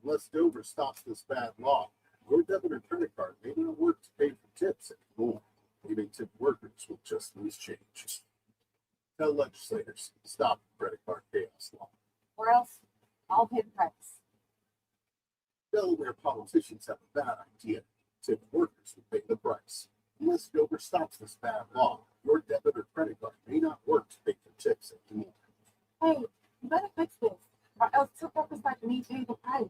Unless Dover stops this bad law, your debit or credit card may not work to pay for tips anymore, leaving tip workers with just loose change. Tell legislators, stop the credit card chaos law. Or else I'll pay the price. Delaware politicians have a bad idea. Tip workers will pay the price. Unless Dover stops this bad law, your debit or credit card may not work to pay for tips anymore. Hey, you better fix this, or else tip workers like me pay the price.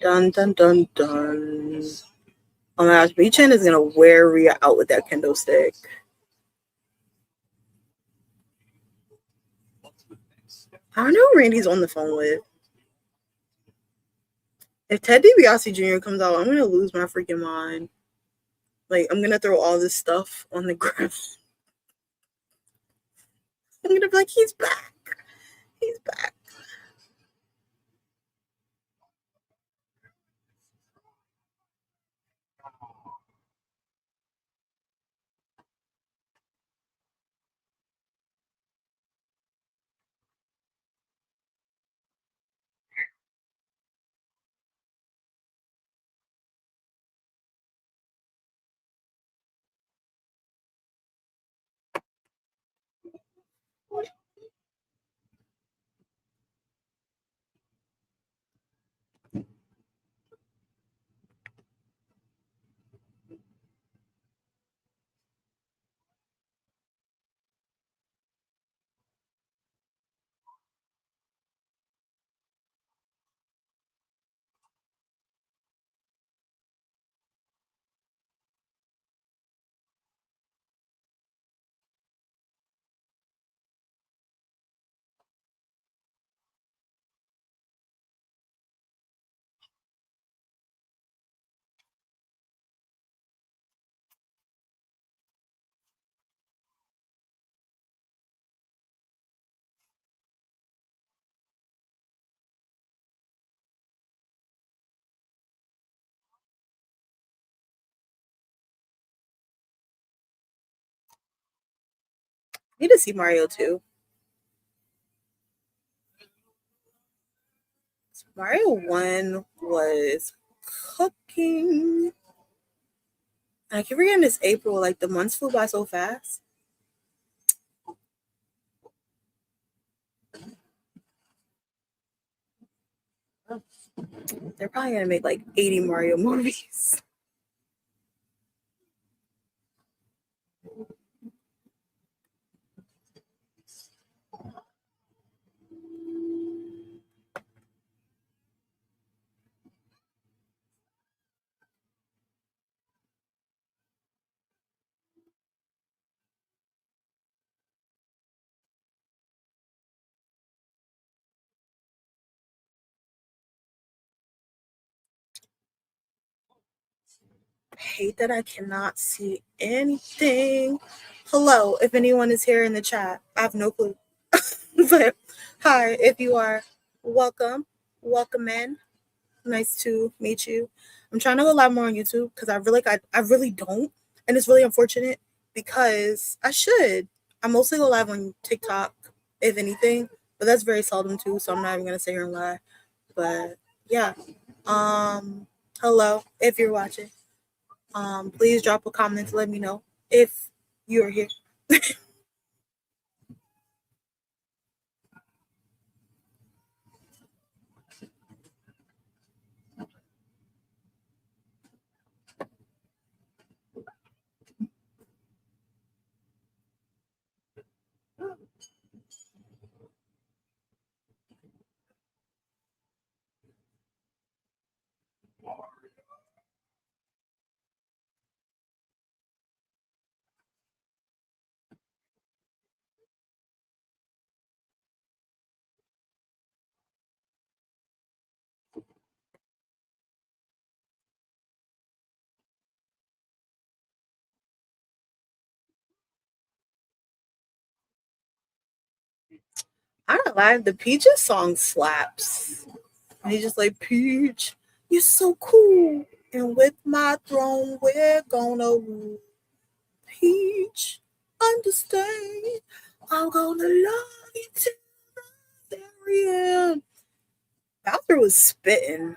Dun dun dun dun. Oh my gosh, B-Chan is gonna wear Rhea out with that kendo stick. I don't know who Randy's on the phone with. If Ted DiBiase Jr. comes out, I'm gonna lose my freaking mind. Like, I'm gonna throw all this stuff on the ground. I'm gonna be like, he's back. He's back. I need to see Mario too. Mario 1 was cooking. I keep forgetting it's April. Like, the months flew by so fast. They're probably gonna make like 80 Mario movies. I hate that I cannot see anything. Hello, if anyone is here in the chat. I have no clue. But hi, if you are, welcome. Welcome in. Nice to meet you. I'm trying to go live more on YouTube because I really don't. And it's really unfortunate because I should. I mostly go live on TikTok, if anything, but that's very seldom too, so I'm not even gonna sit here and lie. But yeah. Hello, if you're watching. Please drop a comment to let me know if you're here. I don't lie, the Peaches song slaps. And he's just like, Peach, you're so cool. And with my throne, we're gonna rule. Peach, understand. I'm gonna love you till the very end. Bowser was spitting.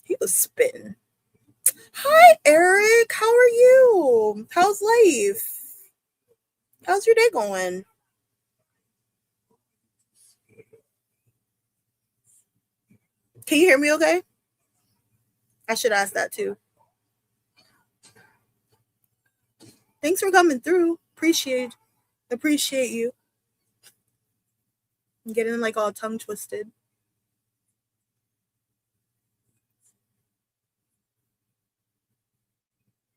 He was spitting. Hi, Eric. How are you? How's life? How's your day going? Can you hear me okay? I should ask that too. Thanks for coming through. Appreciate you. I'm getting like all tongue twisted.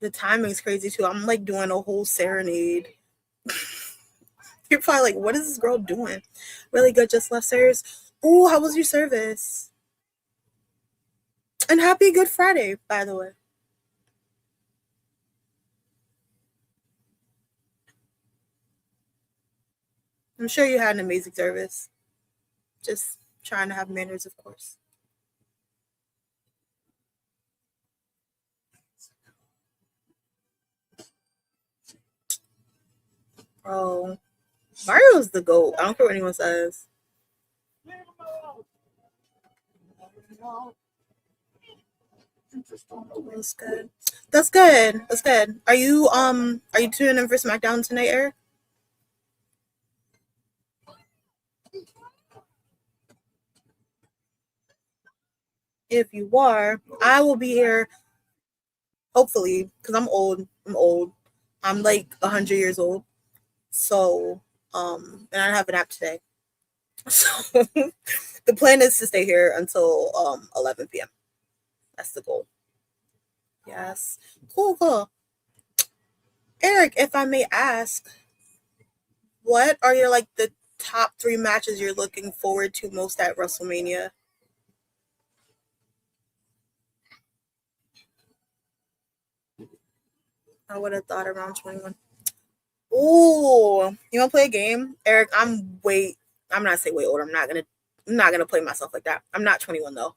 The timing's crazy too. I'm like doing a whole serenade. You're probably like, what is this girl doing? Really good, just left service. Oh, how was your service? And happy Good Friday, by the way. I'm sure you had an amazing service. Just trying to have manners, of course. Oh, Mario's the GOAT. I don't care what anyone says. That's good. That's good. That's good. Are you tuning in for Smackdown tonight, Eric? If you are, I will be here. Hopefully, because I'm old. I'm like 100 years old. So, and I don't have an app today. So the plan is to stay here until 11 p.m. That's the goal. Yes. Cool. Eric, if I may ask, what are your like the top 3 matches you're looking forward to most at WrestleMania? I would have thought around 21. Ooh, you want to play a game, Eric? I'm not say way older. I'm not gonna play myself like that. I'm not 21 though,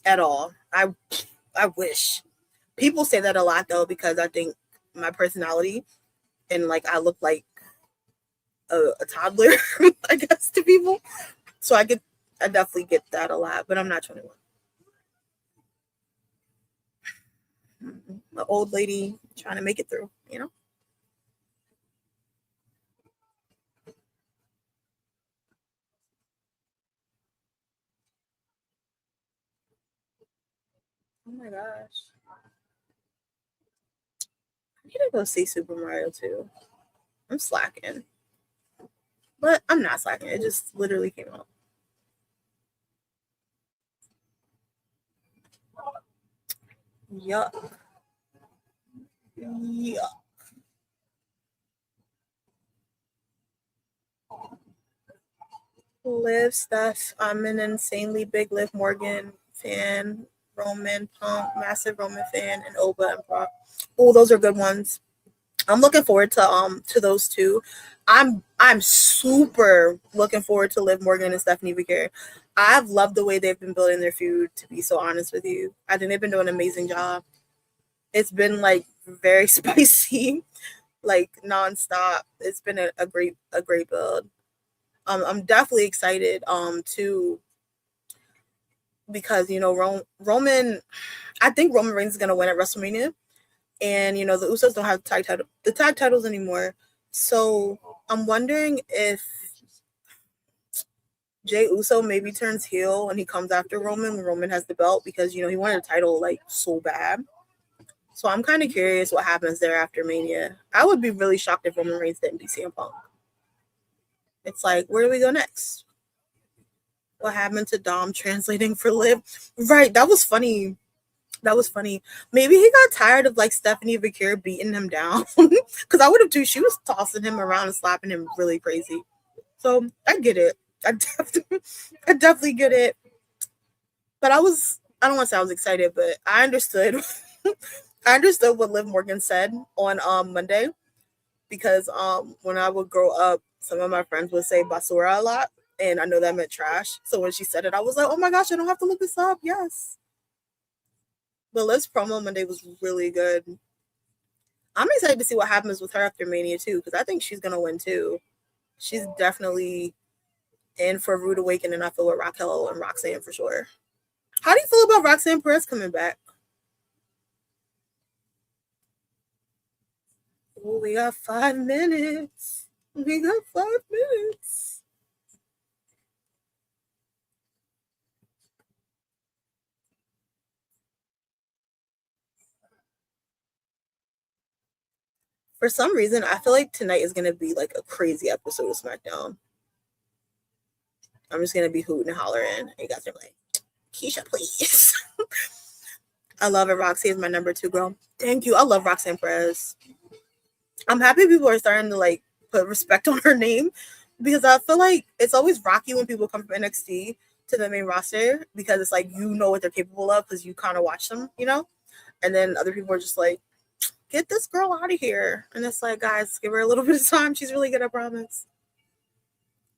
at all. I wish. People say that a lot though because I think my personality and like I look like a toddler, I guess to people. So I definitely get that a lot, but I'm not 21. An old lady trying to make it through, you know. Oh my gosh. I need to go see Super Mario too. I'm slacking. But I'm not slacking. It just literally came out. Yuck. Yuck. Liv, Steph. I'm an insanely big Liv Morgan fan. Roman Punk, massive Roman fan, and Oba and Brock. Oh, those are good ones. I'm looking forward to those two. I'm super looking forward to Liv Morgan and Stephanie Vickers. I've loved the way they've been building their feud, to be so honest with you. I think they've been doing an amazing job. It's been like very spicy, like nonstop. It's been a great build. I'm definitely excited to because you know Roman. I think Roman Reigns is gonna win at WrestleMania, and you know the Usos don't have the tag titles anymore. So I'm wondering if Jay Uso maybe turns heel and he comes after Roman when Roman has the belt because you know he wanted a title like so bad. So I'm kind of curious what happens there after Mania. I would be really shocked if Roman Reigns didn't beat CM Punk. It's like, where do we go next? What happened to Dom translating for Liv? Right, that was funny. Maybe he got tired of like Stephanie Vickers beating him down because I would have too. She was tossing him around and slapping him really crazy. So I get it. I definitely get it. But I don't want to say I was excited, but I understood. I understood what Liv Morgan said on Monday because when I would grow up, Some of my friends would say basura a lot, and I know that meant trash. So when she said it, I was like, oh my gosh, I don't have to look this up. Yes. The Liz promo Monday was really good. I'm excited to see what happens with her after Mania too, because I think she's gonna win too. She's definitely in for a rude awakening. I feel with Raquel and Roxanne for sure. How do you feel about Roxanne Perez coming back? Oh, we got 5 minutes. We got 5 minutes. For some reason, I feel like tonight is gonna be like a crazy episode of SmackDown. I'm just gonna be hooting and hollering. You guys are like, Keisha, please. I love it. Roxy is my number 2 girl. Thank you. I love Roxanne Perez. I'm happy people are starting to like put respect on her name, because I feel like it's always rocky when people come from NXT to the main roster, because it's like, you know what they're capable of because you kind of watch them, you know? And then other people are just like, get this girl out of here. And it's like, guys, give her a little bit of time. She's really good, I promise.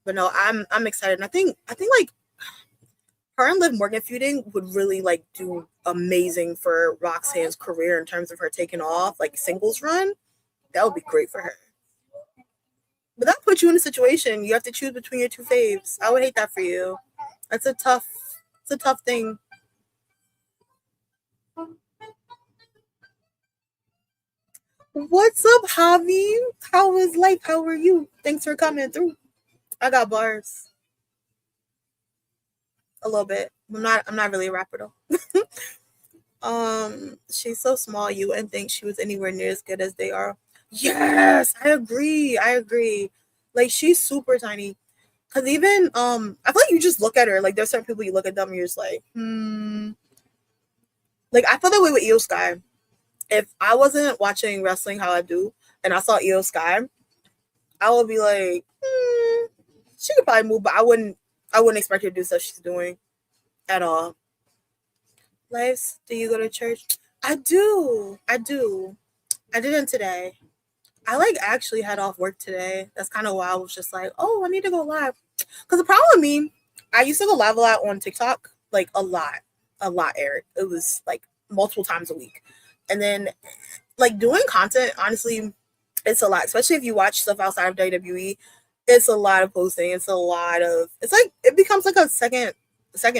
But no, I'm excited. And I think like her and Liv Morgan feuding would really like do amazing for Roxanne's career in terms of her taking off like singles run. That would be great for her. But that puts you in a situation you have to choose between your 2 faves. I would hate that for you. It's a tough thing. What's up, Javi? How is life? How are you? Thanks for coming through. I got bars. A little bit. I'm not really a rapper though. She's so small, you wouldn't think she was anywhere near as good as they are. Yes, I agree. Like, she's super tiny. Cause even I feel like you just look at her, like there's certain people you look at them and you're just like, Like, I feel that way with Io Sky. If I wasn't watching wrestling how I do and I saw Io Sky, I would be like, she could probably move, but I wouldn't expect her to do stuff she's doing at all. Lives, do you go to church? I do. I didn't today. I like actually had off work today. That's kind of why I was just like, oh, I need to go live. Because the problem with me, I used to go live a lot on TikTok, like a lot, Eric. It was like multiple times a week. And then like doing content, honestly, it's a lot, especially if you watch stuff outside of WWE. It's a lot of posting. It's like it becomes like a second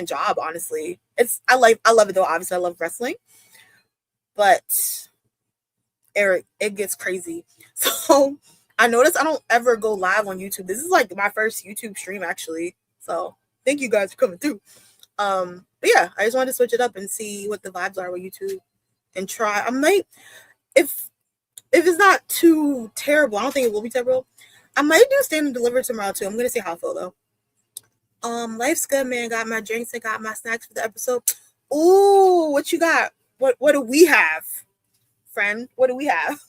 job, honestly. I love it though. Obviously, I love wrestling. But Eric, it gets crazy. So I noticed I don't ever go live on YouTube. This is like my first YouTube stream actually. So thank you guys for coming through. But yeah, I just wanted to switch it up and see what the vibes are with YouTube and try. I might, if it's not too terrible, I don't think it will be terrible. I might do stand and deliver tomorrow too. I'm gonna see how I feel though. Life's good, man. Got my drinks and got my snacks for the episode. Ooh, what you got? What do we have? Friend, what do we have?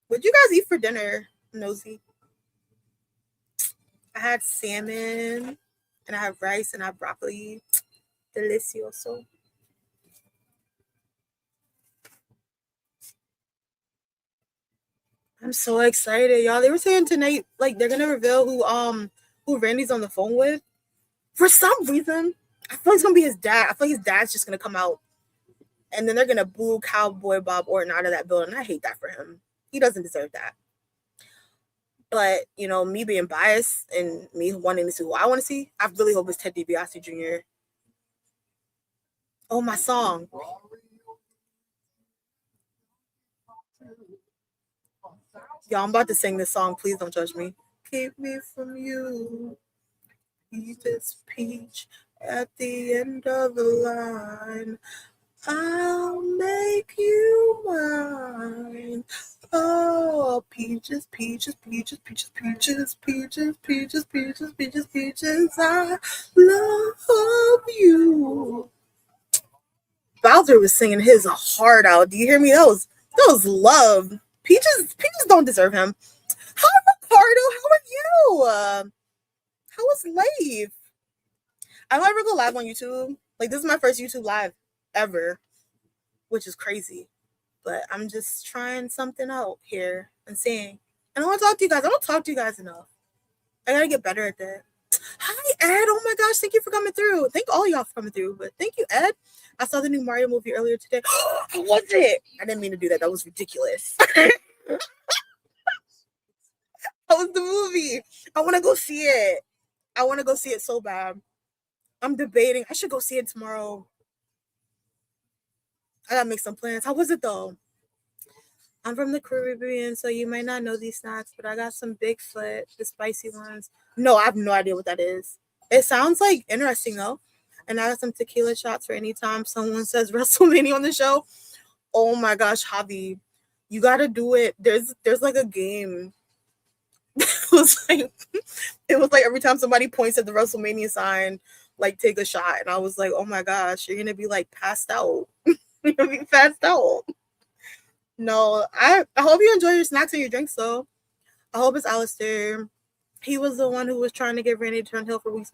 What'd you guys eat for dinner, Nosy? I had salmon and I have rice and I have broccoli. Delicioso. I'm so excited, y'all. They were saying tonight, like they're gonna reveal who Randy's on the phone with. For some reason, I feel like it's gonna be his dad. I feel like his dad's just gonna come out, and then they're gonna boo Cowboy Bob Orton out of that building. I hate that for him. He doesn't deserve that. But you know, me being biased and me wanting to see who I want to see, I really hope it's Ted DiBiase Jr. Oh, my song. Y'all, I'm about to sing this song. Please don't judge me. Keep me from you. Peach peach at the end of the line. I'll make you mine. Oh, peaches, peaches, peaches, peaches, peaches, peaches, peaches, peaches, peaches, peaches. I love you. Bowser was singing his heart out. Do you hear me? That was love. Peaches don't deserve him. Hi, Ricardo. How are you? How was life? I don't ever go live on YouTube. Like, this is my first YouTube live ever, which is crazy. But I'm just trying something out here and seeing. And I want to talk to you guys. I don't talk to you guys enough. I gotta get better at that. Hi, Ed. Oh my gosh, thank you for coming through. Thank all y'all for coming through. But thank you, Ed. I saw the new Mario movie earlier today. How was it? I didn't mean to do that. That was ridiculous. How was the movie? I want to go see it. I want to go see it so bad. I'm debating. I should go see it tomorrow. I gotta make some plans. How was it though? I'm from the Caribbean, so you might not know these snacks, but I got some Bigfoot, the spicy ones. No, I have no idea what that is. It sounds like interesting though. And I got some tequila shots for any time someone says WrestleMania on the show. Oh my gosh, Javi, you gotta do it. There's like a game. It was like every time somebody points at the WrestleMania sign, like take a shot. And I was like, oh my gosh, you're gonna be like passed out. You're gonna be passed out. No, I hope you enjoy your snacks and your drinks though. I hope it's Alistair. He was the one who was trying to get Randy to turn heel for weeks.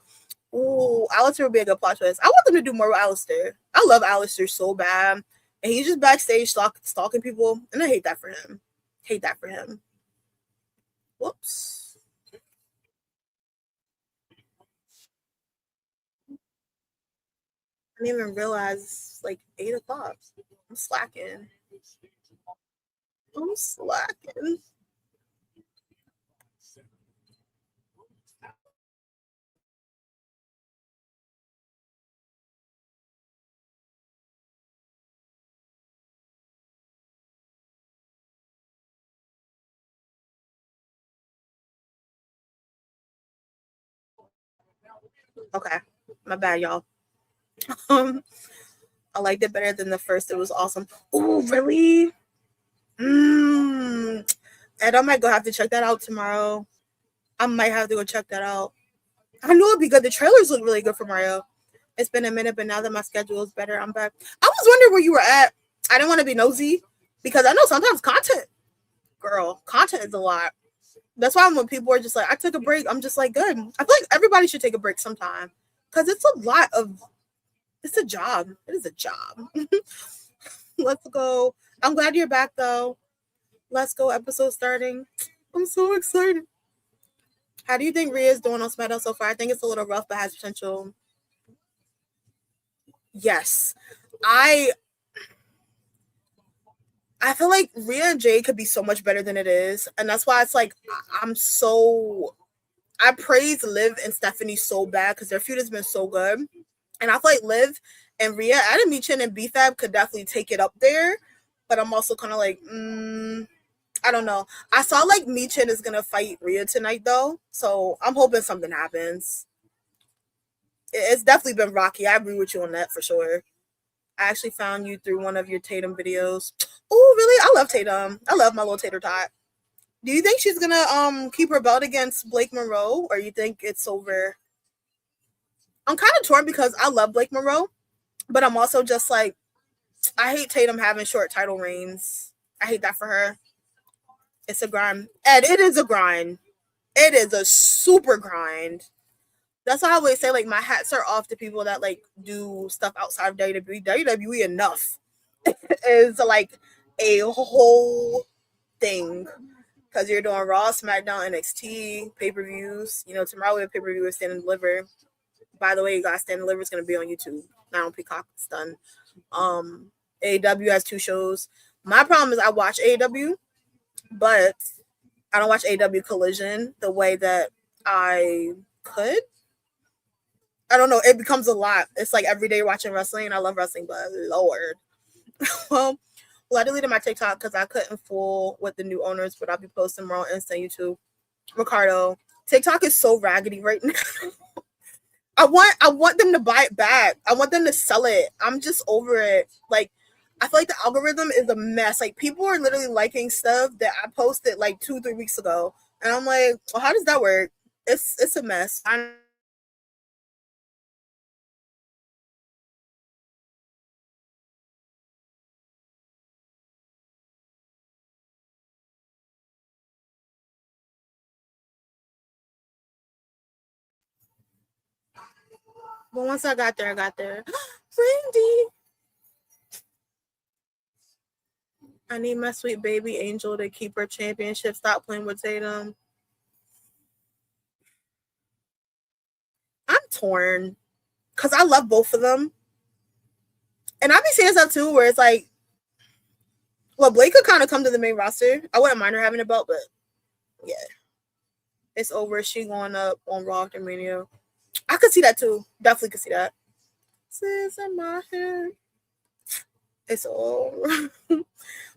Ooh, Alistair would be a good plot twist. I want them to do more with Alistair. I love Alistair so bad. And he's just backstage stalking people. And I hate that for him. Hate that for him. Whoops. I didn't even realize it's like 8 o'clock. I'm slacking. I'm slacking. Okay. My bad, y'all. Um, I liked it better than the first. It was awesome. Oh, really? And I might go have to check that out tomorrow. I might have to go check that out. I knew it'd be good. The trailers look really good for Mario. It's been a minute, but now that my schedule is better, I'm back. I was wondering where you were at. I didn't want to be nosy because I know sometimes content is a lot. That's why when people are just like, I took a break, I'm just like, good. I feel like everybody should take a break sometime because it's a job. It is a job. Let's go. I'm glad you're back though. Let's go. Episode starting. I'm so excited. How do you think Rhea is doing on Smackdown so far? I think it's a little rough, but has potential. Yes. I I feel like Rhea and Jay could be so much better than it is. And that's why it's like I praise Liv and Stephanie so bad because their feud has been so good. And I feel like Liv and Rhea, Adam Meechin and BFAB could definitely take it up there. But I'm also kind of like, I don't know. I saw like Meechin is gonna fight Rhea tonight though, so I'm hoping something happens. It's definitely been rocky. I agree with you on that for sure. I actually found you through one of your Tatum videos. Oh, really? I love Tatum. I love my little tater tot. Do you think she's gonna keep her belt against Blake Monroe, or you think it's over? I'm kind of torn because I love Blake Monroe, but I'm also just like I hate Tatum having short title reigns. I hate that for her. It's a grind. And it is a grind. It is a super grind. That's why I always say like my hats are off to people that like do stuff outside of WWE. WWE enough is like a whole thing because you're doing Raw, SmackDown, NXT, pay-per-views. You know, tomorrow we have pay-per-view with Stand and Deliver. By the way, you guys, Stand and Deliver is going to be on YouTube, not on Peacock. It's done. AEW has 2 shows. My problem is I watch AEW, but I don't watch AEW Collision the way that I could. I don't know. It becomes a lot. It's like every day watching wrestling. I love wrestling, but Lord. well, I deleted my TikTok because I couldn't fool with the new owners, but I'll be posting more on Insta, YouTube. Ricardo, TikTok is so raggedy right now. I want them to buy it back. I want them to sell it. I'm just over it. Like, I feel like the algorithm is a mess. Like, people are literally liking stuff that I posted like 2-3 weeks ago, and I'm like, well, how does that work? It's a mess. But once I got there. Randy. I need my sweet baby Angel to keep her championship. Stop playing with Tatum. I'm torn because I love both of them. And I be saying stuff too where it's like, well, Blake could kind of come to the main roster. I wouldn't mind her having a belt, but yeah. It's over. She going up on Raw after Mania. I could see that too. Definitely could see that. Sis in my head. It's over.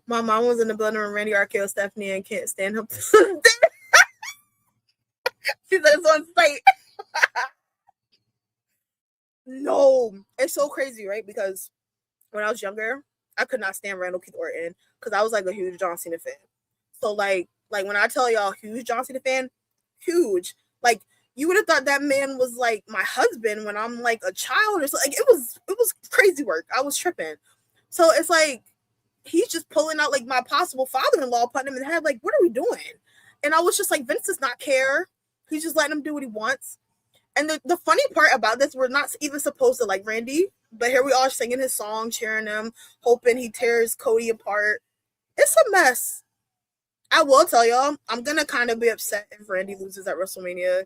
My mom was in the building when Randy RKO Stephanie and can't stand up. She said it's on site. No, it's so crazy, right? Because when I was younger, I could not stand Randall Keith Orton because I was like a huge John Cena fan. So like when I tell y'all huge John Cena fan, huge. Like you would have thought that man was like my husband when I'm like a child or something. Like it was crazy work. I was tripping. So it's like he's just pulling out like my possible father-in-law, putting him in the head. Like, what are we doing? And I was just like, Vince does not care. He's just letting him do what he wants. And the funny part about this, we're not even supposed to like Randy, but here we are singing his song, cheering him, hoping he tears Cody apart. It's a mess. I will tell y'all, I'm gonna kind of be upset if Randy loses at WrestleMania.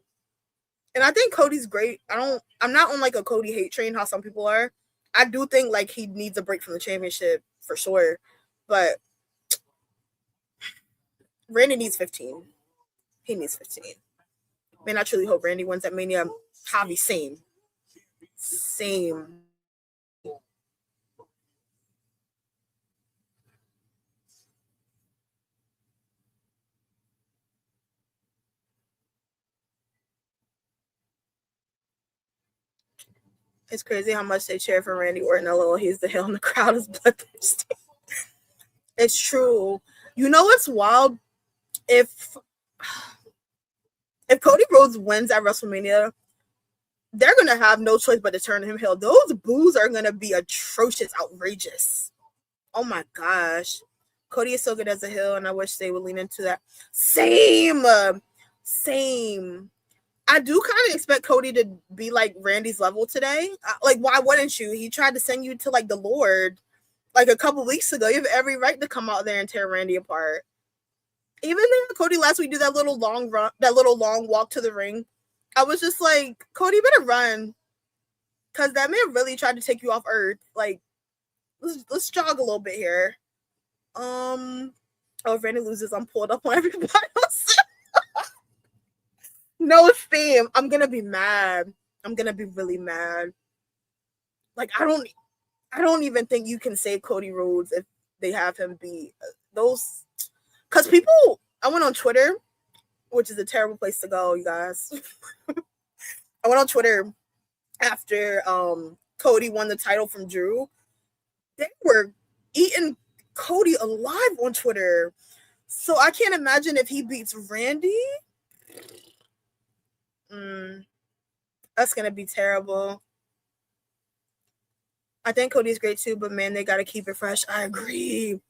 And I think Cody's great. I'm not on like a Cody hate train, how some people are. I do think like he needs a break from the championship for sure. But Randy needs 15. He needs 15. Man, I truly hope Randy wins at Mania. Javi, same. It's crazy how much they cheer for Randy Orton. LOL, he's the heel and the crowd is bloodthirsty. It's true. You know what's wild? If Cody Rhodes wins at WrestleMania, they're gonna have no choice but to turn him heel. Those boos are gonna be atrocious, outrageous. Oh my gosh. Cody is so good as a heel, and I wish they would lean into that. Same. I do kind of expect Cody to be like Randy's level today. Like, why wouldn't you? He tried to send you to like the Lord like a couple weeks ago. You have every right to come out there and tear Randy apart. Even then, Cody last week did that little long run, that little long walk to the ring. I was just like, Cody, better run, because that man really tried to take you off Earth. Like, let's jog a little bit here. Oh, if Randy loses, I'm pulled up on everybody else. No steam. I'm gonna be mad. I'm gonna be really mad. Like, I don't even think you can save Cody Rhodes if they have him be those. Because people, I went on Twitter, which is a terrible place to go, you guys. I went on Twitter after Cody won the title from Drew. They were eating Cody alive on Twitter. So I can't imagine if he beats Randy. That's going to be terrible. I think Cody's great too, but man, they got to keep it fresh. I agree.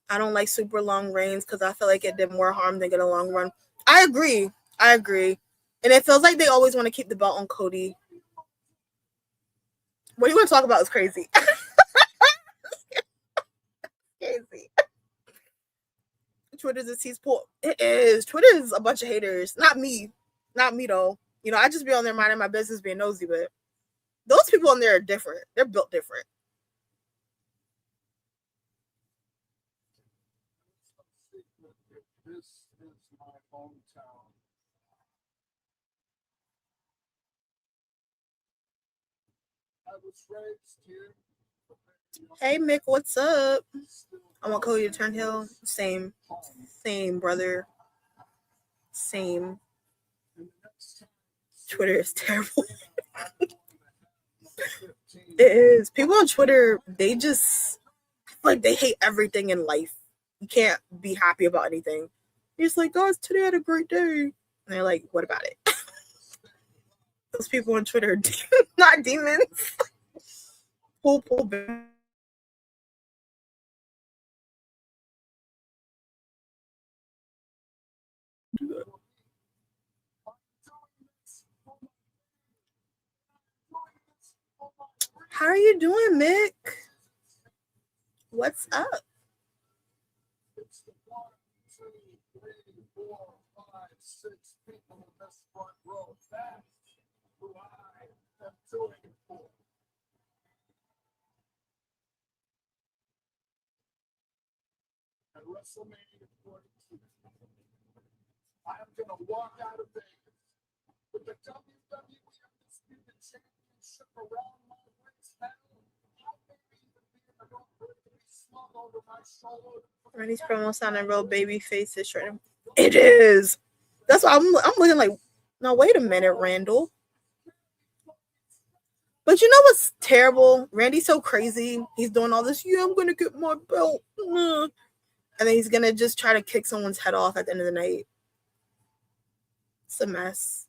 I don't like super long reigns because I feel like it did more harm than get a long run. I agree. And it feels like they always want to keep the belt on Cody. What you want to talk about is crazy. Crazy. Twitter's a cesspool. It is. Twitter is a bunch of haters. Not me though. You know, I just be on there minding my business, being nosy, but those people on there are different. They're built different. This is my hometown. I was raised here. Hey Mick, what's up? I want Cody to turn heel. Same, brother. Same. Twitter is terrible. It is. People on Twitter, they just like they hate everything in life. You can't be happy about anything. You're just like, guys, today I had a great day. And they're like, what about it? Those people on Twitter are not demons. Pull back. How are you doing, Mick? What's up? people in this front row. That's who I am doing it for. At WrestleMania 42, I am going to walk out of Vegas with the WWE Undisputed Championship around my waist now. I may even be in a really slung over my shoulder. Randy's promo sounding real baby faces right now. It is. That's why I'm looking like, now wait a minute, Randall. But you know what's terrible? Randy's so crazy. He's doing all this. Yeah, I'm gonna get my belt. And then he's gonna just try to kick someone's head off at the end of the night. It's a mess.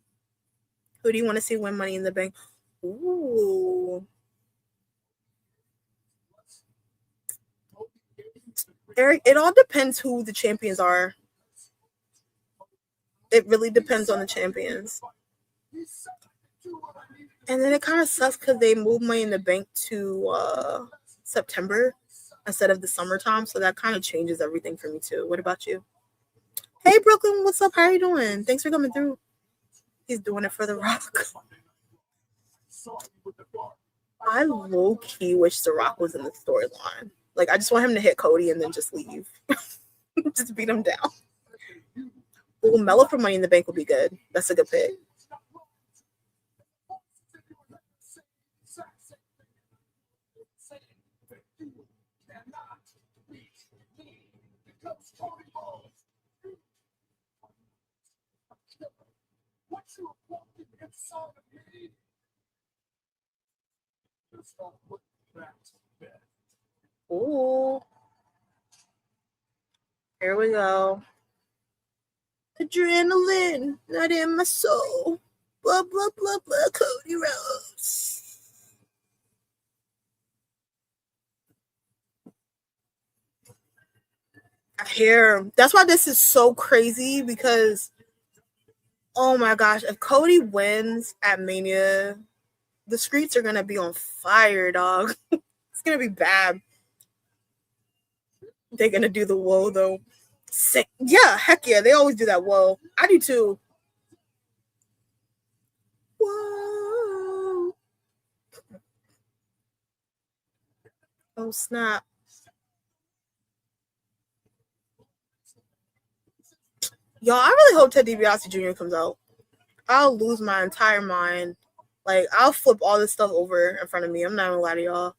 Who do you want to see win Money in the Bank? Ooh. Eric, it all depends who the champions are. It really depends on the champions. And then it kind of sucks because they moved Money in the Bank to September instead of the summertime. So that kind of changes everything for me too. What about you? Hey, Brooklyn, what's up? How are you doing? Thanks for coming through. He's doing it for The Rock. I low-key wish The Rock was in the storyline. Like, I just want him to hit Cody and then just leave. Just beat him down. Ooh, Mello for Money in the Bank would be good. That's a good pick. Ooh. Here we go. Adrenaline, not in my soul. Blah, blah, blah, blah, Cody Rhodes. I hear. That's why this is so crazy because, oh my gosh, if Cody wins at Mania, the streets are going to be on fire, dog. It's going to be bad. They're going to do the whoa, though. Yeah, heck yeah. They always do that whoa. I do too. Whoa. Oh, snap. Y'all, I really hope Ted DiBiase Jr. comes out. I'll lose my entire mind. Like, I'll flip all this stuff over in front of me. I'm not gonna lie to y'all.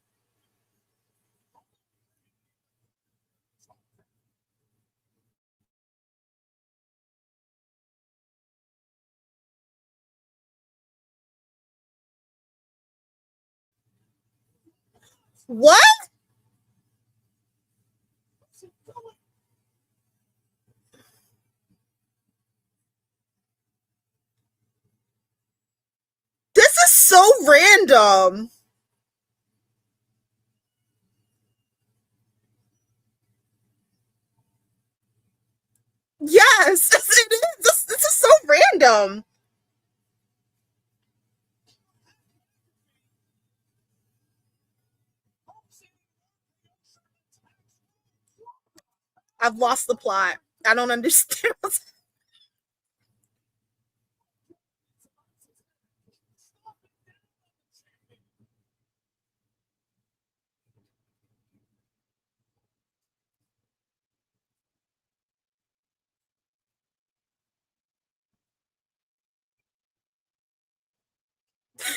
What? This is so random. Yes, it is. This is so random. I've lost the plot. I don't understand.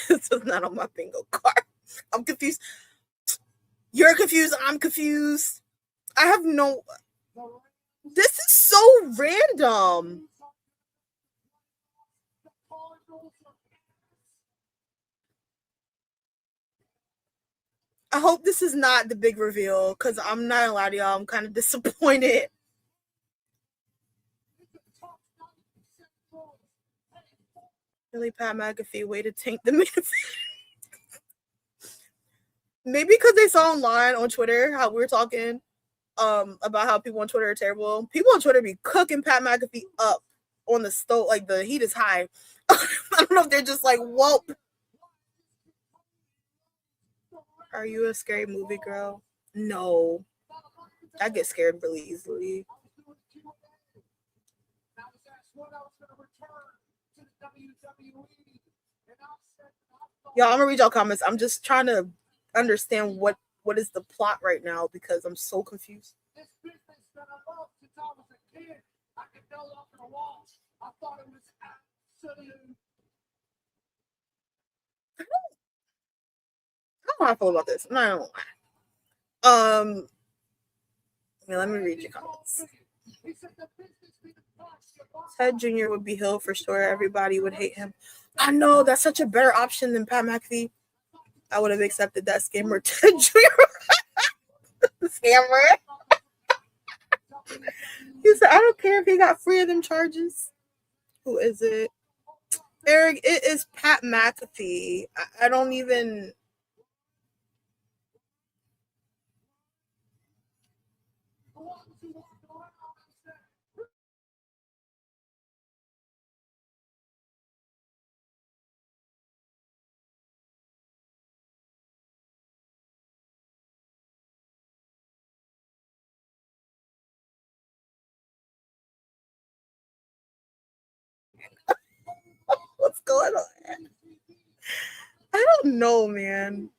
This is not on my bingo card. I'm confused. You're confused. I'm confused. I have no. This is so random. I hope this is not the big reveal because I'm not gonna lie to y'all. I'm kind of disappointed. Really, Pat McAfee, way to tank the main event. Maybe because they saw online on Twitter how we were talking about how people on Twitter are terrible. People on Twitter be cooking Pat McAfee up on the stove, like the heat is high. I don't know if they're just like, whoa. Are you a scary movie girl? No. I get scared really easily. Y'all, I'm gonna read y'all comments. I'm just trying to understand what is the plot right now because I'm so confused. This business that I loved since I was a kid, I could nail it up in a wall. I thought it was absolute. I don't know how I feel about this. I'm not gonna lie. Yeah, let me read your comments. Ted Jr. would be Hill for sure. Everybody would hate him. I know that's such a better option than Pat McAfee. I would have accepted that scammer Ted Jr. Scammer. He said, I don't care if he got free of them charges. Who is it? Eric, it is Pat McAfee. I don't even. What's going on? I don't know, man.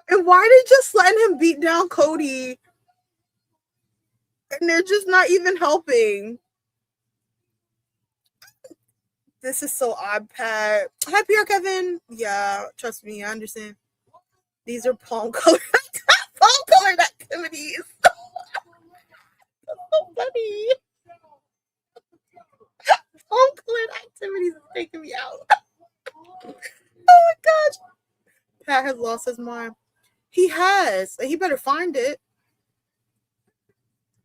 And why they just letting him beat down Cody? And they're just not even helping. This is so odd, Pat. Hi, Pierre Kevin. Yeah, trust me, I understand. These are palm colored activities. That's so funny. Palm colored activities is taking me out. Oh my gosh. Pat has lost his mind. He has. He better find it.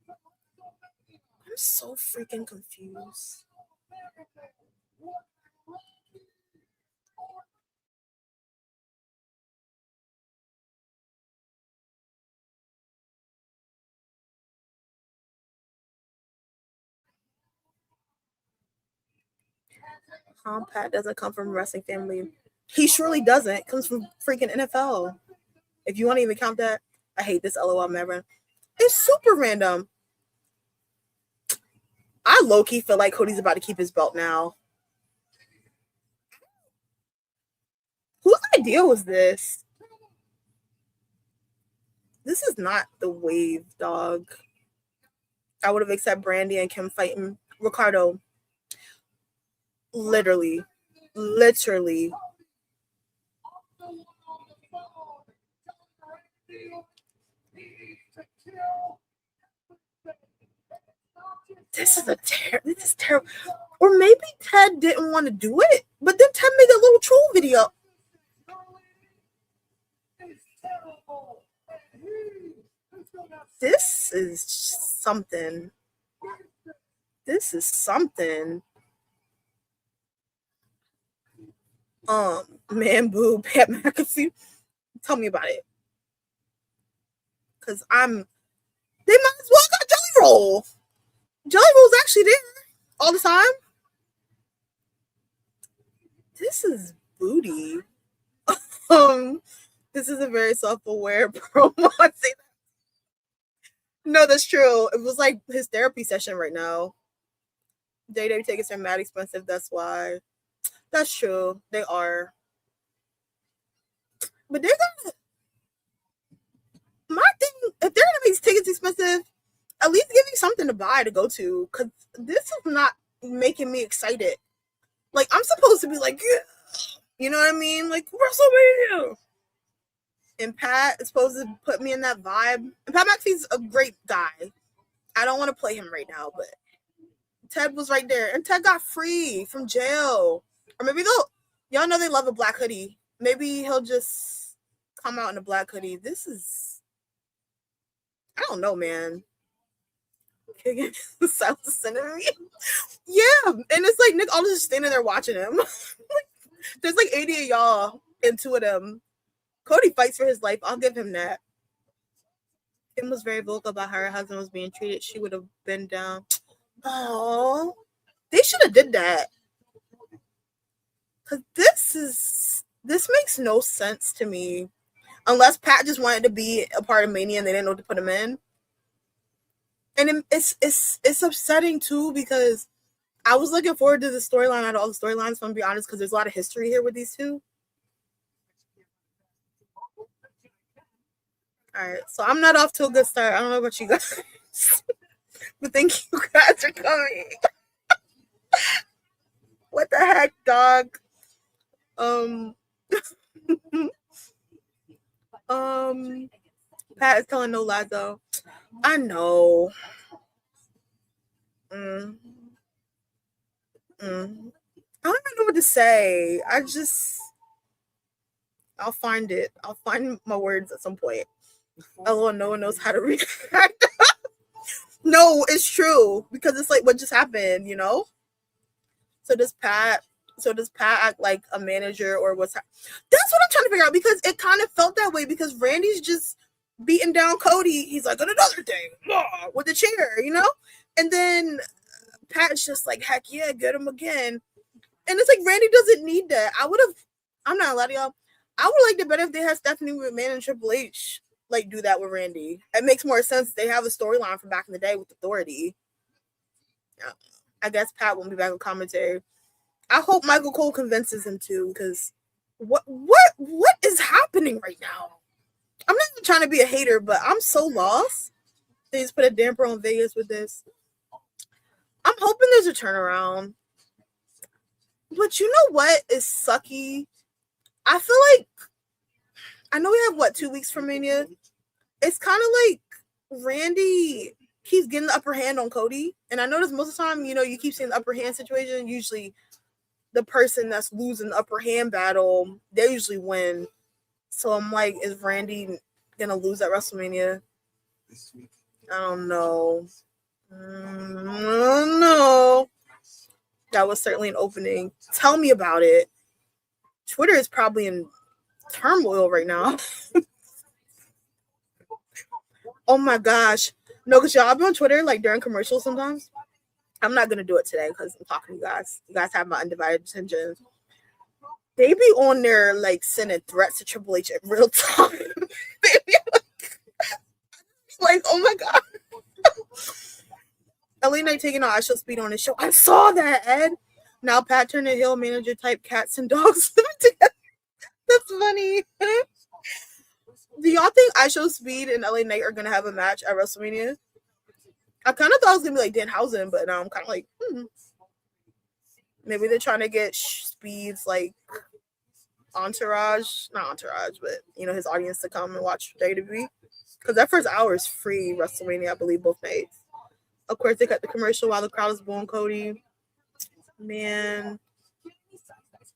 I'm so freaking confused. Pat doesn't come from a wrestling family. He surely doesn't. It comes from freaking NFL. If you want to even count that, I hate this LOL Maverick. It's super random. I low-key feel like Cody's about to keep his belt now. Whose idea was this? This is not the wave, dog. I would have accepted Brandy and Kim fighting Ricardo. Literally. This is terrible. Or maybe Ted didn't want to do it, but then Ted made a little troll video. This is something. Man, boo, Pat McAfee. Tell me about it. Because they might as well got Jelly Roll. Jelly Roll's actually there all the time. This is booty. This is a very self-aware promo. I'd say that. No, that's true. It was like his therapy session right now. Day tickets are mad expensive. That's why. That's true. They are. But they're gonna. My thing, if they're gonna make tickets expensive, at least give me something to buy to go to. Cause this is not making me excited. Like I'm supposed to be like, yeah. You know what I mean? Like WrestleMania. And Pat is supposed to put me in that vibe. And Pat McAfee's a great guy. I don't want to play him right now, but Ted was right there. And Ted got free from jail. Or maybe y'all know they love a black hoodie. Maybe he'll just come out in a black hoodie. This is, I don't know, man. Sounds me. Yeah. And it's like Nick Aldis is standing there watching him. There's like 80 of y'all and 2 of them. Cody fights for his life. I'll give him that. Kim was very vocal about how her husband was being treated. She would have been down. Oh, they should have did that. Cause this makes no sense to me. Unless Pat just wanted to be a part of Mania and they didn't know what to put him in. And it's upsetting too because I was looking forward to the storyline out of all the storylines, if I'm gonna be honest, because there's a lot of history here with these two. All right, so I'm not off to a good start. I don't know about you guys, but thank you guys for coming. What the heck, dog? Um, Pat is telling no lies though. I know. Mm, mm. I don't even know what to say. I'll find it. I'll find my words at some point. Although no one knows how to react. No, it's true because it's like what just happened, you know. So does Pat? So does Pat act like a manager or what's? That's what I'm trying to figure out because it kind of felt that way because Randy's just beating down Cody. He's like, another thing with the chair, you know, and then Pat's just like, heck yeah, get him again. And it's like Randy doesn't need that. I'm not letting y'all. I would like it better if they had Stephanie McMahon and Triple H like do that with Randy. It makes more sense. They have a storyline from back in the day with Authority. I guess Pat won't be back on commentary. I hope Michael Cole convinces him to, because what is happening right now? I'm not even trying to be a hater, but I'm so lost. They just put a damper on Vegas with this. I'm hoping there's a turnaround. But you know what is sucky? I feel like I know we have 2 weeks from Mania. It's kind of like Randy keeps getting the upper hand on Cody. And I notice most of the time, you know, you keep seeing the upper hand situation. Usually the person that's losing the upper hand battle, they usually win. So I'm like, is Randy gonna lose at WrestleMania? I don't know. No. That was certainly an opening. Tell me about it. Twitter is probably in turmoil right now. Oh my gosh. No, because y'all be on Twitter like during commercials sometimes. I'm not gonna do it today because I'm talking to you guys. You guys have my undivided attention. They be on there like sending threats to Triple H in real time. They be like, oh my god. LA Knight taking on Show Speed on his show. I saw that, Ed. Now Pat turned a heel manager type cats and dogs together. That's funny. Do y'all think Show Speed and LA Knight are gonna have a match at WrestleMania? I kind of thought it was gonna be like Danhausen, but now I'm kind of like, maybe they're trying to get Speed's like entourage, not entourage, but you know his audience to come and watch WWE because that first hour is free WrestleMania, I believe, both nights. Of course, they cut the commercial while the crowd is booing Cody. Man,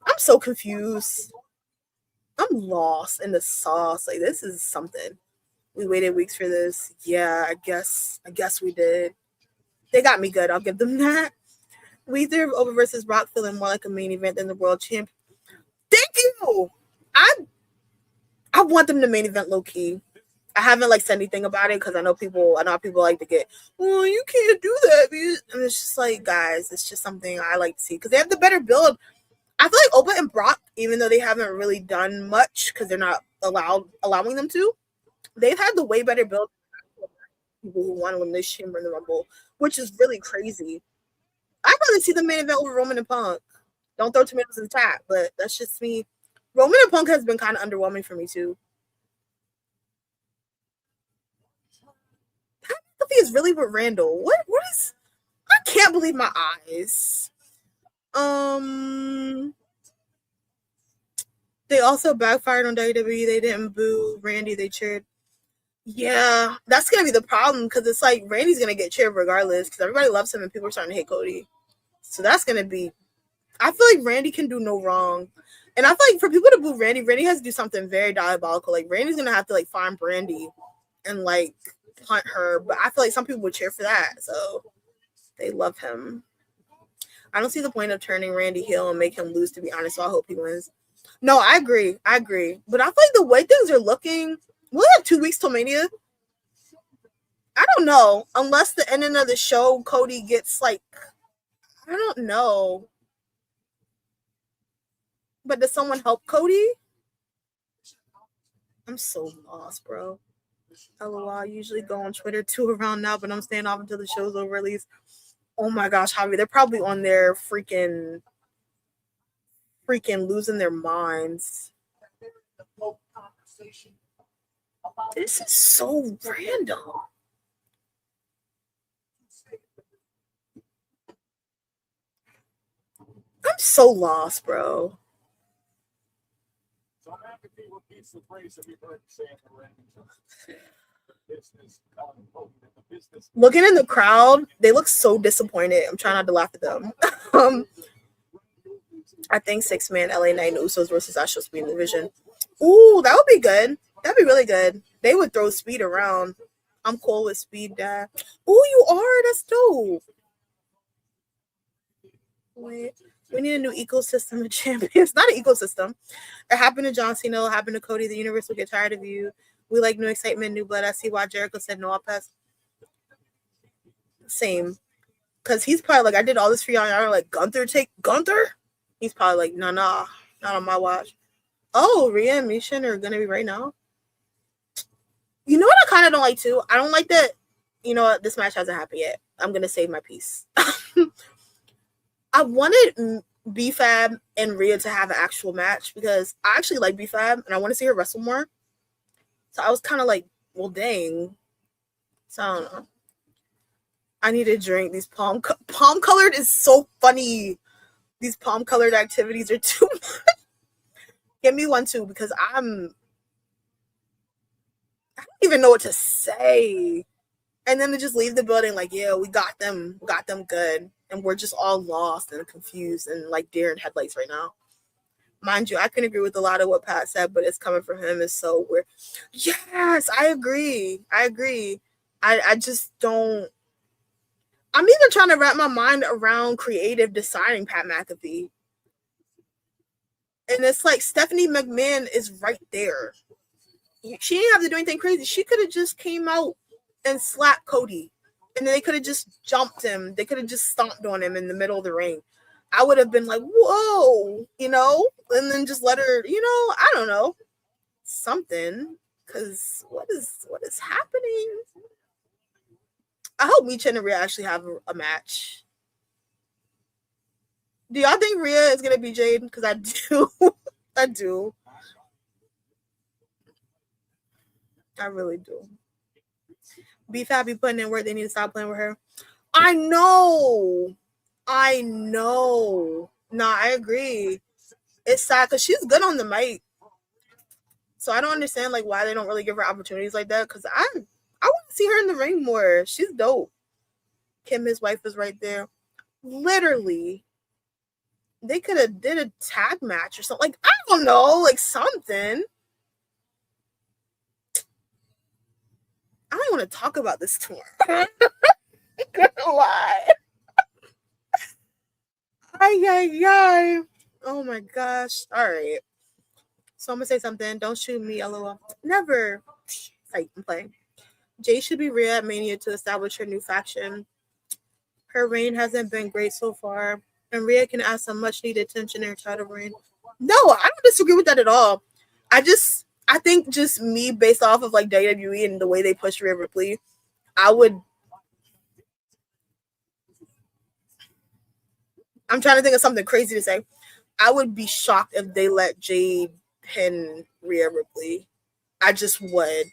I'm so confused. I'm lost in the sauce. Like this is something. We waited weeks for this. Yeah, I guess we did. They got me good. I'll give them that. We deserve over versus Brock feeling more like a main event than the world champ. Thank you. I want them to main event low key. I haven't like said anything about it because I know people like to get, well, you can't do that. And it's just like, guys, it's just something I like to see because they have the better build. I feel like Oba and Brock, even though they haven't really done much because they're not allowing them to, they've had the way better build people who want to win this Chamber in the Rumble, which is really crazy. I'd rather see the main event over Roman and Punk. Don't throw tomatoes in the chat, but that's just me. Roman and Punk has been kind of underwhelming for me too. Pat McAfee is really with Randall. What is? I can't believe my eyes. They also backfired on WWE. They didn't boo Randy. They cheered. Yeah, that's gonna be the problem because it's like Randy's gonna get cheered regardless because everybody loves him and people are starting to hate Cody. So that's gonna be. I feel like Randy can do no wrong, and I feel like for people to boo Randy, Randy has to do something very diabolical. Like Randy's gonna have to like find Brandy and like hunt her. But I feel like some people would cheer for that, so they love him. I don't see the point of turning Randy heel and make him lose. To be honest, so I hope he wins. No, I agree. But I feel like the way things are looking. We'll have 2 weeks till Mania. I don't know. Unless the ending of the show, Cody gets like, I don't know. But does someone help Cody? I'm so lost, bro. LOL, I usually go on Twitter too around now, but I'm staying off until the show's over at least. Oh my gosh, Javi, they're probably on there freaking losing their minds. This is so random. I'm so lost, bro. So McAfee repeats the phrase that we've heard say in the ring. Business, business. Looking in the crowd, they look so disappointed. I'm trying not to laugh at them. I think 6-man LA Knight and Usos versus Astro Speed in the division. Ooh, that would be good. That'd be really good. They would throw Speed around. I'm cool with Speed, Dad. Ooh, you are? That's dope. Wait, we need a new ecosystem of champions. Not an ecosystem. It happened to John Cena. It happened to Cody. The universe will get tired of you. We like new excitement, new blood. I see why Jericho said no, I'll pass. Same. Because he's probably like, I did all this for y'all. And y'all like, Gunther? He's probably like, nah, not on my watch. Oh, Rhea and Mishin are going to be right now. You know what I kind of don't like too? I don't like that, you know what, this match hasn't happened yet. I'm going to save my piece. I wanted B-Fab and Rhea to have an actual match because I actually like B-Fab and I want to see her wrestle more. So I was kind of like, well, dang. So I don't know. I need to drink. These palm colored is so funny. These palm colored activities are too much. Give me one too because I don't even know what to say. And then they just leave the building like, yeah, we got them good. And we're just all lost and confused and like deer in headlights right now. Mind you, I can agree with a lot of what Pat said, but it's coming from him is so weird. Yes, I agree. I just don't. I'm even trying to wrap my mind around creative deciding Pat McAfee. And it's like Stephanie McMahon is right there. She didn't have to do anything crazy. She could have just came out and slapped Cody. And then they could have just jumped him. They could have just stomped on him in the middle of the ring. I would have been like, whoa, you know? And then just let her, you know, I don't know. Something. Because what is happening? I hope Micha and Rhea actually have a match. Do y'all think Rhea is going to be Jade? Because I do. I do. I really do. B-Fab be putting in work. They need to stop playing with her. I know. Nah, I agree. It's sad because she's good on the mic. So I don't understand like why they don't really give her opportunities like that. Because I want to see her in the ring more. She's dope. Kim, his wife, is right there. Literally. They could have did a tag match or something. Like, I don't know. Like something. I don't want to talk about this tour. I'm gonna lie. Ay. Oh my gosh. All right. So I'm gonna say something. Don't shoot me, LOL. Never. Like, I'm playing. Jay should be Rhea at Mania to establish her new faction. Her reign hasn't been great so far, and Rhea can add some much needed attention in her title reign. No, I don't disagree with that at all. I think just me based off of like WWE and the way they push Rhea Ripley, I'm trying to think of something crazy to say. I would be shocked if they let Jade pin Rhea Ripley. I just would.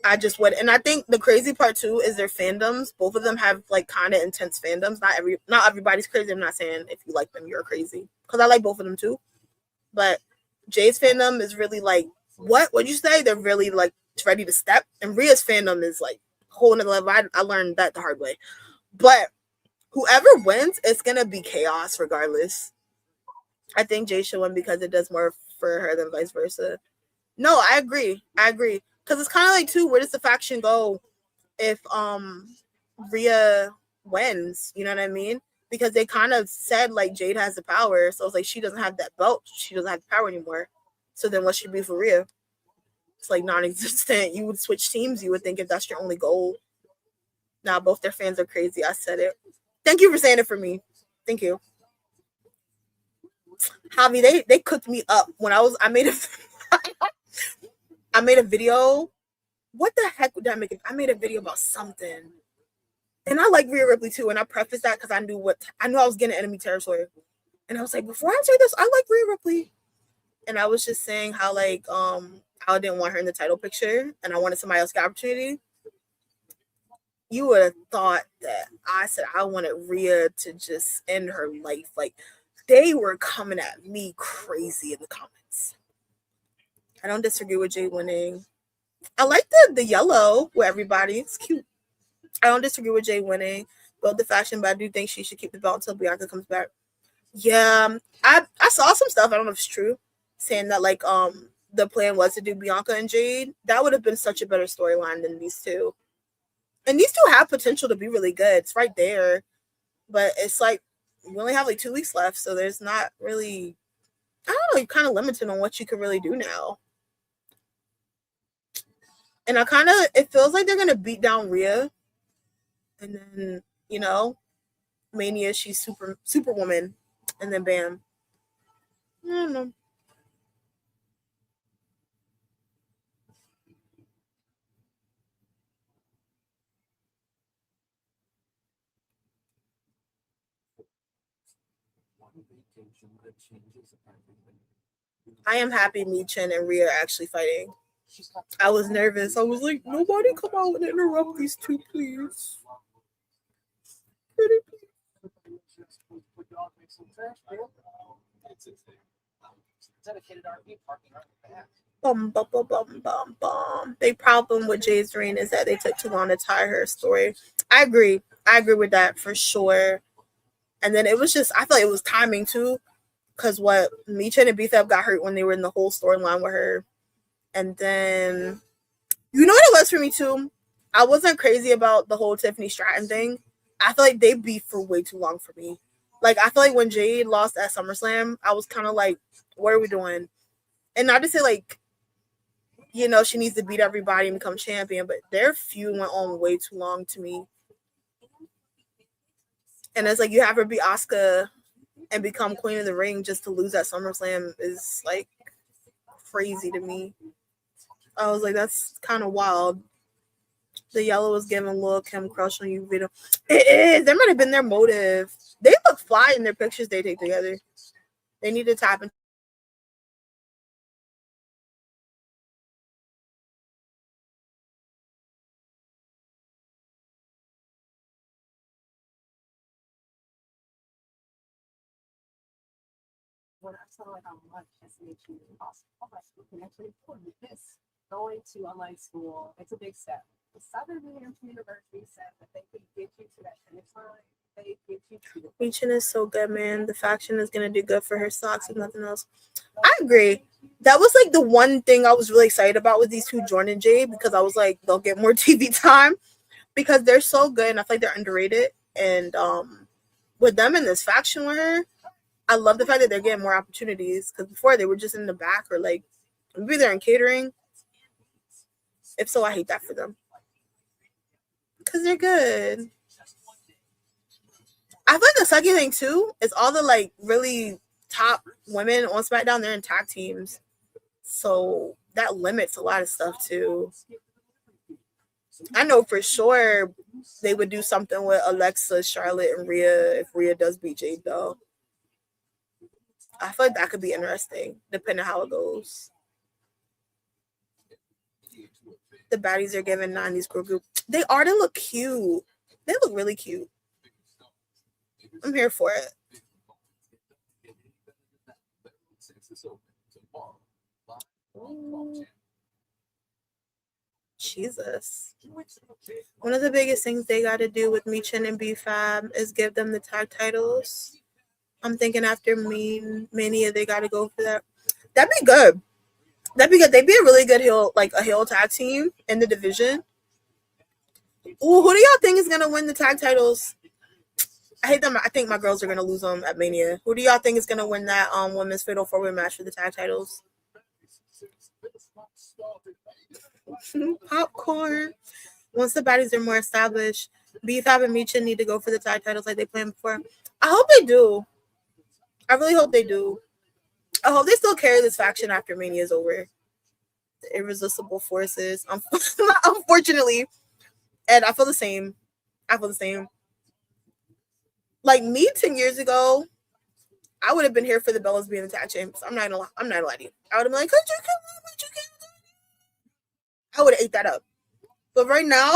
And I think the crazy part too is their fandoms. Both of them have like kind of intense fandoms. Not everybody's crazy. I'm not saying if you like them, you're crazy. Because I like both of them too. But Jay's fandom is really like, what'd you say? They're really like ready to step. And Rhea's fandom is like a whole nother level. I learned that the hard way. But whoever wins, it's gonna be chaos regardless. I think Jay should win because it does more for her than vice versa. No, I agree. Because it's kind of like too, where does the faction go if Rhea wins? You know what I mean? Because they kind of said like Jade has the power, so it's like she doesn't have that belt, she doesn't have the power anymore. So then what should be for Rhea? It's like non-existent. You would switch teams, you would think, if that's your only goal. Now both their fans are crazy. I said it. Thank you for saying it for me. Thank you. Javi, they cooked me up when I made a video what the heck would that make? I made a video about something, and I like Rhea Ripley too. And I prefaced that because I knew I was getting enemy territory, and I was like, before I say this, I like Rhea Ripley, and I was just saying how like I didn't want her in the title picture, and I wanted somebody else to get opportunity. You would have thought that I said I wanted Rhea to just end her life. Like they were coming at me crazy in the comments. I don't disagree with Jay winning. I like the yellow with everybody. It's cute. I don't disagree with Jay winning. Build the fashion, but I do think she should keep the belt until Bianca comes back. Yeah, I saw some stuff. I don't know if it's true, saying that like the plan was to do Bianca and Jade. That would have been such a better storyline than these two. And these two have potential to be really good. It's right there, but it's like we only have like 2 weeks left, so there's not really. I don't know. You're kind of limited on what you can really do now. And it feels like they're gonna beat down Rhea, and then Mania she's Superwoman, and then bam. I don't know. I am happy Michin and Rhea are actually fighting. I was nervous. I was like, nobody come out and interrupt these two, please. Pretty please. Bum, bum, bum, bum, bum, bum. The problem with Jay's reign is that they took too long to tie her story. I agree with that for sure. And then it was just, I feel like it was timing too. Because Michin and Beef Up got hurt when they were in the whole storyline with her. And then, you know what it was for me too? I wasn't crazy about the whole Tiffany Stratton thing. I feel like they beefed for way too long for me. Like, I feel like when Jade lost at SummerSlam, I was kind of like, what are we doing? And not to say, like, she needs to beat everybody and become champion, but their feud went on way too long to me. And it's like, you have her beat Asuka and become Queen of the Ring just to lose at SummerSlam is, like, crazy to me. I was like, that's kind of wild. The yellow was giving Lil Kim crush on you video. It is. That might have been their motive. They look fly in their pictures they take together. They need to tap into. When I saw like how much SMH is possible, you can actually afford this. Going to online school, it's a big step. The Southern New Hampshire University said that they could get you to that finish line. They get you to the Michin is so good, man. The faction is gonna do good for her stocks if nothing else. I agree. That was like the one thing I was really excited about with these two, Jordan and Jay, because I was like, they'll get more TV time because they're so good and I feel like they're underrated. And with them in this faction with her, I love the fact that they're getting more opportunities because before they were just in the back or like maybe they're in catering. If so, I hate that for them because they're good. I feel like the second thing too is all the like really top women on SmackDown, they're in tag teams. So that limits a lot of stuff too. I know for sure they would do something with Alexa, Charlotte, and Rhea if Rhea does beat Jade though. I feel like that could be interesting, depending on how it goes. The baddies are giving 90s girl group. They look cute. They look really cute. I'm here for it. Ooh. Jesus. One of the biggest things they got to do with Michin and B-Fab is give them the tag titles. I'm thinking after Mania, they got to go for that. That'd be good. That'd be good. They'd be a really good heel, like a heel tag team in the division. Ooh, who do y'all think is gonna win the tag titles? I hate them. I think my girls are gonna lose them at Mania. Who do y'all think is gonna win that women's fatal 4-way match for the tag titles? Popcorn. Once the baddies are more established, B-Fab and Michin need to go for the tag titles like they planned before. I hope they do. I really hope they do. I hope they still carry this faction after Mania is over. The irresistible forces. Unfortunately, and I feel the same. I feel the same. Like me 10 years ago, I would have been here for the Bellas being the tag champs. I'm not gonna lie to you. I would have been like, could you come on? Could you come on? I would have ate that up. But right now,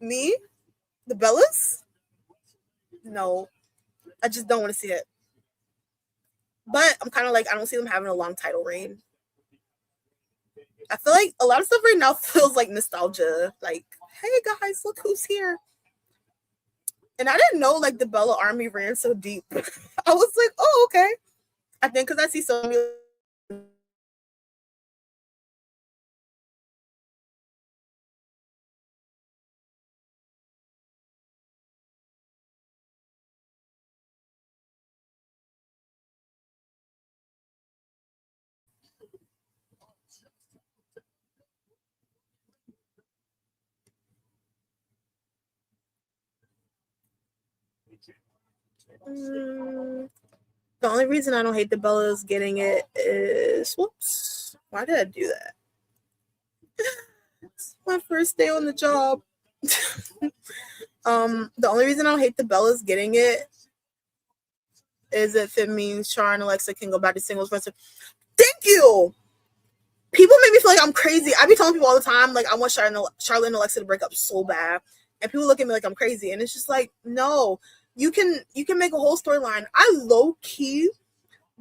me, the Bellas, no. I just don't want to see it. But I'm kind of like, I don't see them having a long title reign. I feel like a lot of stuff right now feels like nostalgia. Like, hey guys, look who's here. And I didn't know like the Bella Army ran so deep. I was like, oh, okay. I think because I see so many. The only reason I don't hate the Bellas getting it is, whoops, why did I do that? It's my first day on the job. The only reason I don't hate the Bellas getting it is if it means Char and Alexa can go back to singles wrestling. Thank you. People make me feel like I'm crazy. I be telling people all the time, like, I want Charlotte and Alexa to break up so bad. And people look at me like I'm crazy. And it's just like, no, you can make a whole storyline. I low key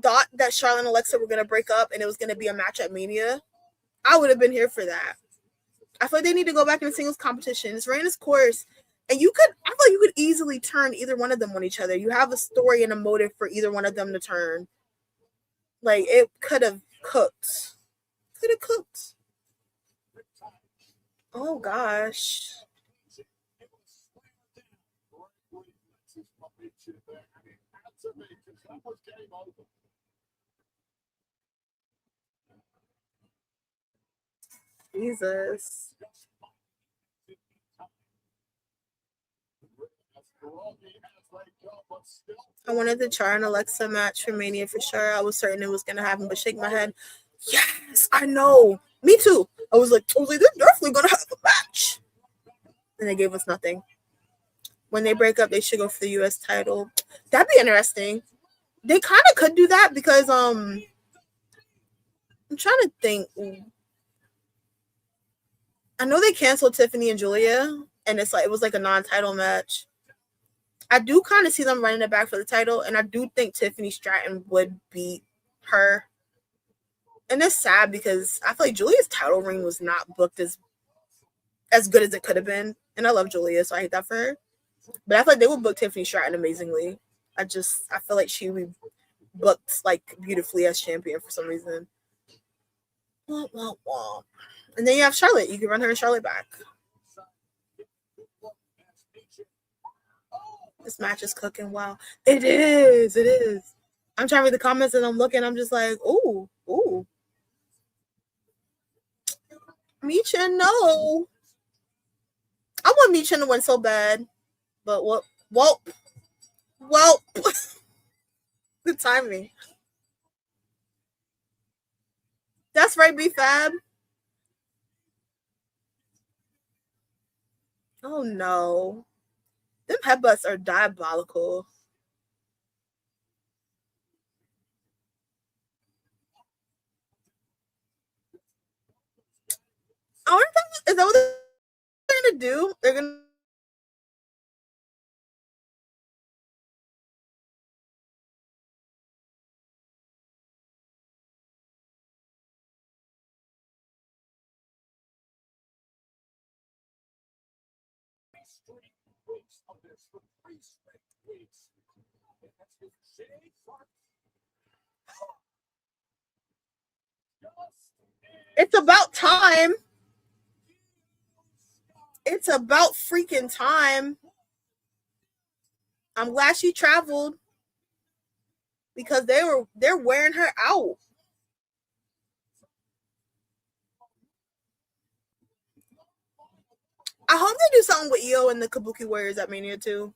thought that Charlotte and Alexa were gonna break up and it was gonna be a match at Mania. I would have been here for that. I feel like they need to go back in the singles competition. It's ran its course. And I feel like you could easily turn either one of them on each other. You have a story and a motive for either one of them to turn. Like, it could have cooked. Could have cooked. Oh gosh. Jesus. I wanted the Char and Alexa match for Mania for sure. I was certain it was gonna happen, but shake my head. Yes, I know. Me too. I was like, they're definitely gonna have a match. And they gave us nothing. When they break up, they should go for the US title. That'd be interesting. They kind of could do that because I'm trying to think. I know they canceled Tiffany and Julia, and it was like a non-title match. I do kind of see them running it back for the title, and I do think Tiffany Stratton would beat her. And it's sad because I feel like Julia's title reign was not booked as good as it could have been. And I love Julia, so I hate that for her. But I feel like they would book Tiffany Stratton amazingly. I feel like she would be booked like beautifully as champion for some reason. Wah, wah, wah. And then you have Charlotte. You can run her and Charlotte back. This match is cooking. Wow. It is. It is. I'm trying to read the comments and I'm looking. I'm just like, ooh, ooh. Michin, no. I want Michin to win so bad. But well, good timing. That's right, B-Fab. Oh no. Them headbutts are diabolical. I wonder is that what they're gonna do? They're gonna It's about time. It's about freaking time. I'm glad she traveled because they're wearing her out. I hope they do something with Io and the Kabuki Warriors at Mania too.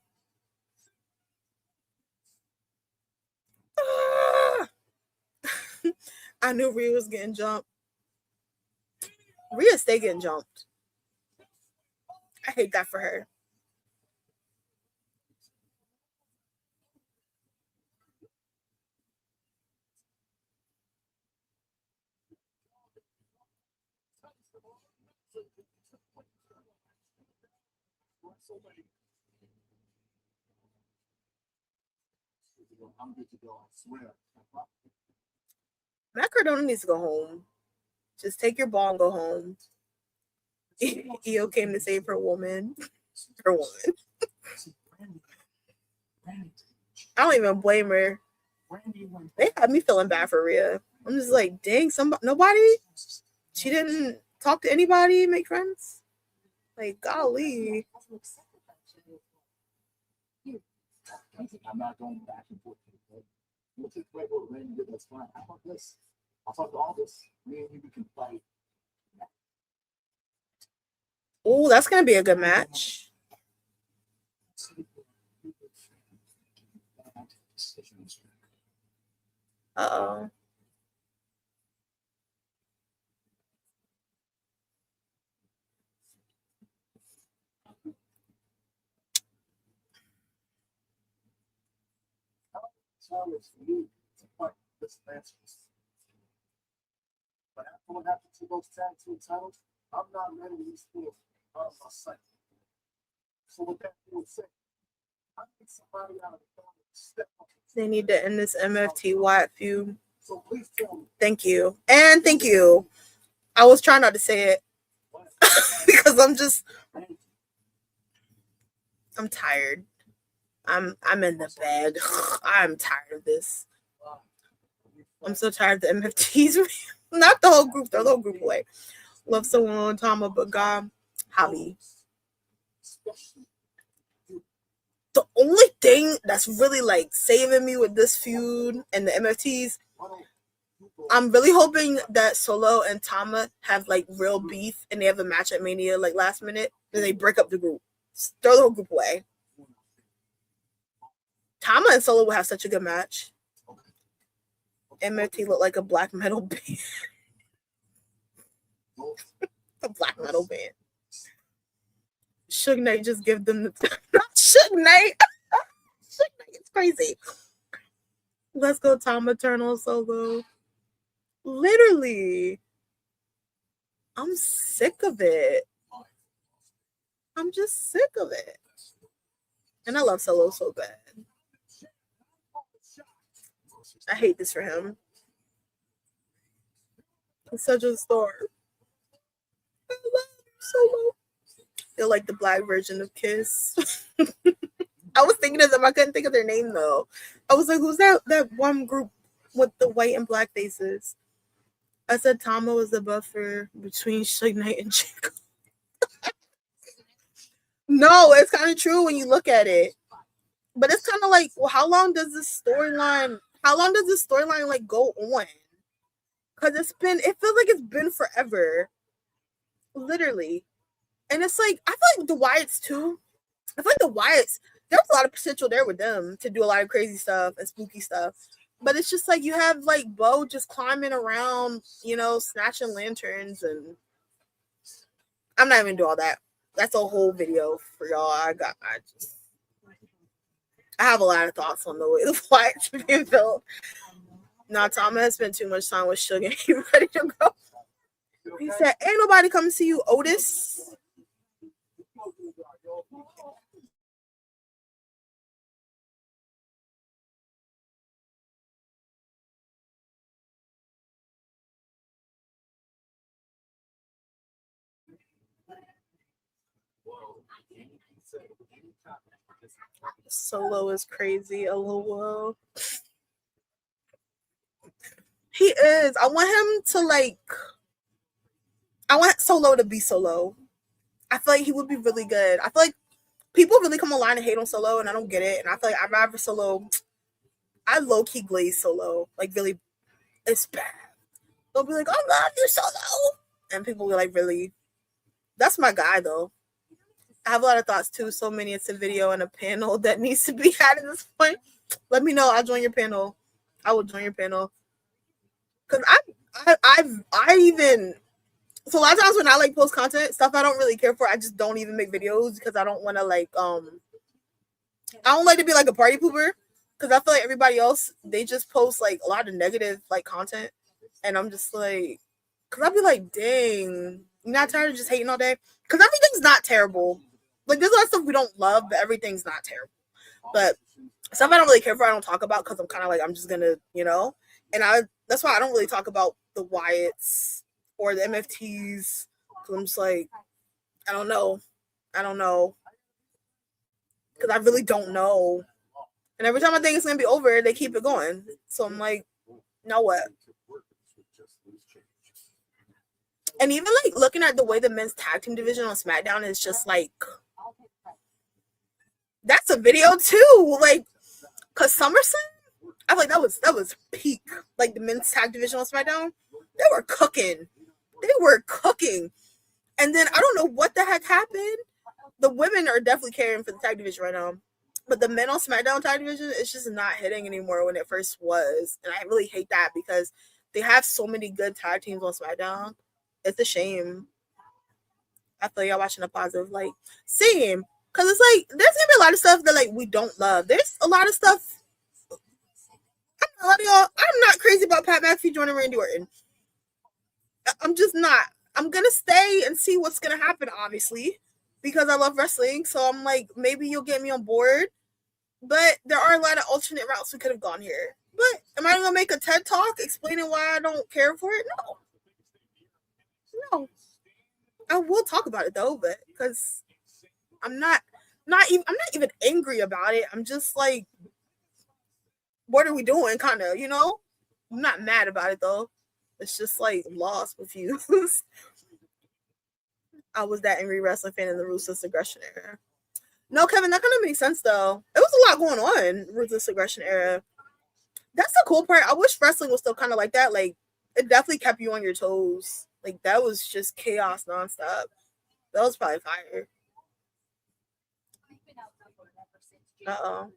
I knew Rhea was getting jumped. Rhea stay getting jumped. I hate that for her. I'm good to go. I swear. Matt Cardona needs to go home. Just take your ball and go home. Io came to save her woman. Her woman. I don't even blame her. They had me feeling bad for Rhea. I'm just like, dang, nobody? She didn't talk to anybody, make friends? Like, golly. I'm not going back and forth. We'll take away what Randy did. That's fine. How about this? I'll talk to all this. Me and you can fight. Oh, that's gonna be a good match. Uh-oh. It's for me to fight this match. But after what happened to those tag team titles, I'm not letting these fools out of my sight. So with that being said, I need somebody out of the family to step up. They need to end this MFT Wyatt feud. So please tell me. Thank you. And thank you. I was trying not to say it because I'm tired. I'm in the bag. I'm tired of this. I'm so tired of the MFTs. Not the whole group, the whole group away. Love someone on Tama, but God, Javi. The only thing that's really like saving me with this feud and the MFTs, I'm really hoping that Solo and Tama have like real beef and they have a match at Mania like last minute. Then they break up the group. Throw the whole group away. Tama and Solo will have such a good match. MFT look like a black metal band. A black metal band. Suge Knight just give them the not Suge Knight. Suge Knight is crazy. Let's go, Tom Eternal Solo. Literally. I'm sick of it. I'm just sick of it. And I love Solo so bad. I hate this for him. He's such a star. I love Solo. They're like the black version of Kiss. I was thinking of them. I couldn't think of their name though. I was like, who's that one group with the white and black faces? I said Tama was the buffer between Suge Knight and Jacob. No, it's kind of true when you look at it. But it's kind of like, well, how long does this storyline like go on? Because it feels like it's been forever. Literally. And it's like, I feel like the Wyatts too. I feel like the Wyatts, there's a lot of potential there with them to do a lot of crazy stuff and spooky stuff. But it's just like you have like Bo just climbing around, snatching lanterns, and I'm not even doing all that. That's a whole video for y'all. I have a lot of thoughts on the way the Wyatts are being built. Nah, Tom has spent too much time with Suge. He ready to go. He said, ain't nobody come to see you, Otis. Solo is crazy. LOL. He is. I want Solo to be Solo. I feel like he would be really good. I feel like people really come online and hate on Solo, and I don't get it. And I feel like I'd rather Solo. I low-key glaze Solo. Like, really, it's bad. They'll be like, I love you, Solo. And people will be like, really? That's my guy, though. I have a lot of thoughts, too. So many. It's a video and a panel that needs to be had at this point. Let me know. I'll join your panel. I will join your panel. Because I even So a lot of times when I like post content, stuff I don't really care for, I just don't even make videos because I don't want to like I don't like to be like a party pooper because I feel like everybody else they just post like a lot of negative like content, and I'm just like, because I'd be like, dang, you're not tired of just hating all day? Because everything's not terrible. Like there's a lot of stuff we don't love, but everything's not terrible. But stuff I don't really care for, I don't talk about because I'm kind of like I'm just gonna, and that's why I don't really talk about the Wyatts or the MFTs because I'm just like I don't know, because I really don't know. And every time I think it's gonna be over, they keep it going. So I'm like, now what? And even like looking at the way the men's tag team division on Smackdown is just like that's a video too. Like, cause SummerSlam, I feel like that was peak. Like the men's tag division on SmackDown, they were cooking. And then I don't know what the heck happened. The women are definitely carrying for the tag division right now. But the men on SmackDown tag division is just not hitting anymore when it first was. And I really hate that because they have so many good tag teams on SmackDown. It's a shame. I feel y'all watching a positive, like, same. Because it's like, there's going to be a lot of stuff that, like, we don't love. There's a lot of stuff. I'm not crazy about Pat McAfee joining Randy Orton. I'm just not. I'm going to stay and see what's going to happen, obviously, because I love wrestling. So I'm like, maybe you'll get me on board. But there are a lot of alternate routes we could have gone here. But am I going to make a TED Talk explaining why I don't care for it? No. I will talk about it though, but because I'm not even angry about it. I'm just like, what are we doing? Kind of, I'm not mad about it though. It's just like lost, confused. I was that angry wrestling fan in the Ruthless Aggression era. No, Kevin, that kind of makes sense though. It was a lot going on Ruthless Aggression era. That's the cool part. I wish wrestling was still kind of like that. Like it definitely kept you on your toes. Like that was just chaos nonstop. That was probably fire. Uh-oh.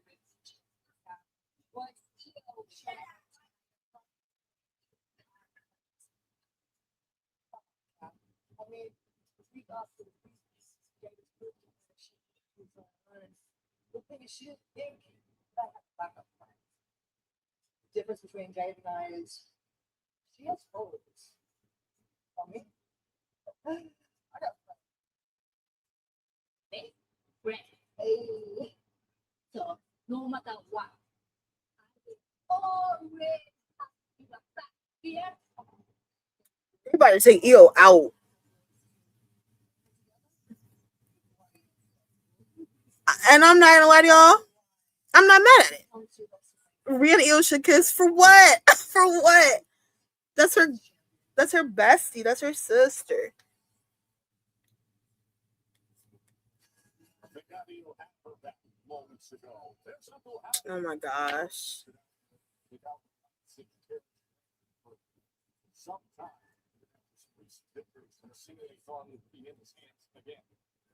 Difference between Jade and I is she has followers. I mean, I got big brand. hey. So no matter what, I will always have you back here. You about to take EO out. And I'm not gonna lie to y'all. I'm not mad at it. Rhea and EO should kiss for what? For what? That's her bestie. That's her sister. Oh my gosh.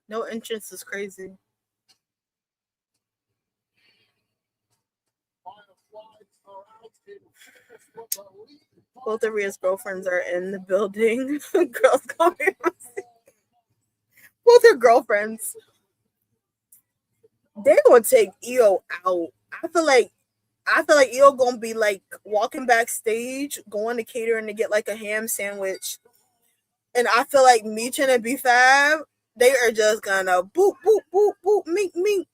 No entrance is crazy. Both of Rhea's girlfriends are in the building. Girls coming. Both her girlfriends. They're gonna take EO out. I feel like EO gonna be like walking backstage, going to catering to get like a ham sandwich. And I feel like Meechin and B-Fab, they are just gonna boop, boop, boop, boop, mink, mink.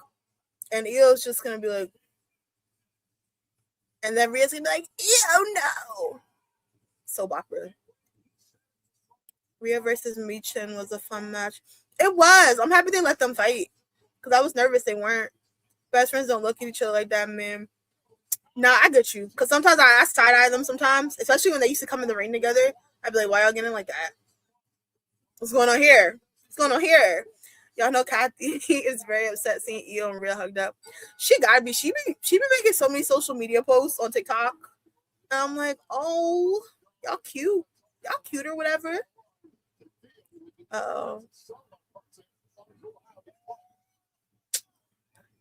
And EO's just gonna be like, and then Rhea's gonna be like, EO, no. Soap opera. Rhea versus Meechin was a fun match. It was. I'm happy they let them fight. Because I was nervous they weren't. Best friends don't look at each other like that, man. Nah, I get you. Because sometimes I side-eye them sometimes. Especially when they used to come in the ring together. I'd be like, why y'all getting like that? What's going on here? Y'all know Kathy is very upset seeing EO and Rhea hugged up. She gotta be. She be making so many social media posts on TikTok. And I'm like, oh, y'all cute. Y'all cute or whatever. Uh-oh.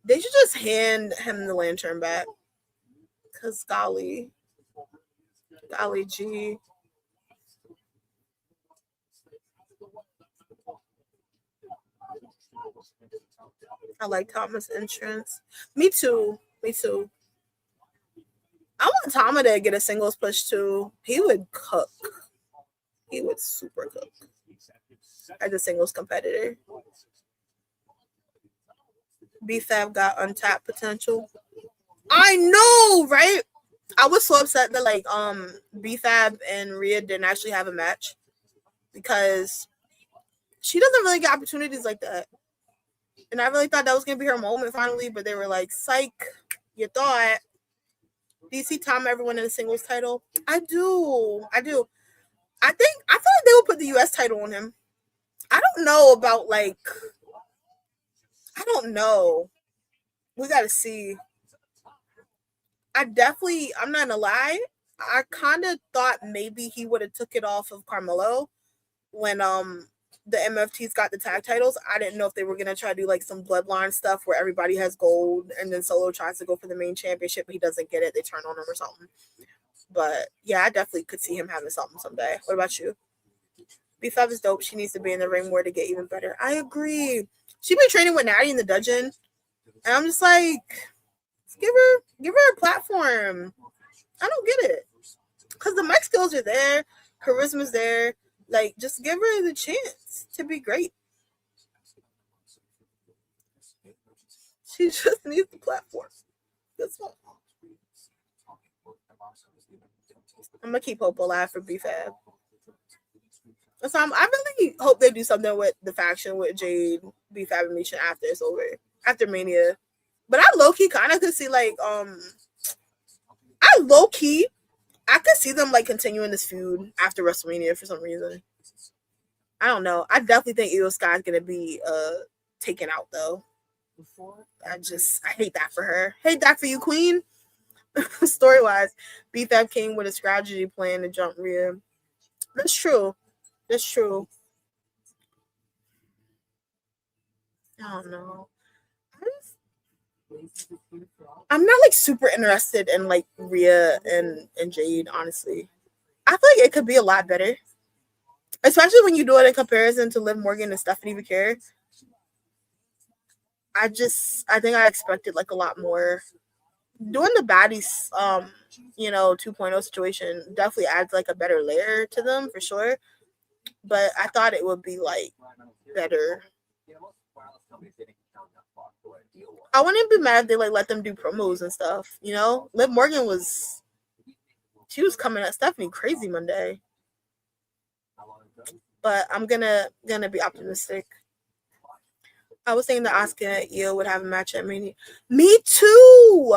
They should just hand him the lantern back. Because golly G. I like Thomas' entrance. Me too. Me too. I want Tama to get a singles push too. He would cook. He would super cook as a singles competitor. BFAB got untapped potential. I know, right? I was so upset that like BFAB and Rhea didn't actually have a match because she doesn't really get opportunities like that. And I really thought that was gonna be her moment finally, but they were like, "Psych, you thought." Do you see Tom ever winning a singles title? I do. I do. I feel like they will put the US title on him. I don't know about like I don't know. We gotta see. I'm not gonna lie. I kind of thought maybe he would have took it off of Carmelo when the MFTs got the tag titles. I didn't know if they were gonna try to do like some bloodline stuff where everybody has gold and then Solo tries to go for the main championship, but he doesn't get it. They turn on him or something. But yeah, I definitely could see him having something someday. What about you? B5 is dope. She needs to be in the ring more to get even better. I agree. She been training with Natty in the dungeon, and I'm just like, give her a platform. I don't get it because the mic skills are there, charisma's there. Like, just give her the chance to be great. She just needs the platform. That's all. I'm gonna keep hope alive for BFAB. So I really hope they do something with the faction with Jade, BFAB, and Misha after it's over, after Mania. But I low key kind of could see like I could see them like continuing this feud after WrestleMania for some reason. I don't know. I definitely think Io Sky's gonna be taken out though. I hate that for her. Hate that for you, Queen. Story wise, BFAB came with a strategy plan to jump Rhea. That's true. That's true. I don't know. I'm not like super interested in like Rhea and Jade, honestly. I feel like it could be a lot better. Especially when you do it in comparison to Liv Morgan and Stephanie McCare. I think I expected like a lot more. Doing the baddies 2.0 situation definitely adds like a better layer to them for sure. But I thought it would be like better. I wouldn't be mad if they like let them do promos and stuff, you know? Liv Morgan was coming at Stephanie crazy Monday. But I'm gonna be optimistic. I was thinking that Asuka and Io would have a match at Mania. Me too.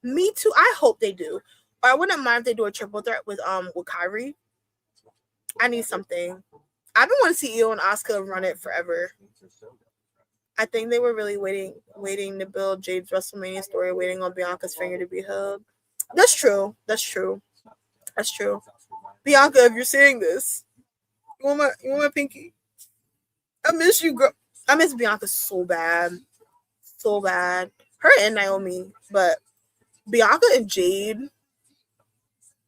Me too. I hope they do. But I wouldn't mind if they do a triple threat with Kyrie. I need something. I've been wanting to see Io and Asuka run it forever. I think they were really waiting to build Jade's WrestleMania story, waiting on Bianca's finger to be held. That's true. Bianca, if you're seeing this, you want my pinky? I miss you, girl. I miss Bianca so bad. So bad. Her and Naomi. But Bianca and Jade,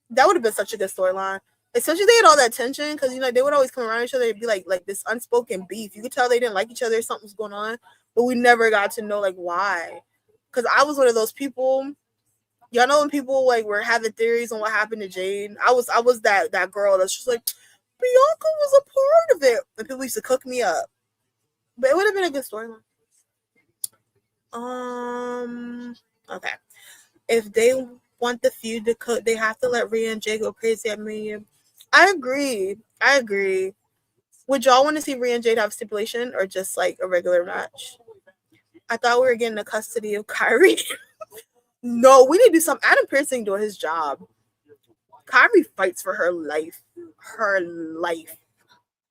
that would have been such a good storyline. Especially they had all that tension because they would always come around each other. It'd be like this unspoken beef. You could tell they didn't like each other. Something's going on, but we never got to know like why. Because I was one of those people. Y'all know when people like were having theories on what happened to Jade. I was that girl that's just like Bianca was a part of it, and people used to cook me up. But it would have been a good storyline. Okay. If they want the feud to cook, they have to let Rhea and Jay go crazy at Mania. I agree. Would y'all want to see Rhea and Jade have stipulation or just like a regular match? I thought we were getting the custody of Kyrie. No, we need to do something. Adam Pearce ain't doing his job. Kyrie fights for her life. Her life.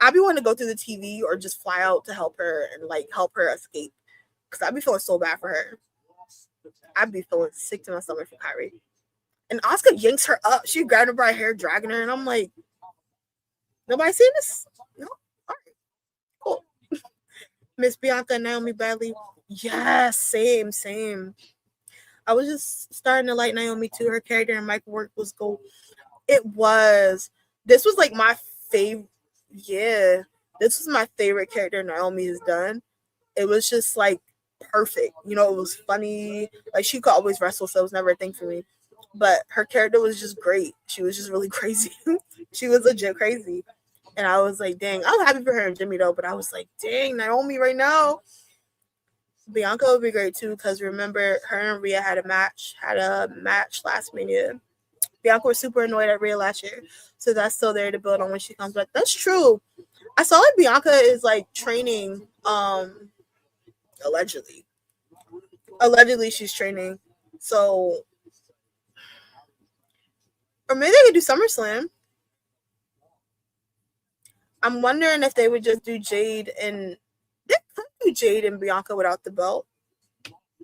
I'd be wanting to go through the TV or just fly out to help her and like help her escape. Because I'd be feeling so bad for her. I'd be feeling sick to my stomach for Kyrie. And Asuka yanks her up. She grabbed her by her hair, dragging her, and I'm like, nobody seen this? No? All right. Cool. Miss Bianca and Naomi badly. Yes, same. I was just starting to like Naomi too. Her character and mic work was gold. It was. This was like my favorite. Yeah. This was my favorite character Naomi has done. it was just like perfect. You know, it was funny. Like she could always wrestle, so it was never a thing for me. But her character was just great. She was just really crazy. She was legit crazy. And I was like, dang, I was happy for her and Jimmy though, but I was like, dang, Naomi right now. Bianca would be great too, because remember her and Rhea had a match last Mania. Bianca was super annoyed at Rhea last year. So that's still there to build on when she comes back. That's true. I saw like Bianca is like training, allegedly. Allegedly she's training. So or maybe they could do SummerSlam. I'm wondering if they would just do Jade and they could do Jade and Bianca without the belt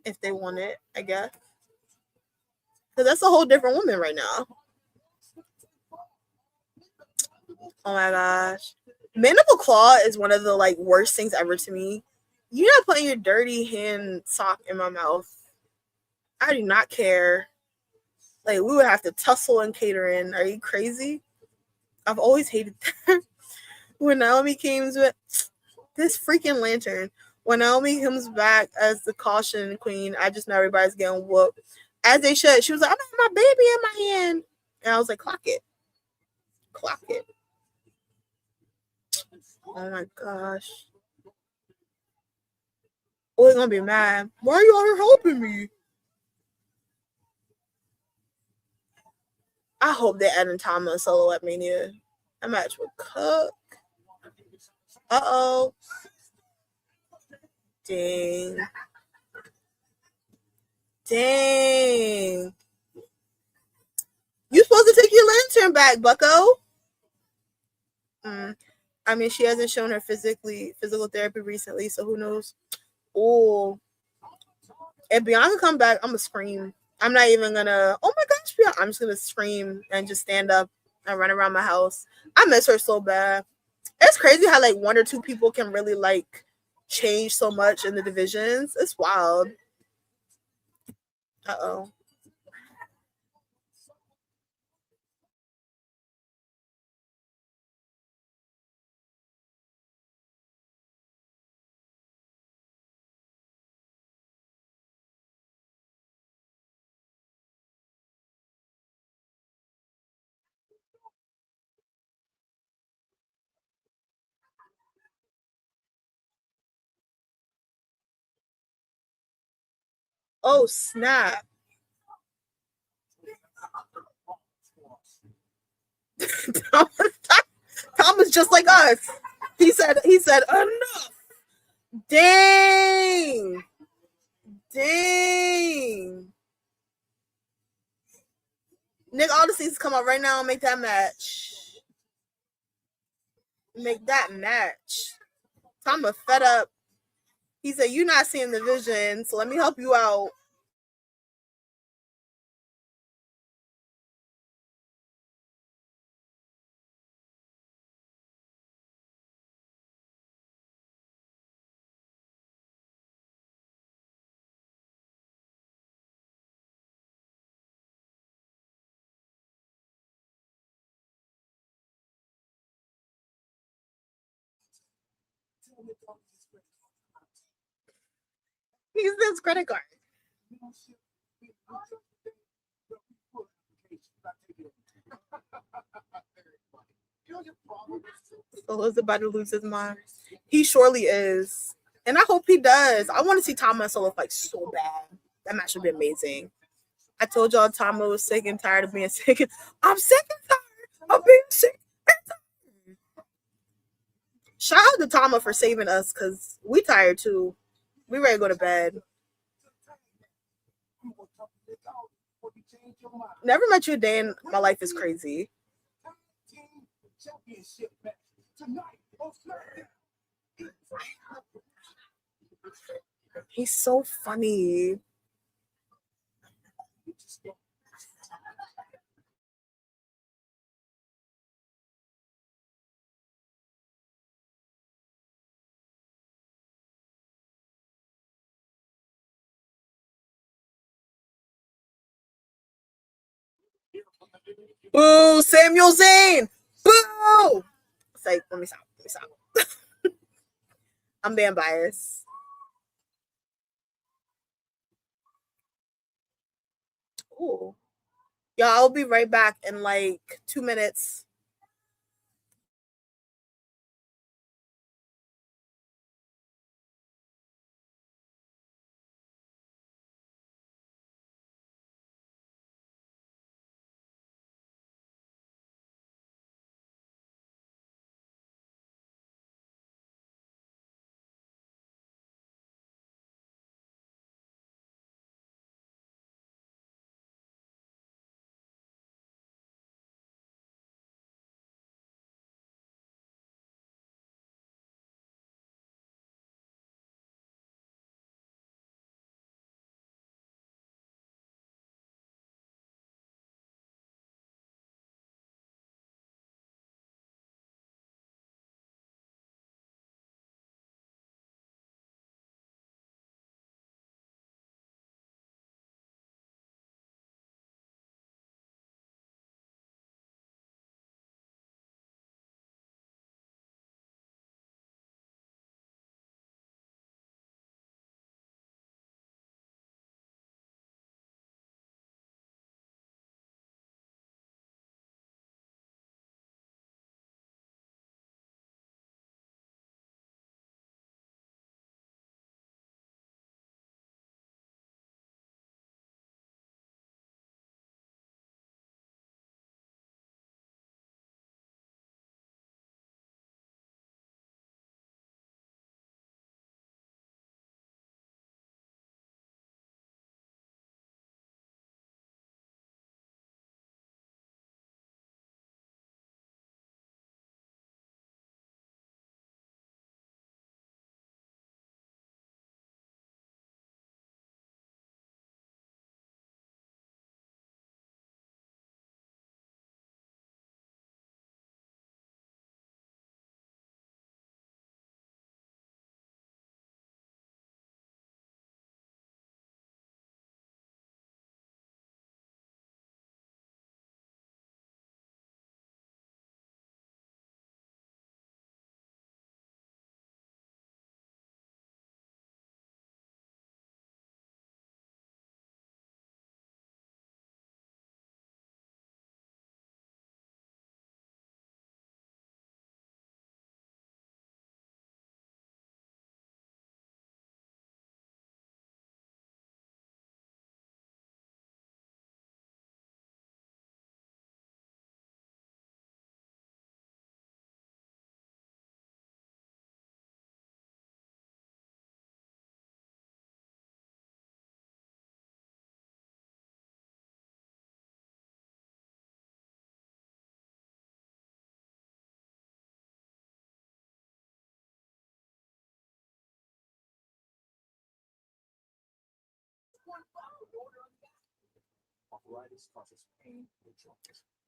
if they want it, I guess. Because that's a whole different woman right now. Oh my gosh. Mandible Claw is one of the like worst things ever to me. You're not putting your dirty hand sock in my mouth. I do not care. Like we would have to tussle and catering. Are you crazy? I've always hated that. When Naomi came with this freaking lantern. When Naomi comes back as the caution queen, I just know everybody's getting whooped. As they should. She was like, I'm having my baby in my hand. And I was like, clock it. Clock it. Oh my gosh. Oh, they're gonna be mad. Why are you out here helping me? I hope they add in Tama and Solo at Mania. That match with Cook. Uh-oh. Dang. Dang. You supposed to take your lantern back, bucko. I mean, she hasn't shown her physical therapy recently, so who knows? Oh, if Bianca come back, I'm gonna scream. I'm not even gonna. Oh my gosh, Bianca! I'm just gonna scream and just stand up and run around my house. I miss her so bad. It's crazy how like one or two people can really like change so much in the divisions. It's wild. Uh-oh. Oh snap. Thomas just like us. He said enough. Dang. Dang. Nick Odyssey's come up right now and make that match. Make that match. Thomas fed up. He said, you're not seeing the vision, so let me help you out. He's his credit card. Solo's about to lose his mind. He surely is. And I hope he does. I want to see Tama and Solo fight so bad. That match would be amazing. I told y'all Tama was sick and tired of being sick. I'm sick and tired of being sick and tired. Shout out to Tama for saving us because we tired too. We ready to go to bed. Never met you a day in my life is crazy. He's so funny. Boo, Samuel Zane. Boo. It's like, let me stop. I'm being biased. Cool. Y'all, I'll be right back in like 2 minutes.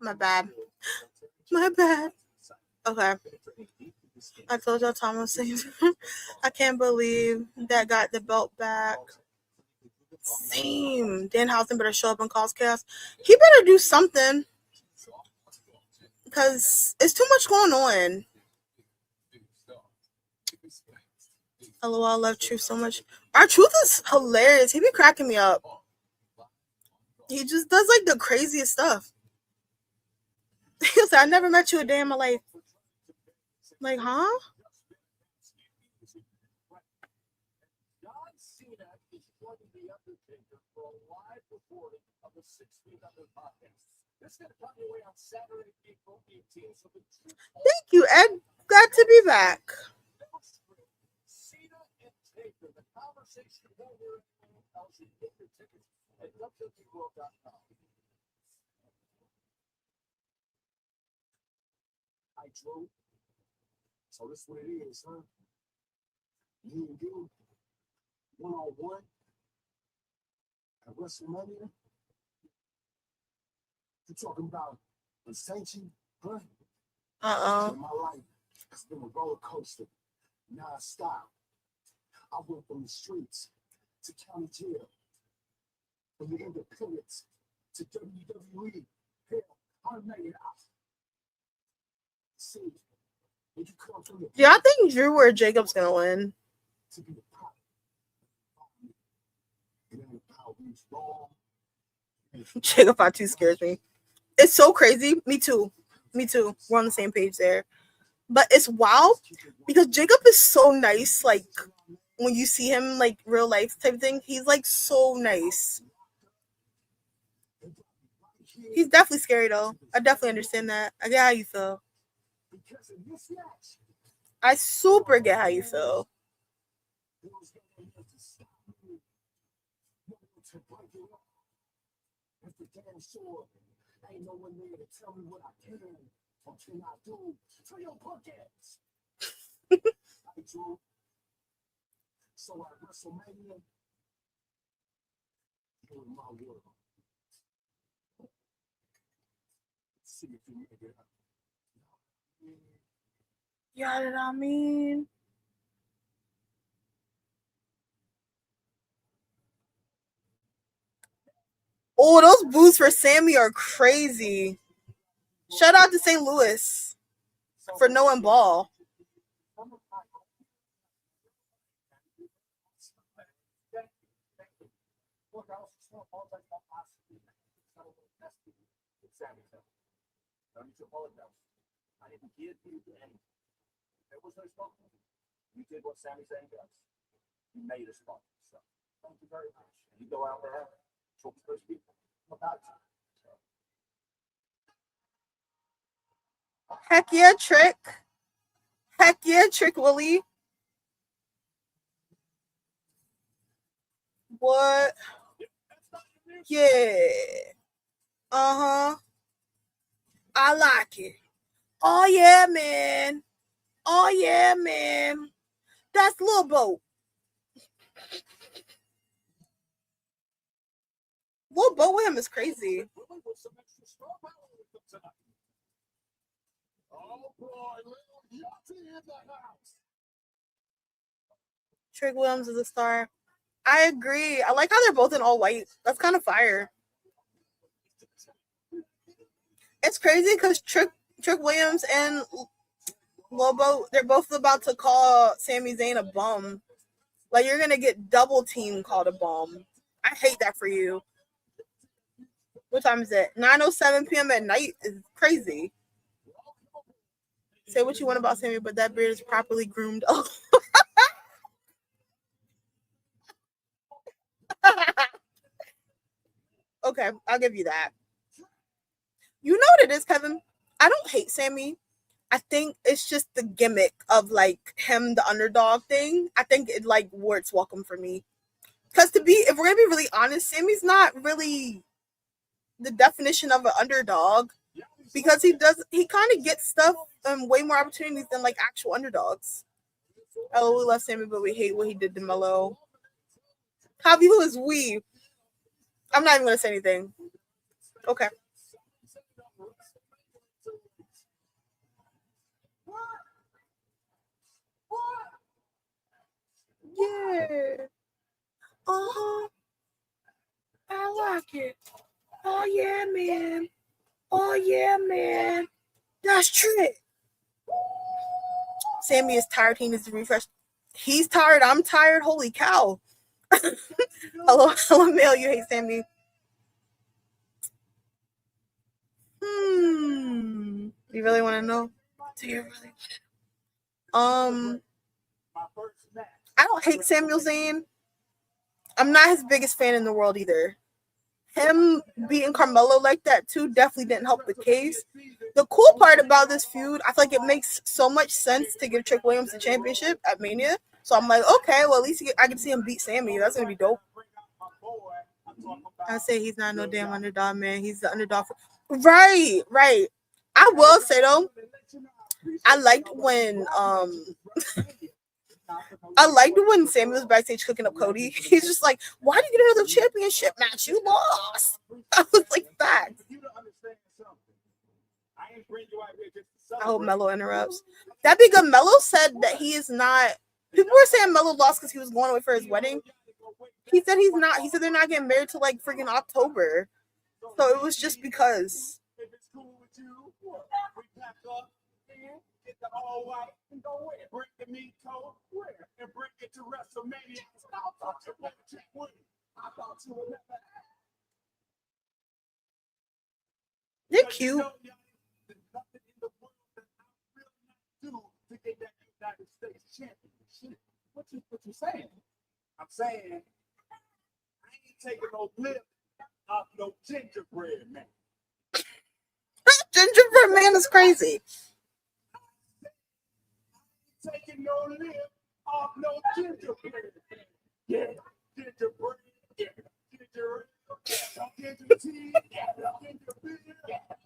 My bad. My bad. Okay. I told y'all Tom was saying I can't believe that got the belt back. Same. Danhausen better show up and cause chaos. He better do something. Because it's too much going on. LOL, I love Truth so much. Our Truth is hilarious. He be cracking me up. He just does like the craziest stuff. He'll say, I never met you a day in my life. Like, huh? Thank you, Ed. Glad to be back. So this is what it is, huh? Me and you, one-on-one at WrestleMania. You talking about ascension, huh? Uh-oh. My life has been a roller coaster, non-stop. I went from the streets to county jail, from the independents to WWE. Hell, I made it out. See, when you come from the Do y'all think Drew or Jacob's gonna win? to be the top, it ain't about who's wrong, Jacob Fatu scares me. It's so crazy. Me too. Me too. We're on the same page there. But it's wild because Jacob is so nice. Like when you see him, like real life type thing, he's like so nice. He's definitely scary though. I definitely understand that. I get how you feel. I super get how you feel. Yeah, you know what I mean? Oh, those boos for Sammy are crazy. Shout out to St. Louis for knowing ball. I didn't give you anything. There was no spot. You did what Sami Zayn does. You made a spot. So thank you very much. You go out there, talk to those people about you. Heck yeah, Trick. Heck yeah, Trick Willie. What? Yeah. Uh-huh. I like it. Oh yeah, man. Oh yeah, man. That's Lil Boat. Lil Boat with him is crazy. Trick Williams is a star. I agree. I like how they're both in all white. That's kind of fire. It's crazy because Trick Williams and Lobo, they're both about to call Sami Zayn a bum. Like you're gonna get double team called a bum. I hate that for you. What time is it? 9:07 p.m. at night is crazy. Say what you want about Sammy, but that beard is properly groomed. Oh. Okay, I'll give you that. You know what it is, Kevin? I don't hate Sammy. I think it's just the gimmick of like him, the underdog thing. I think it like where it's welcome for me. Because if we're gonna be really honest, Sammy's not really the definition of an underdog because he kind of gets stuff and way more opportunities than like actual underdogs. Oh, we love Sammy, but we hate what he did to Melo. Javi, who is we? I'm not even gonna say anything. Okay. Yeah. Uh-huh. I like it. Oh yeah, man. Oh yeah, man. That's true. Sammy is tired. He needs to refresh. He's tired. I'm tired. Holy cow. Hello, Mel. You hate Sammy. You really want to know? Do you really? I don't hate Samuel Zayn. I'm not his biggest fan in the world either. Him beating Carmelo like that too definitely didn't help the case. The cool part about this feud, I feel like it makes so much sense to give Trick Williams the championship at Mania. So I'm like, okay, well at least I can see him beat Sammy. That's gonna be dope. I say he's not no damn underdog, man. He's the underdog. Right. I will say though, I liked when Sammy was backstage cooking up Cody. He's just like, why did you get another championship match? You lost. I was like, that. I hope Melo interrupts. That'd be good. Melo said that he is not. People were saying Melo lost because he was going away for his wedding. He said he's not. He said they're not getting married till like freaking October. So it was just because. Get the all white and go where? Bring the meat coat where? And bring it to WrestleMania. I thought you would never cute. There's nothing in the world that I will not do to get that United States championship. What you saying? I'm saying I ain't taking no lip off no gingerbread man. Gingerbread man is crazy. Taking no lip off no gingerbread man. Yeah, gingerbread. Yeah, ginger ale. Ginger tea. Ginger beer.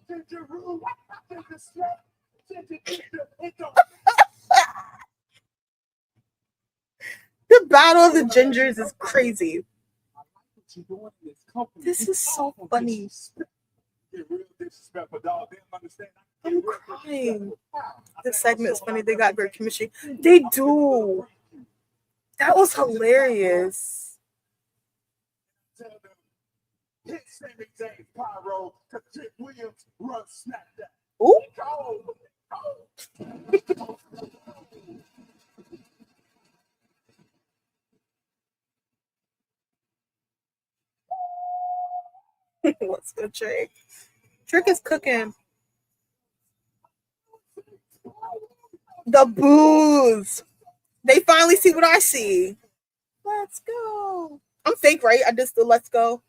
Ginger root. Ginger strap. Ginger. It don't. The battle of the gingers is crazy. I like what you're doing in this company. This is so funny. Get real disrespectful, dog. They don't understand. I'm crying. This segment's funny. They got great chemistry. They do. That was hilarious. Tell them, hit Sammy James Pyro to Dick Williams run Smackdown. Ooh. Go. Let's go, Trick. Trick is cooking. The booze. They finally see what I see. Let's go. I'm fake, right? I just did let's go.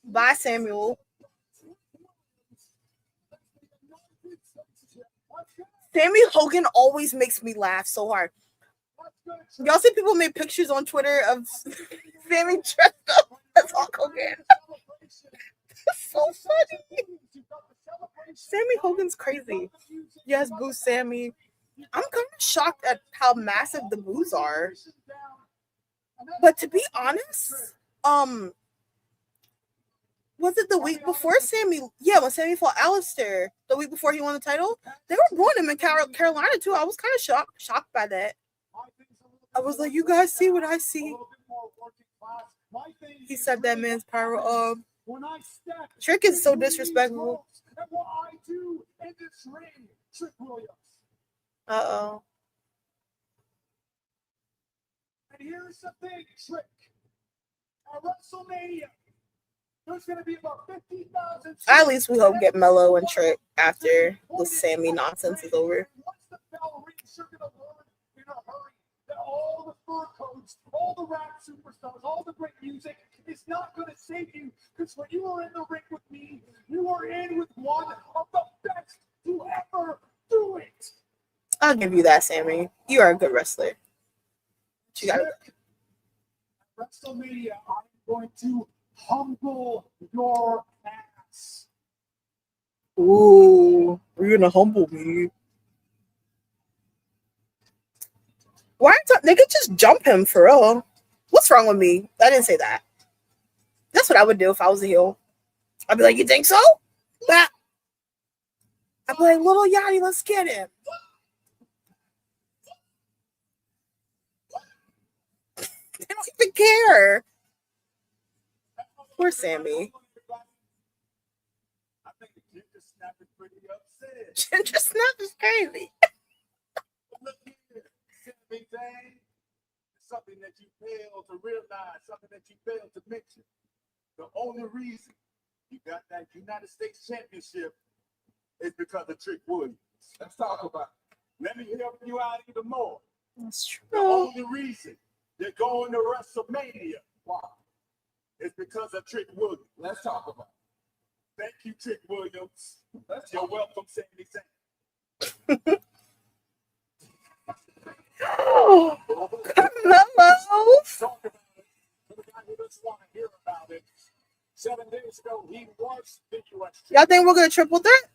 Bye, Samuel. Sammy Hogan always makes me laugh so hard. Y'all see people make pictures on Twitter of Sammy dressed up as Hulk Hogan. That's so funny. Sammy Hogan's crazy. Yes, boo Sammy. I'm kind of shocked at how massive the boos are. But to be honest, was it the week before Sammy? Yeah, when Sammy fought Alistair, the week before he won the title, they were booing him in Carolina too. I was kind of shocked by that. I was like, you guys see what I see? He said that man's power. Trick is so disrespectful. Uh-oh. And here's the thing, Trick. At WrestleMania, there's going to be about 50,000. At least we hope get Mello and Trick after the Sammy nonsense is over. Once the bell rings, you're going to learn in a hurry that all the fur coats, all the rap superstars, all the great music is not going to save you. Because when you are in the ring with me, you are in with one of the best to ever do it. I'll give you that, Sammy. You are a good wrestler. You got it. WrestleMania, I'm going to humble your ass. Ooh, you're gonna humble me. Why they could just jump him for real? What's wrong with me? I didn't say that. That's what I would do if I was a heel. I'd be like, you think so? That. I'd be like, little Yachty, let's get him. They don't even care. Poor Sammy. I think Ginger Snap is pretty upset. Ginger Snap is crazy. Look here, Sammy James. Something that you failed to realize, something that you failed to mention. The only reason you got that United States Championship is because of Trick Williams. Let's talk about it. Let me help you out even more. That's true. The only reason you're going to WrestleMania, wow, is because of Trick Williams. Let's talk about it. Thank you, Trick Williams. You're welcome, Sammy James. Oh, Carmelo. Talk about it. For the guy who doesn't want to hear about it, 7 days ago, he was the U.S. Y'all think we're gonna triple threat?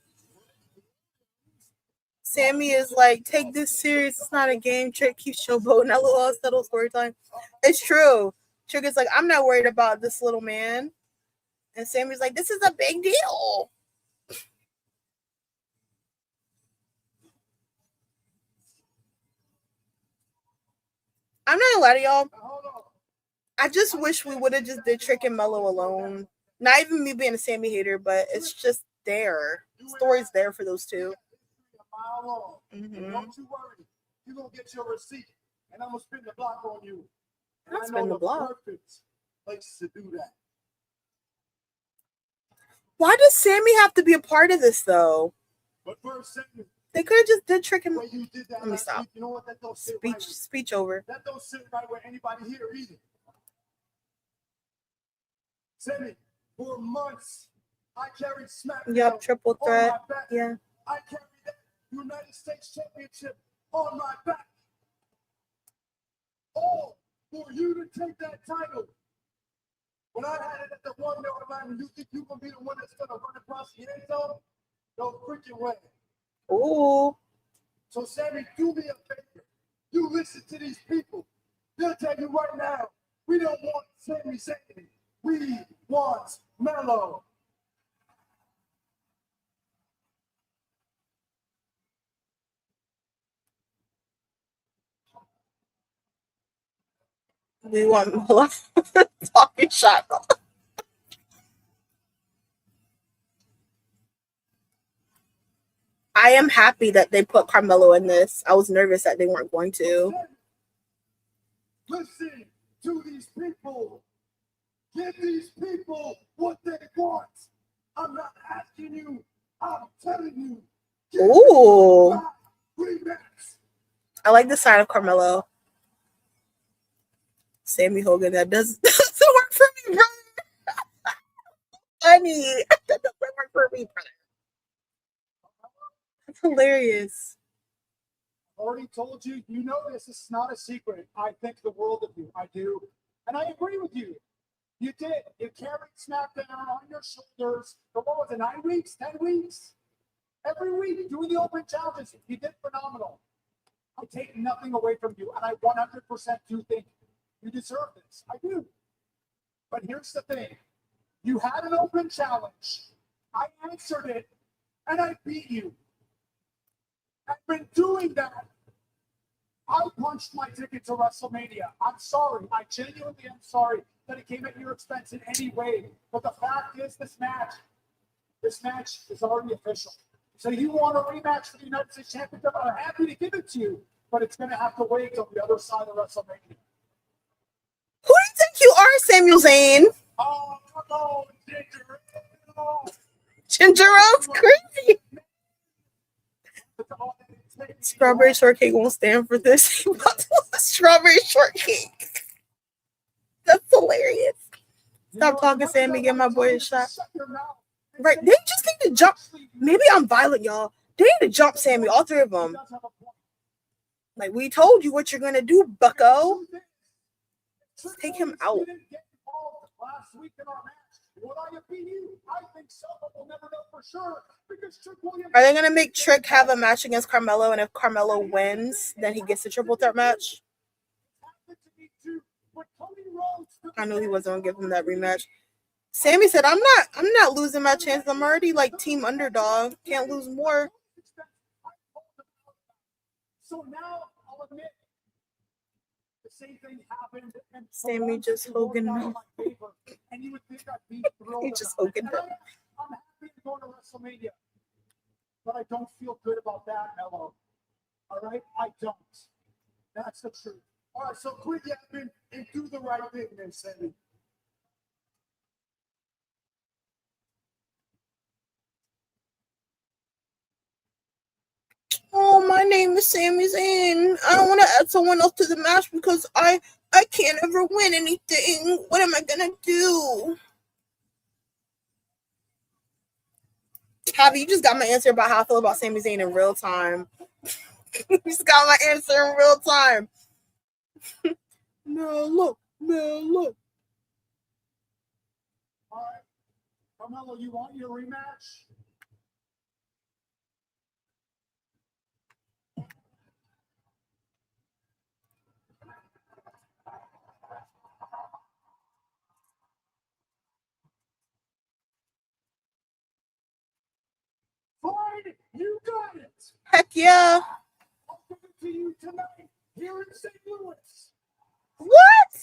Sammy is like, take this serious. It's not a game. Trick keeps showboating. LOL, settle story time. It's true. Trick is like, I'm not worried about this little man. And Sammy's like, this is a big deal. I'm not gonna lie to y'all. I just wish we would have just did Trick and Mello alone. Not even me being a Sammy hater, but it's just there. The story's there for those two. A mile long. Mm-hmm. Don't you worry. You're going to get your receipt, and I'm going to spin the block on you. And I'll I spin know the block. perfect place to do that. Why does Sammy have to be a part of this though? But for a second, They could have just did trick him. when you did that Let me last stop. week, you know what? That don't sit right. Speech over. That don't sit right with anybody here either. Sammy, for months, I carried Smackdown. Yep, triple on threat. my back. Yeah. I carried that United States Championship on my back. All for you to take that title. When I had it at the 1 yard line, and you think you're gonna be the one that's gonna run across the end zone? No freaking way. Ooh. So Sammy, do me a favor. You listen to these people. They'll tell you right now, we don't want Sammy Zayn. We want Mello. We want more talking shot. I am happy that they put Carmelo in this. I was nervous that they weren't going to. Listen to these people. Give these people what they want. I'm not asking you. I'm telling you. Ooh. Rematch. I like the side of Carmelo. Sammy Hogan, that doesn't work for me, brother. Funny. That doesn't work for me, brother. That's hilarious. Already told you, you know this is not a secret. I think the world of you. I do. And I agree with you. You did. You carried Smackdown on your shoulders for what was it, 9 weeks, 10 weeks? Every week doing the open challenges. You did phenomenal. I take nothing away from you, and I 100% do think you deserve this. I do. But here's the thing. You had an open challenge. I answered it, and I beat you. I've been doing that. I punched my ticket to WrestleMania. I'm sorry. I genuinely am sorry that it came at your expense in any way. But the fact is, this match is already official. So you want a rematch for the United States Championship? I'm happy to give it to you, but it's going to have to wait till the other side of WrestleMania. Who do you think you are, Samuel Zayn? Oh, come on, Ginger. Ginger Ale's crazy. Strawberry shortcake won't stand for this. Strawberry shortcake. That's hilarious. Stop talking, Sammy. Get my boy a shot. Right. They just need to jump. Maybe I'm violent, y'all. They need to jump Sammy, all three of them. Like, we told you what you're going to do, bucko. Just take him out. Last week in our match. Would I have beat you? I think so, but we'll never know for sure. Because Trick Williams. Are they going to make Trick have a match against Carmelo? And if Carmelo wins, then he gets a triple threat match? I knew he wasn't going to give him that rematch. Sammy said, I'm not losing my chances. I'm already like team underdog. Can't lose more. So now I'll admit the same thing happened. And Sammy just Hogan no. And you would think I'd be thrilled. He just Hogan no. I'm happy to go to WrestleMania. But I don't feel good about that, Mello. All right? I don't. That's the truth. All right, so quit yapping and do the right thing then, Sammy. Oh, my name is Sami Zayn. I don't want to add someone else to the match because I can't ever win anything. What am I gonna do? Javi, you just got my answer about how I feel about Sami Zayn in real time. You just got my answer in real time. No, look. All right. Carmelo, you want your rematch? Fine, you got it. Heck yeah. I'll give it to you tonight here in St. Louis. What?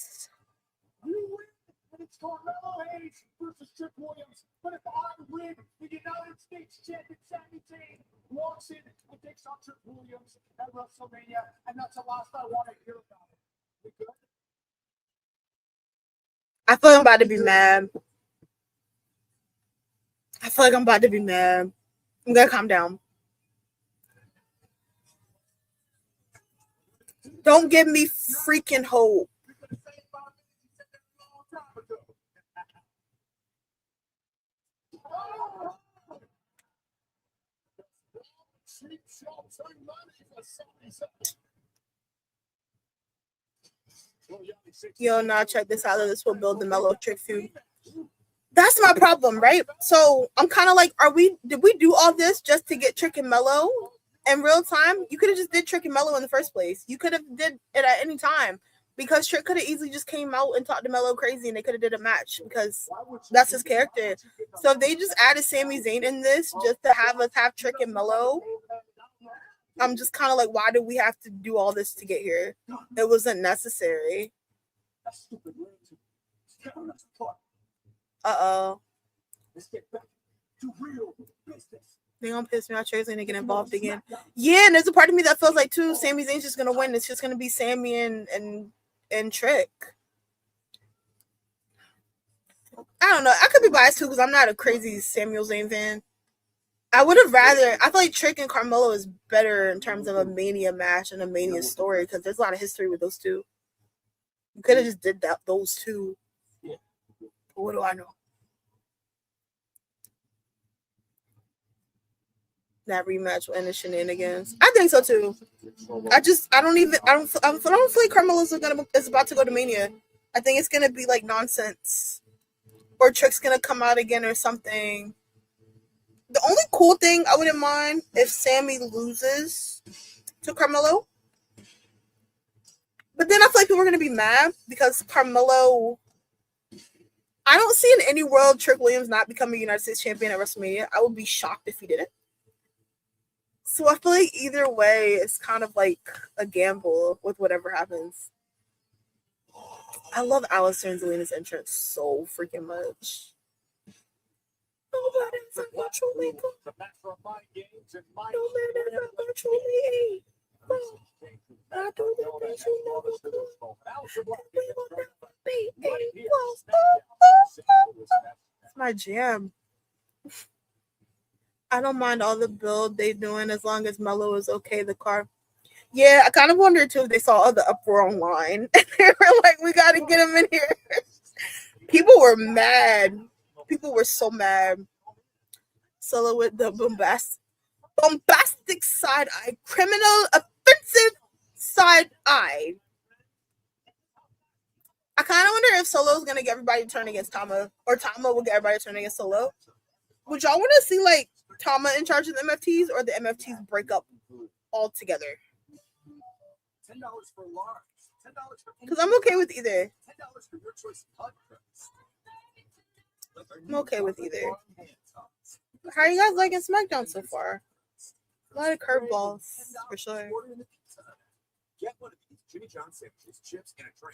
You win, and it's Carmelo Hayes versus Trick Williams. But if I win, the United States champion Sami Zayn walks in and takes on Trick Williams at WrestleMania, and that's the last I want to hear about it. We good? I feel I'm about to be mad. I feel like I'm about to be mad. I'm gonna calm down. Don't give me freaking hope. Yo, now check this out. This will build the mellow trick food. That's my problem, right? So I'm kind of like, did we do all this just to get Trick and Mellow in real time? You could have just did Trick and Mellow in the first place. You could have did it at any time because Trick could have easily just came out and talked to Mellow crazy and they could have did a match because that's his character. So if they just added Sami Zayn in this just to have us have Trick and Mellow, I'm just kind of like, why did we have to do all this to get here? It wasn't necessary. Uh-oh. Let's get back to real business. They gonna piss me off. Trey's gonna get involved again. Yeah, and there's a part of me that feels like too, Sami Zayn's just gonna win. It's just gonna be Sami and Trick. I don't know. I could be biased too because I'm not a crazy Samuel Zayn fan. I would have rather. I feel like Trick and Carmelo is better in terms of a Mania match and a Mania story because there's a lot of history with those two. You could have just did those two. But what do I know? That rematch will end the shenanigans. I think so too. I don't feel like Carmelo's is about to go to Mania. I think it's gonna be like nonsense, or Trick's gonna come out again or something. The only cool thing I wouldn't mind if Sami loses to Carmelo, but then I feel like people are gonna be mad because Carmelo. I don't see in any world Trick Williams not becoming United States champion at WrestleMania. I would be shocked if he didn't. So I feel like either way, it's kind of like a gamble with whatever happens. I love Alistair and Zelina's entrance so freaking much. Nobody's a virtual legal. Nobody's a virtual legal. I don't know that you never could. We will never be equals. It's my jam. I don't mind all the build they doing as long as Mello is okay. The car. Yeah, I kind of wondered too if they saw the uproar online. And they were like, we got to get him in here. People were mad. People were so mad. Solo with the bombastic side eye. Criminal offensive side eye. I kind of wonder if Solo's going to get everybody to turn against Tama. Or Tama will get everybody to turn against Solo. Would y'all want to see like Tama in charge of the MFTs or the MFTs break up altogether? $10 for large. Because I'm okay with either. $10 for your choice of I'm okay with either. How are you guys liking Smackdown so far? A lot of curveballs, for sure.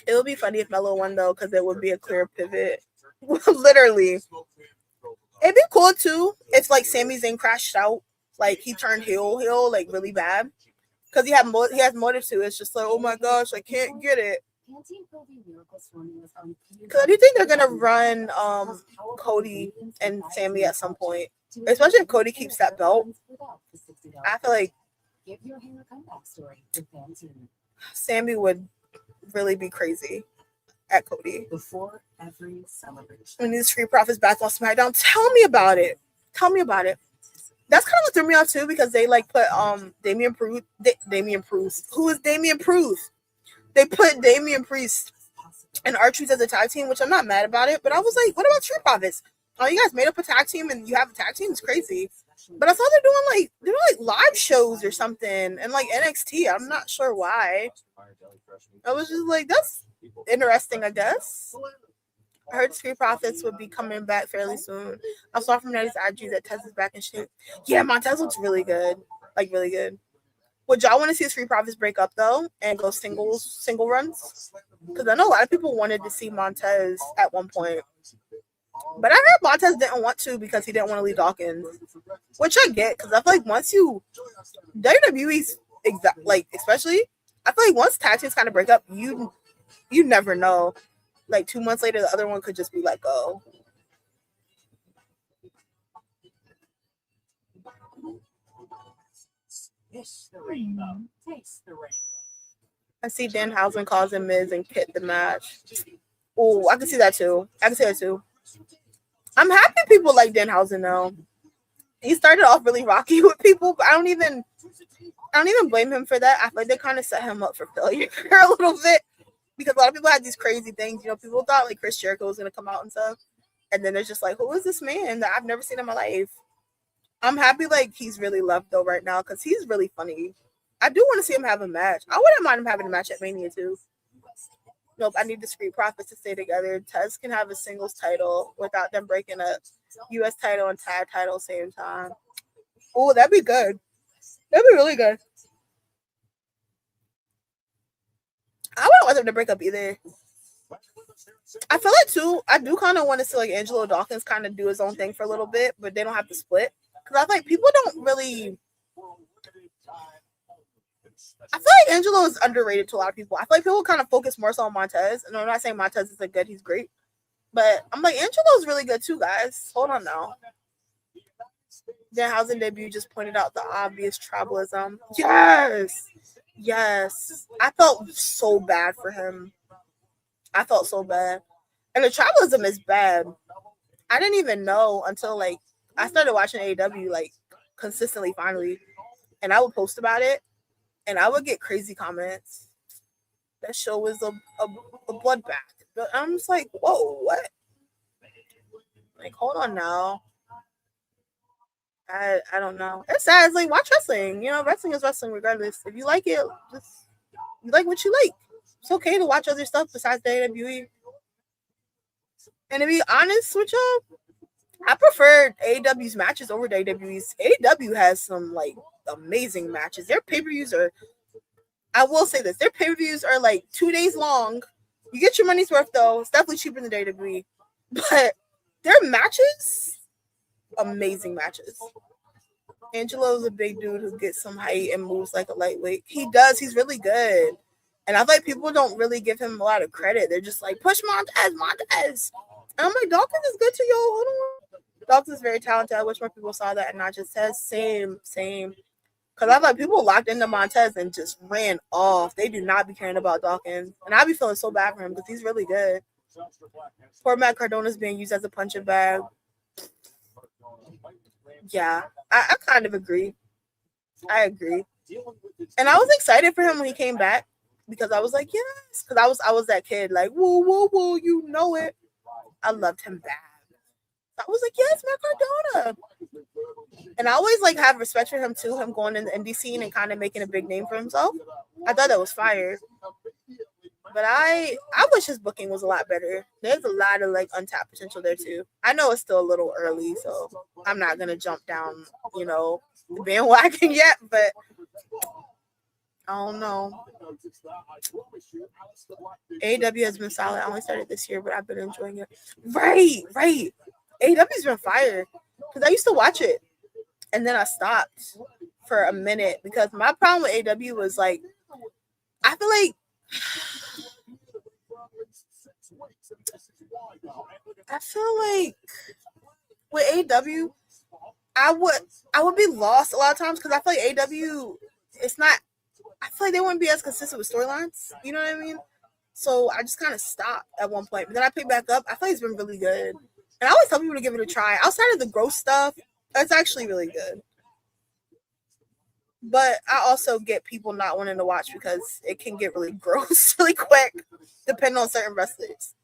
It would be funny if Mello won, though, because it would be a clear pivot. Literally. It'd be cool, too, if, like, Sami Zayn crashed out. Like, he turned heel, like, really bad. Because he has motive to it. It's just like, oh, my gosh, I can't get it. Because I do think they're going to run Cody and Sami at some point. Especially if Cody keeps that belt. I feel like Sami would really be crazy at Cody. Before every celebration. When these Street Profits back on SmackDown, tell me about it. That's kind of what threw me off too because they like put Damian Priest. Who is Damian Priest? They put Damian Priest and R-Truth as a tag team, which I'm not mad about it. But I was like, what about Street Profits? Oh, you guys made up a tag team and you have a tag team? It's crazy. But I saw they're doing live shows or something and like NXT. I'm not sure why. I was just like, that's interesting, I guess. I heard Street Profits would be coming back fairly soon. I saw from Nettie's IG that Tez is back in shape. Yeah, Montez looks really good. Like, really good. Would y'all want to see Street Profits break up, though, and go single runs? Because I know a lot of people wanted to see Montez at one point. But I heard Montez didn't want to because he didn't want to leave Dawkins. Which I get, because I feel like once you... WWE's, especially... I feel like once tag teams kind of break up, you never know. Like 2 months later, the other one could just be let go. Kiss the rainbow. Taste the rainbow. I see Danhausen causing Miz and Kit the match. Oh, I can see that too. I'm happy people like Danhausen though. He started off really rocky with people, but I don't even blame him for that. I feel like they kind of set him up for failure a little bit because a lot of people had these crazy things. You know, people thought like Chris Jericho was gonna come out and stuff, and then they're just like, who is this man that I've never seen in my life? I'm happy like he's really loved though right now because he's really funny. I do want to see him have a match. I wouldn't mind him having a match at Mania too. Nope, I need the Street Profits to stay together. Tez can have a singles title without them breaking up. U.S. title and tag title same time. Oh, that'd be good. That'd be really good. I wouldn't want them to break up either. I feel like too, I do kind of want to see like Angelo Dawkins kind of do his own thing for a little bit, but they don't have to split. Because I feel like people don't really... I feel like Angelo is underrated to a lot of people. I feel like people kind of focus more so on Montez. And I'm not saying Montez isn't good, he's great. But I'm like, Angelo's really good too, guys. Hold on now. Danhausen debut just pointed out the obvious tribalism. Yes. I felt so bad for him. I felt so bad. And the tribalism is bad. I didn't even know until like I started watching AEW like consistently finally. And I would post about it. And I would get crazy comments. That show was a bloodbath. But I'm just like, whoa, what? Like, hold on now. I don't know. It's sad. It's like, watch wrestling. You know, wrestling is wrestling regardless. If you like it, just you like what you like. It's okay to watch other stuff besides the WWE. And to be honest with y'all, I prefer AEW's matches over WWE's. AEW has some like amazing matches. Their pay-per-views are, I will say this, their pay-per-views are like 2 days long. You get your money's worth though. It's definitely cheaper than WWE. But their matches, amazing matches. Angelo's a big dude who gets some height and moves like a lightweight. He does. He's really good. And I feel like people don't really give him a lot of credit. They're just like, push Montez. And I'm like, Dawkins is good to yo. Hold on. Dawkins is very talented. I wish more people saw that and not just Tez. Same. Because I thought people locked into Montez and just ran off. They do not be caring about Dawkins. And I be feeling so bad for him because he's really good. Poor Matt Cardona's being used as a punching bag. Yeah, I kind of agree. I agree. And I was excited for him when he came back because I was like, yes. Because I was that kid like, whoa, you know it. I loved him bad. I was like, yes, Matt Cardona. And I always like have respect for him too, him going in the indie scene and kind of making a big name for himself. I thought that was fire. But I wish his booking was a lot better. There's a lot of like untapped potential there too. I know it's still a little early, so I'm not gonna jump down, the bandwagon yet, but I don't know. AEW has been solid. I only started this year, but I've been enjoying it. Right. AEW's been fire. Because I used to watch it. And then I stopped for a minute. Because my problem with AEW was like, I feel like with AEW, I would be lost a lot of times because I feel like AEW, I feel like they wouldn't be as consistent with storylines. You know what I mean? So I just kind of stopped at one point. But then I picked back up. I feel like it's been really good. And I always tell people to give it a try. Outside of the gross stuff, it's actually really good. But I also get people not wanting to watch because it can get really gross really quick, depending on certain wrestlers.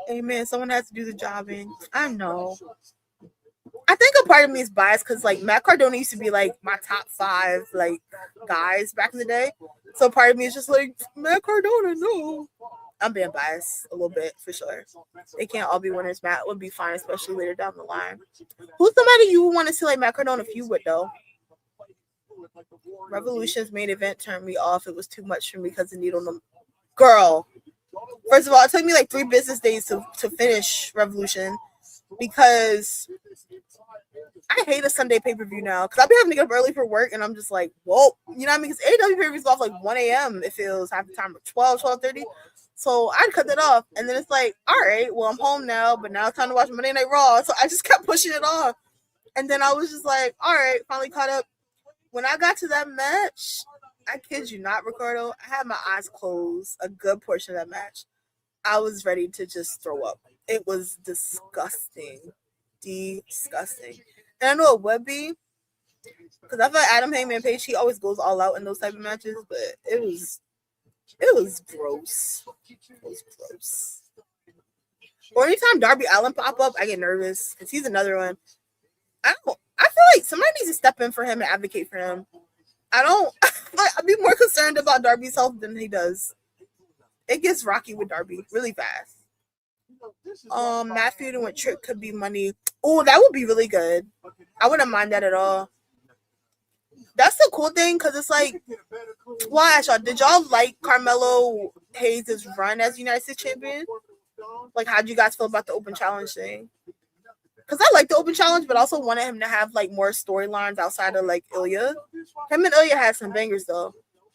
Hey, man, someone has to do the jobbing. I know. I think a part of me is biased because, like, Matt Cardona used to be, like, my top 5, like, guys back in the day. So part of me is just like, Matt Cardona, no. I'm being biased a little bit, for sure. They can't all be winners. Matt would be fine, especially later down the line. Who's somebody you would want to see, like, Matt Cardona feud with, though? Revolution's main event turned me off. It was too much for me because the needle. Girl, first of all, it took me like 3 business days to finish Revolution because I hate a Sunday pay-per-view now because I've been having to get up early for work and I'm just like, whoa. You know what I mean? Because AEW pay-per-views go off like 1 a.m. It feels half the time, 12:30. So I'd cut that off. And then it's like, all right, well, I'm home now, but now it's time to watch Monday Night Raw. So I just kept pushing it off. And then I was just like, all right, finally caught up when I got to that match, I kid you not, Ricardo, I had my eyes closed a good portion of that match. I was ready to just throw up. It was disgusting. Disgusting. And I know it would be, because I feel like Adam Heyman Page, he always goes all out in those type of matches, but it was gross. It was gross. Or anytime Darby Allin pop up, I get nervous because he's another one. I feel like somebody needs to step in for him and advocate for him. I'd be more concerned about Darby's health than he does. It gets rocky with Darby really fast. Matt feuding with Trick could be money. Oh, that would be really good. I wouldn't mind that at all. That's the cool thing, because it's like, well, ask y'all, did y'all like Carmelo Hayes' run as United States champion? Like, how'd you guys feel about the open challenge thing? Because I like the open challenge, but also wanted him to have like more storylines outside of like Ilya. Him and Ilya had some bangers though,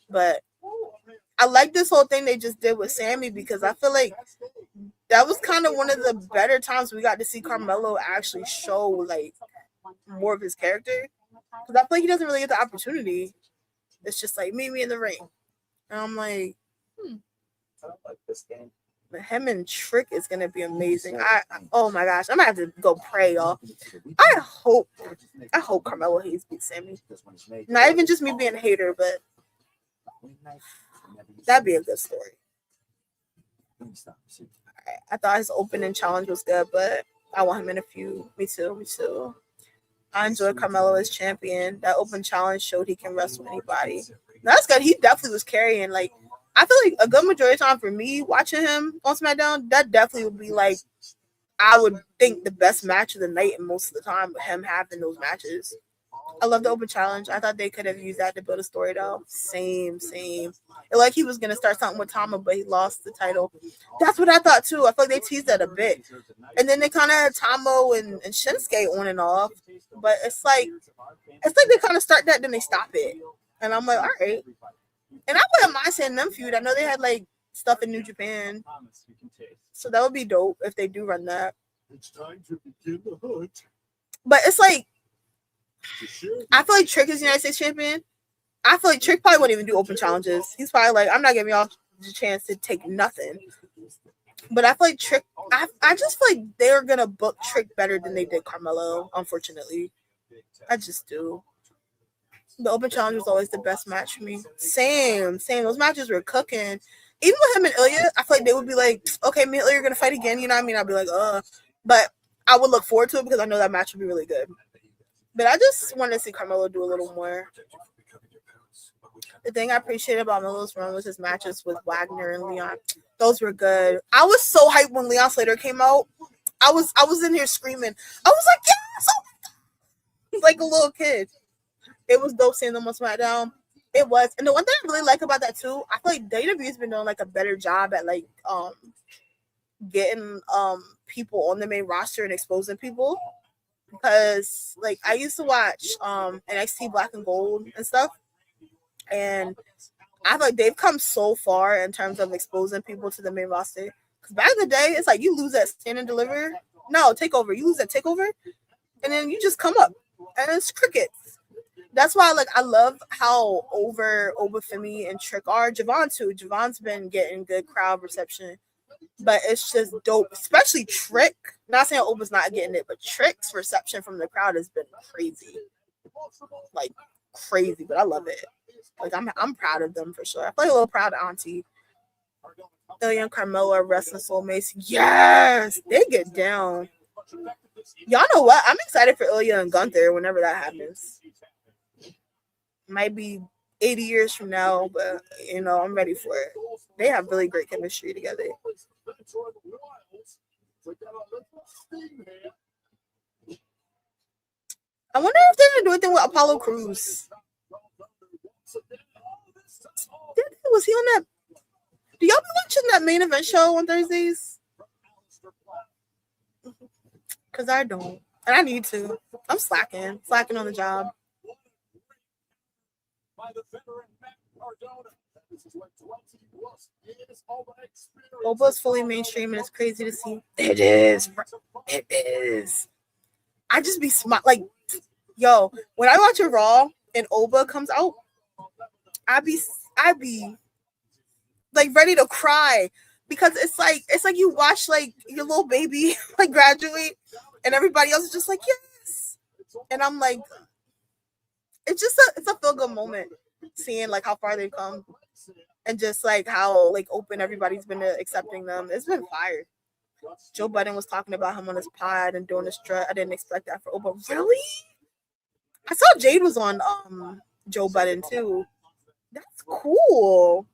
but I like this whole thing they just did with Sammy, because I feel like that was kind of one of the better times we got to see Carmelo actually show like more of his character. Because I feel like he doesn't really get the opportunity. It's just like, meet me in the ring. And I'm like, I don't like this game. But him and Trick is going to be amazing. Oh my gosh. I'm going to have to go pray, y'all. I hope Carmelo Hayes beats Sammy. Not even just me being a hater, but that'd be a good story. Right. I thought his opening challenge was good, but I want him in a few. Me too. I enjoyed Carmelo as champion. That open challenge showed he can wrestle anybody. That's good. He definitely was carrying. Like, I feel like a good majority of the time for me watching him on SmackDown, that definitely would be like, I would think the best match of the night, and most of the time with him having those matches. I love the open challenge. I thought they could have used that to build a story though. Same. Like he was gonna start something with Tama, but he lost the title. That's what I thought too. I feel like they teased that a bit. And then they kind of had Tamo and Shinsuke on and off. But it's like they kind of start that, then they stop it. And I'm like, all right. And I wouldn't mind seeing them feud. I know they had like stuff in New Japan. So that would be dope if they do run that. It's time to begin the hunt. But it's like, I feel like Trick is United States champion. I feel like Trick probably wouldn't even do open challenges. He's probably like, I'm not giving y'all the chance to take nothing. But I feel like Trick, I just feel like they're going to book Trick better than they did Carmelo, unfortunately. I just do. The open challenge was always the best match for me. Same. Those matches were cooking. Even with him and Ilya, I feel like they would be like, okay, me and Ilya are going to fight again. You know what I mean? I'd be like, But I would look forward to it because I know that match would be really good. But I just want to see Carmelo do a little more. The thing I appreciated about Melo's run was his matches with Wagner and Leon. Those were good. I was so hyped when Leon Slater came out. I was in here screaming. I was like, yes! Oh my God! Like a little kid. It was dope seeing them on SmackDown. It was. And the one thing I really like about that too, I feel like WWE's been doing like a better job at like getting people on the main roster and exposing people. Because like I used to watch NXT Black and Gold and stuff, and I feel like they've come so far in terms of exposing people to the main roster. Because back in the day, it's like you lose that Stand and Deliver, takeover. You lose that takeover, and then you just come up, and it's crickets. That's why like I love how over Obafemi and Trick are. Javon too. Javon's been getting good crowd reception. But it's just dope, especially Trick. Not saying Oba's not getting it, but Trick's reception from the crowd has been crazy. Like, crazy, but I love it. Like, I'm proud of them for sure. I feel like a little proud of Auntie. Ilya and Carmelo are wrestling soulmates. Yes! They get down. Y'all know what? I'm excited for Ilya and Gunther whenever that happens. Might be 80 years from now, but, you know, I'm ready for it. They have really great chemistry together. I wonder if they're gonna do anything with Apollo Crews. Was he on that? Do y'all be watching that main event show on Thursdays? Because I don't. And I need to. I'm slacking on the job. Oba's fully mainstream and it's crazy to see. It is. I just be smart. Like, yo, when I watch a Raw, and Oba comes out, I'd be like ready to cry because it's like you watch like your little baby like graduate and everybody else is just like yes, and I'm like it's a feel good moment seeing like how far they've come and just like how like open everybody's been to accepting them. It's been fire. Joe Budden was talking about him on his pod and doing the strut. I didn't expect that for Oba. Really? I saw Jade was on Joe Budden too. That's cool.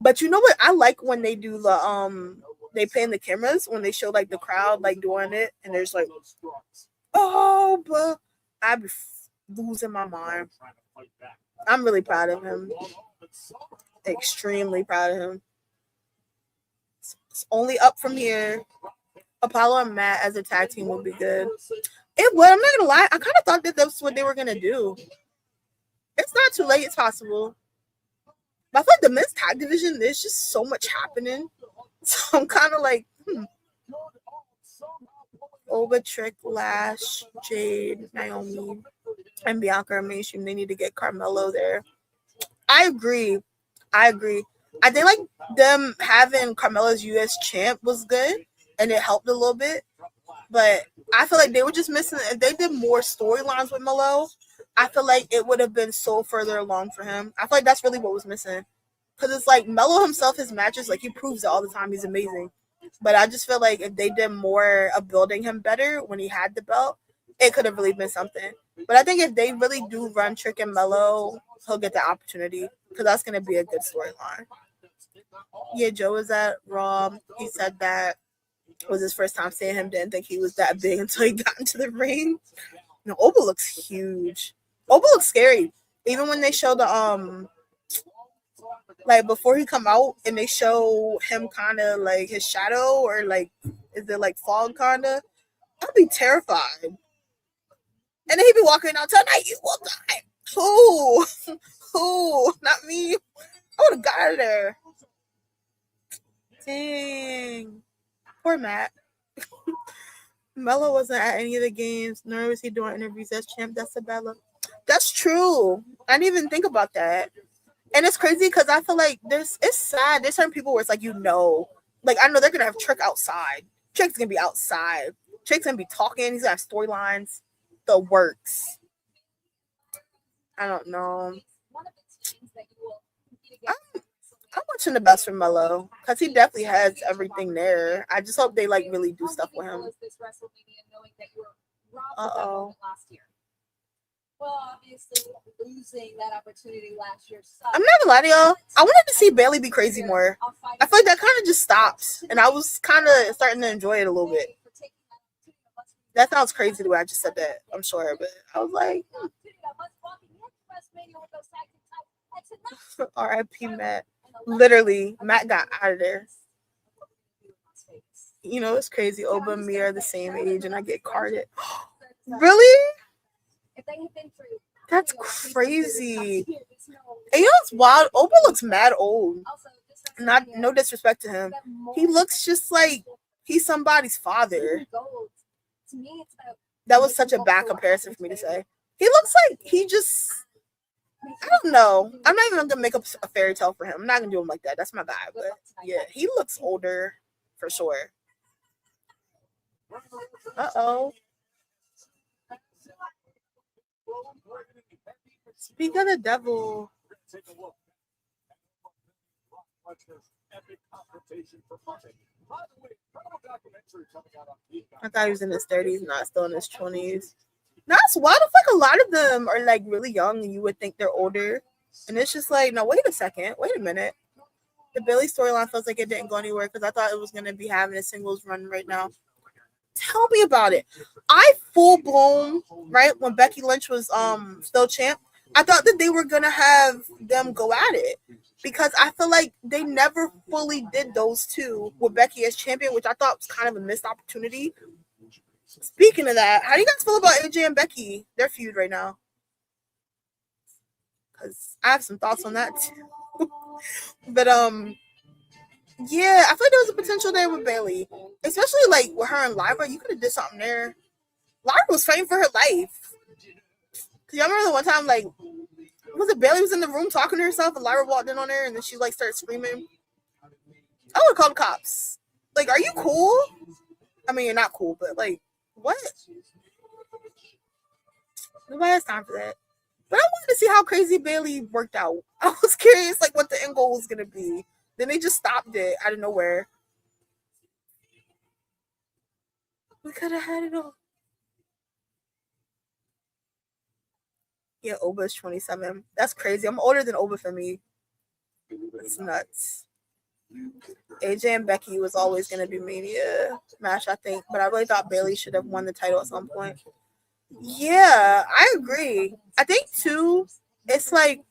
But you know what? I like when they do the they pan the cameras when they show like the crowd like doing it and there's like oh but I'd be losing my mind. I'm really proud of him. Extremely proud of him. It's only up from here. Apollo and Matt as a tag team would be good. It would. I'm not gonna lie. I kind of thought that that's what they were gonna do. It's not too late. It's possible. But I feel like the men's tag division, there's just so much happening. So I'm kind of like, Oba, Trick, Lash, Jade, Naomi, and Bianca are mainstream. They need to get Carmelo there. I agree. I think like them having Carmelo's US champ was good and it helped a little bit. But I feel like they were just missing. If they did more storylines with Melo, I feel like it would have been so further along for him. I feel like that's really what was missing. Because it's like Melo himself, his matches, like he proves it all the time. He's amazing. But I just feel like if they did more of building him better when he had the belt, it could have really been something. But I think if they really do run Trick and Melo, he'll get the opportunity because that's going to be a good storyline. Yeah, Joe was at Raw. He said that it was his first time seeing him. Didn't think he was that big until he got into the ring. No, Oba looks huge. Oba looks scary. Even when they show the like before he come out and they show him kind of like his shadow or like is it like fog kind of, I'd be terrified. And then he'd be walking out tonight. You will die. Who? Not me. I would have got out of there. Dang. Poor Matt. Melo wasn't at any of the games, nor was he doing interviews as champ. That's Isabella. That's true. I didn't even think about that. And it's crazy because I feel like it's sad. There's certain people where it's like, like I know they're going to have Trick outside. Trick's going to be outside. Trick's going to be talking. He's going to have storylines. The works. I don't know. I'm watching the best for Melo because he definitely has everything there. I just hope they like really do stuff with him. Uh-oh. Well, obviously, losing that opportunity last year sucked. I'm not gonna lie to y'all. I wanted to see Bailey be crazy more. I feel like that kind of just stops, and I was kind of starting to enjoy it a little bit. That sounds crazy the way I just said that. I'm sure, but I was like, R.I.P. Matt. Literally, Matt got out of there. You know, it's crazy. Oba and me are the same age, and I get carded. Really? That's crazy. And you know what's wild? Oba looks mad old. No disrespect to him. He looks just like he's somebody's father. That was such a bad comparison for me to say. He looks like he just, I don't know. I'm not even gonna make up a fairy tale for him. I'm not gonna do him like that. That's my guy. But yeah, he looks older for sure. Uh-oh. Speak of the devil. I thought he was in his 30s, not still in his 20s. That's wild. I feel like a lot of them are like really young and you would think they're older. And it's just like, no, wait a second. Wait a minute. The Billy storyline feels like it didn't go anywhere because I thought it was going to be having a singles run right now. Tell me about it. I full blown, right, when Becky Lynch was still champ, I thought that they were going to have them go at it because I feel like they never fully did those two with Becky as champion, which I thought was kind of a missed opportunity. Speaking of that, how do you guys feel about AJ and Becky? Their feud right now. Because I have some thoughts on that too. But yeah, I feel like there was a potential there with Bailey, especially like with her and Lyra. You could have did something there. Lyra was fighting for her life. Cause y'all remember the one time, like, was it Bailey was in the room talking to herself and Lyra walked in on her and then she like started screaming? I would call the cops. Like, are you cool? I mean, you're not cool, but like, what? Nobody has time for that. But I wanted to see how crazy Bailey worked out. I was curious, like, what the end goal was gonna be. Then they just stopped it out of nowhere. We could have had it all. Yeah, Oba is 27. That's crazy. I'm older than Oba for me. It's nuts. AJ and Becky was always going to be Mania match, I think. But I really thought Bailey should have won the title at some point. Yeah, I agree. I think, too, it's like,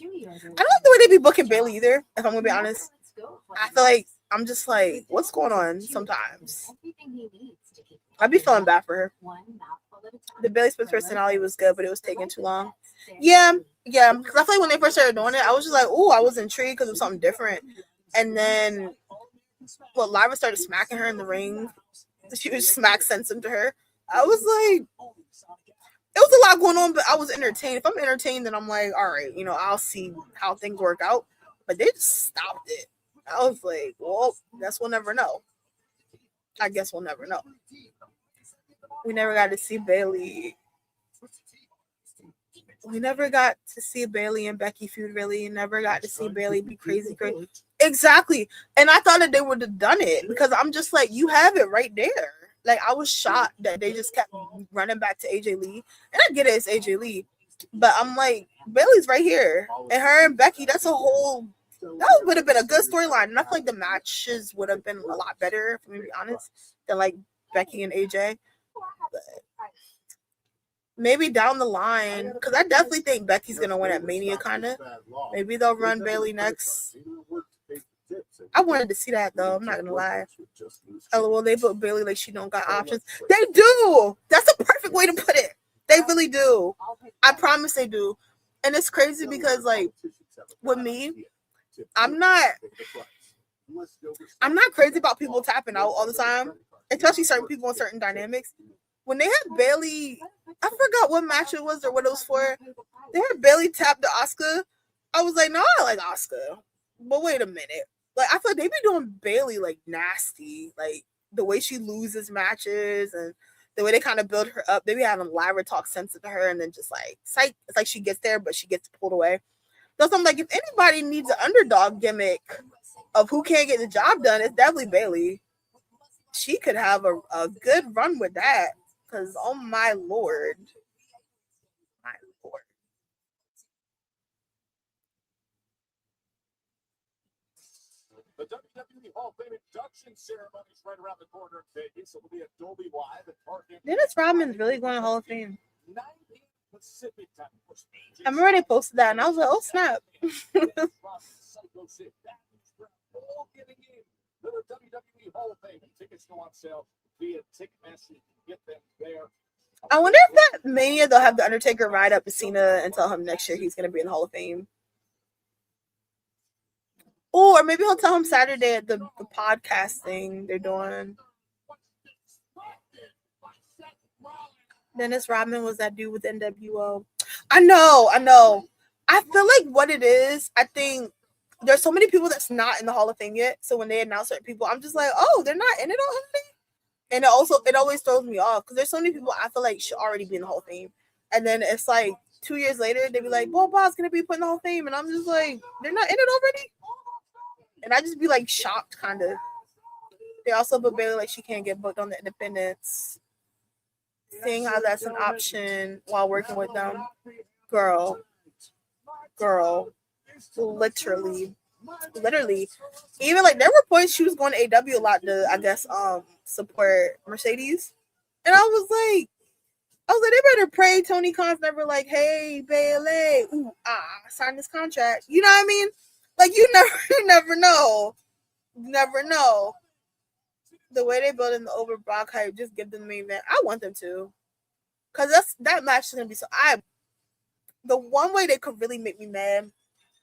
I don't like the way they be booking Bailey either, if I'm going to be honest. I feel like, I'm just like, what's going on sometimes? I'd be feeling bad for her. The Bailey Smith personality was good, but it was taking too long. Yeah, because I feel like when they first started doing it, I was just like, ooh, I was intrigued because it was something different. And then, Lyra started smacking her in the ring. She was smack sensitive to her. I was like, it was a lot going on, but I was entertained. If I'm entertained, then I'm like, all right, I'll see how things work out. But they just stopped it. I was like, well, guess we'll never know. I guess we'll never know. We never got to see Bailey. We never got to see Bailey and Becky feud, really. Never got to see Bailey be crazy. Exactly. And I thought that they would have done it because I'm just like, you have it right there. Like, I was shocked that they just kept running back to AJ Lee. And I get it, it's AJ Lee. But I'm like, Bailey's right here. And her and Becky, that would have been a good storyline. And I feel like the matches would have been a lot better, if I'm going to be honest, than like Becky and AJ. But maybe down the line, because I definitely think Becky's going to win at Mania, kind of. Maybe they'll run Bailey next. I wanted to see that, though. I'm not going to lie. LOL, they book Bailey like she don't got options. They do! That's a perfect way to put it. They really do. I promise they do. And it's crazy because, like, with me, I'm not crazy about people tapping out all the time, especially certain people in certain dynamics. When they had Bailey, I forgot what match it was or what it was for. They had Bailey tap to Asuka. I was like, no, I like Asuka. But wait a minute. Like, I feel like they be doing Bailey like nasty. Like, the way she loses matches and the way they kind of build her up. They be having Lyra talk sense to her and then just like, psych. It's like she gets there, but she gets pulled away. So I'm like, if anybody needs an underdog gimmick of who can't get the job done, it's definitely Bailey. She could have a good run with that. Because, oh my lord. My lord. The WWE Hall of Fame induction ceremony is right around the corner in Vegas. It will be at Dolby Live at Park. Dennis Rodman's really going to Hall of Fame. 9 Pacific time. I remember they posted that, and I was like, oh, snap. The WWE Hall of Fame tickets go on sale via Ticketmaster. You can get them there. I wonder if that Mania they'll have the Undertaker ride up to Cena and tell him next year he's going to be in the Hall of Fame. Or maybe he'll tell him Saturday at the podcast thing they're doing. Dennis Rodman was that dude with NWO. I know. I feel like what it is, I think there's so many people that's not in the Hall of Fame yet. So when they announce certain people, I'm just like, oh, they're not in it already? And it always throws me off because there's so many people I feel like should already be in the Hall of Fame. And then it's like 2 years later, they be like, Bob's going to be put in the Hall of Fame. And I'm just like, they're not in it already? And I just be like shocked, kind of. They also put Bailey like she can't get booked on the independents. Seeing how that's an option while working with them. Girl. Literally. Even like there were points she was going to AW a lot to, I guess, support Mercedes. And I was like, they better pray Tony Khan's never like, hey, Bailey, sign this contract. You know what I mean? Like, you never know. Never know. The way they build in the over Brock hype, just give them the main event. I want them to. Because that match is going to be so... The one way they could really make me mad,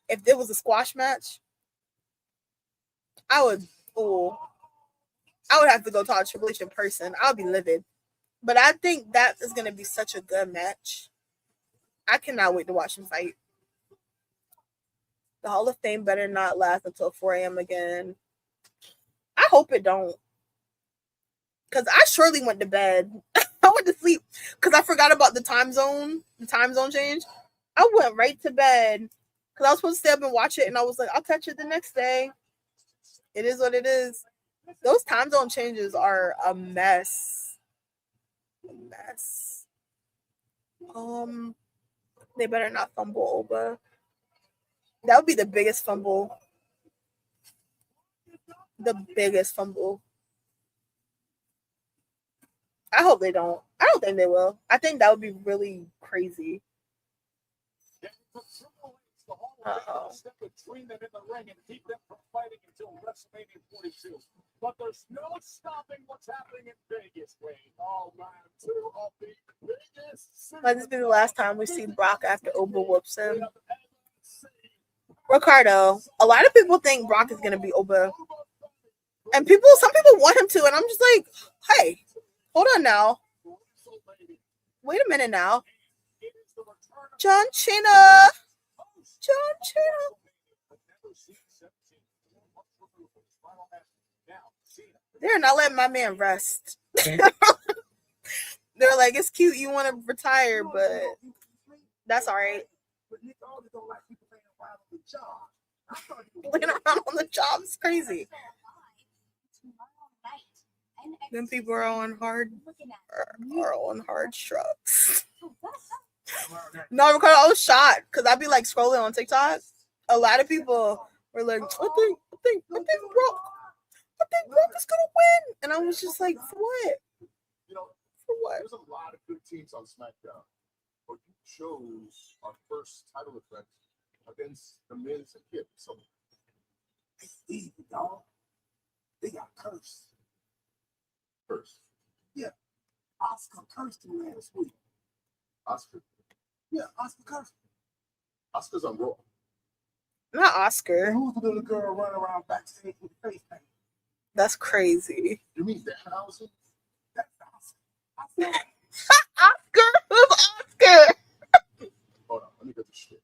if there was a squash match, I would have to go talk to Triple H in person. I would be livid. But I think that is going to be such a good match. I cannot wait to watch them fight. The Hall of Fame better not last until 4 a.m. again. I hope it don't. Because I surely went to bed. I went to sleep because I forgot about the time zone change. I went right to bed because I was supposed to stay up and watch it, and I was like, I'll catch it the next day. It is what it is. Those time zone changes are a mess. A mess. They better not fumble Oba. That would be the biggest fumble. The biggest fumble. I hope they don't. I don't think they will. I think that would be really crazy. Uh-oh. Step between them in the ring and keep them from fighting until WrestleMania 42. But there's no stopping what's happening in Vegas, Wayne. Oh man, two of the biggest. Might this be the last time we see Brock after Oba whoops him? Ricardo, a lot of people think Brock is gonna be Oba, and some people want him to, and I'm just like, hey, hold on now. Wait a minute now. John Cena. They're not letting my man rest. They're like, it's cute you want to retire, but that's all right. Laying around on the job is crazy. Then people are on hard strokes. No, Ricardo, I was shocked because I'd be like scrolling on TikTok. A lot of people were like, I think Brock is gonna win, and I was just like, for what? For what? There's a lot of good teams on SmackDown, but you chose our first title defense against the Miz and Kid. So it's easy, dog. They got cursed. Cursed. Yeah. Oscar cursed him last week. Oscar. Yeah, Oscar cursed him. Oscar's on Raw. Not Oscar. And who's the little girl running around backstage with the face paint? That's crazy. You mean Danhausen? That's Oscar. Oscar? Who's Oscar? Hold on, let me get this straight.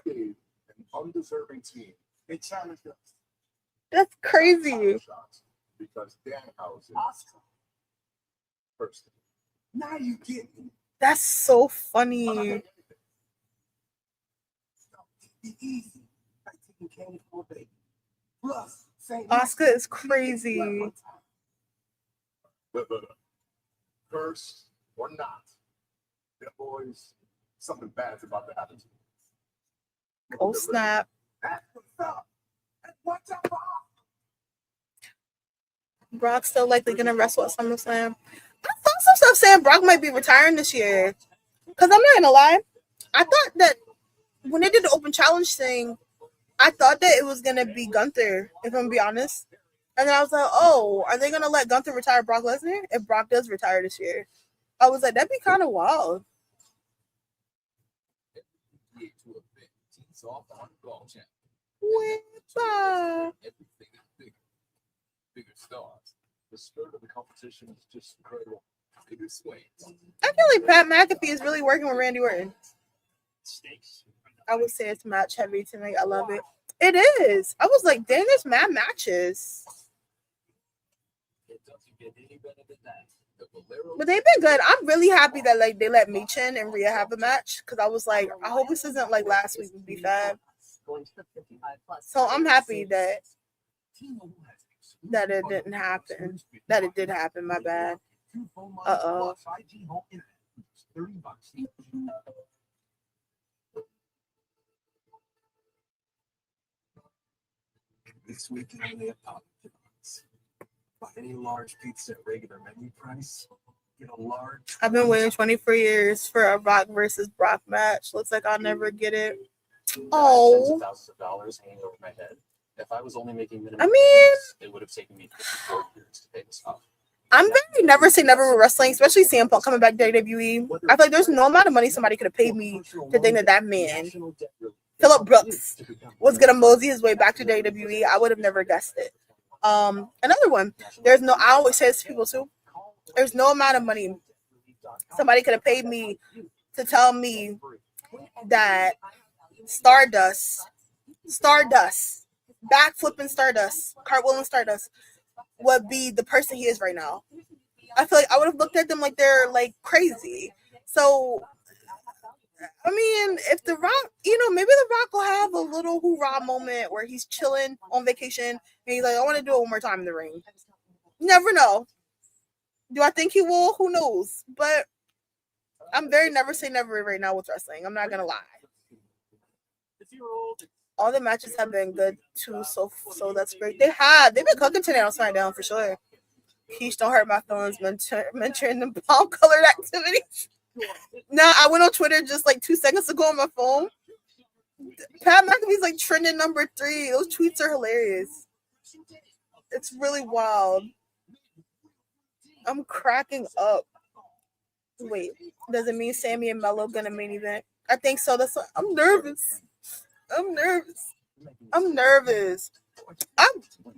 You gave an undeserving team a challenge us. That's crazy. Because Danhausen Oscar first. Now you get me. That's so funny. Easy. Like taking candy for a baby. Plus, Oscar is crazy. Cursed or not, the boys, something bad's about to happen to you. Oh snap. That's what's up. That's what's up. Brock's still likely gonna wrestle at SummerSlam. I saw some stuff saying Brock might be retiring this year. Cause I'm not gonna lie, I thought that when they did the open challenge thing, I thought that it was gonna be Gunther, if I'm gonna be honest. And then I was like, oh, are they gonna let Gunther retire Brock Lesnar if Brock does retire this year? I was like, that'd be kind of wild. Bigger stars. The spirit of the competition is just incredible. Bigger swings. I feel like Pat McAfee is really working with Randy Orton. I would say it's match heavy tonight. I love it. It is. I was like, dang, there's mad matches. It doesn't get any better than that. But they've been good. I'm really happy that like they let Michin and Rhea have a match because I was like, I hope this isn't like last week with B5. So I'm happy that it didn't happen. That it did happen. My bad. Uh-oh. This week can only have pop. Buy any large pizza at regular menu price. Get a large. I've been waiting 24 years for a Rock versus Brock match. Looks like I'll never get it. Oh. Thousands of dollars hanging over my head. If I was only making minimum, I mean, it would have taken me 54 years to pay this off. I'm very never say never with wrestling, especially CM Punk coming back to WWE. I feel like there's no amount of money somebody could have paid me to think that man, Phillip Brooks, was gonna mosey his way back to WWE. I would have never guessed it. Another one. I always say this to people too. There's no amount of money somebody could have paid me to tell me that Stardust, backflipping Stardust, cartwheeling Stardust would be the person he is right now. I feel like I would have looked at them like they're like crazy. So, I mean, if The Rock, maybe The Rock will have a little hoorah moment where he's chilling on vacation and he's like, I want to do it one more time in the ring. Never know. Do I think he will? Who knows? But I'm very never say never right now with wrestling. I'm not going to lie. All the matches have been good too, so that's great. They've been cooking today on SmackDown for sure. Keish, don't hurt my feelings mentioning the palm colored activities. Now, I went on Twitter just like 2 seconds ago on my phone. Pat McAfee's like trending number 3. Those tweets are hilarious. It's really wild. I'm cracking up. Wait, does it mean Sammy and Mello gonna main event? I think so. I'm nervous.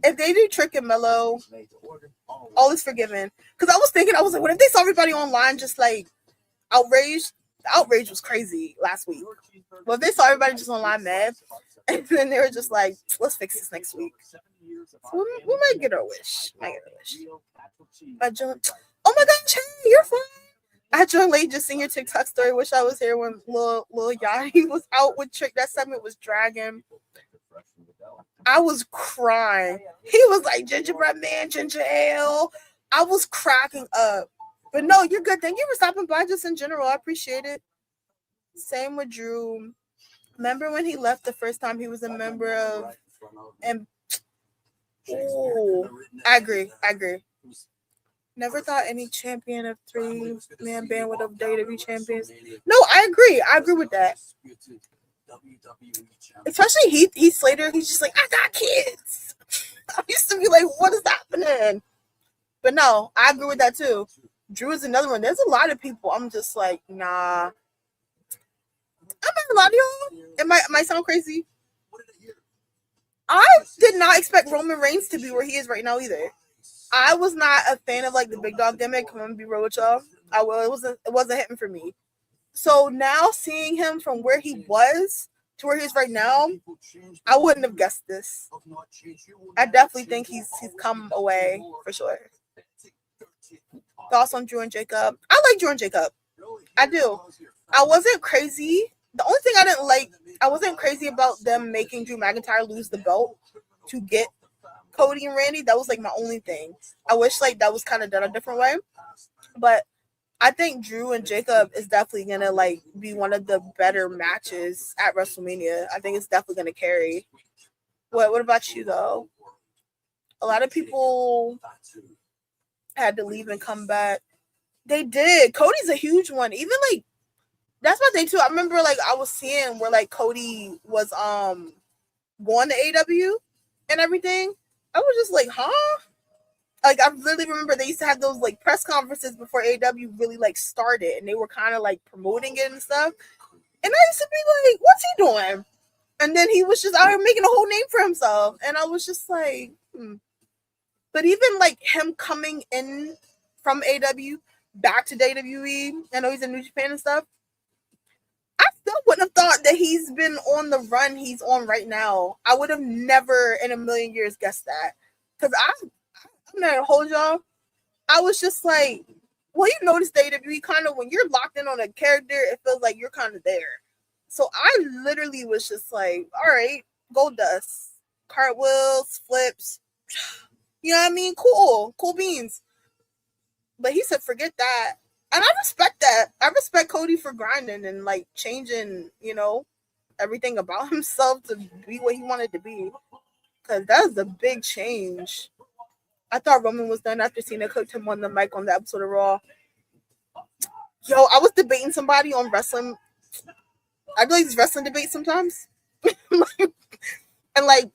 If they do Trick and Mello, all is forgiven. Because I was like, what if they saw everybody online just like outraged? The outrage was crazy last week. Well, if they saw everybody just online mad, and then they were just like, let's fix this next week. So we might get our wish. Oh my gosh, hey, you're fine. I joined late just seeing your TikTok story. Wish I was here when Lil Yachty was out with Trick. That segment was dragging. I was crying. He was like, gingerbread man, ginger ale. I was cracking up. But no, you're good. Thank you for stopping by just in general. I appreciate it. Same with Drew. Remember when he left the first time he was a member of... I agree. Never thought any champion of 3-man band would have WWE champions. No, I agree with that. Especially Heath Slater. He's just like, I got kids. I used to be like, what is happening? But no, I agree with that too. Drew is another one. There's a lot of people. I'm just like, nah. I'm not a lot of y'all. It might sound crazy. I did not expect Roman Reigns to be where he is right now either. I was not a fan of like the big dog gimmick. I'm gonna be real with y'all. It wasn't hitting for me. So now seeing him from where he was to where he is right now, I wouldn't have guessed this. I definitely think he's come away for sure. Thoughts on Drew and Jacob? I like Drew and Jacob. I do. I wasn't crazy. The only thing I didn't like, I wasn't crazy about them making Drew McIntyre lose the belt to get Cody and Randy. That was like my only thing. I wish like that was kind of done a different way. But I think Drew and Jacob is definitely gonna like be one of the better matches at WrestleMania. I think it's definitely gonna carry. What about you though? A lot of people had to leave and come back. They did. Cody's a huge one. Even like that's my thing too. I remember like I was seeing where like Cody was going to AW and everything. I was just like, huh? Like I really remember they used to have those like press conferences before AW really like started, and they were kind of like promoting it and stuff. And I used to be like, what's he doing? And then he was just out here making a whole name for himself, and I was just like, But even like him coming in from AW back to WWE, I know he's in New Japan and stuff. I still wouldn't have thought that he's been on the run he's on right now. I would have never in a million years guessed that. Because I'm not gonna hold y'all. I was just like, well, you notice WWE kind of when you're locked in on a character, it feels like you're kind of there. So I literally was just like, all right, gold dust, cartwheels, flips. You know what I mean? Cool beans. But he said, forget that. And I respect that. I respect Cody for grinding and like changing, everything about himself to be what he wanted to be. Because that was a big change. I thought Roman was done after Cena cooked him on the mic on the episode of Raw. Yo, I was debating somebody on wrestling. I do like these wrestling debates sometimes. And like,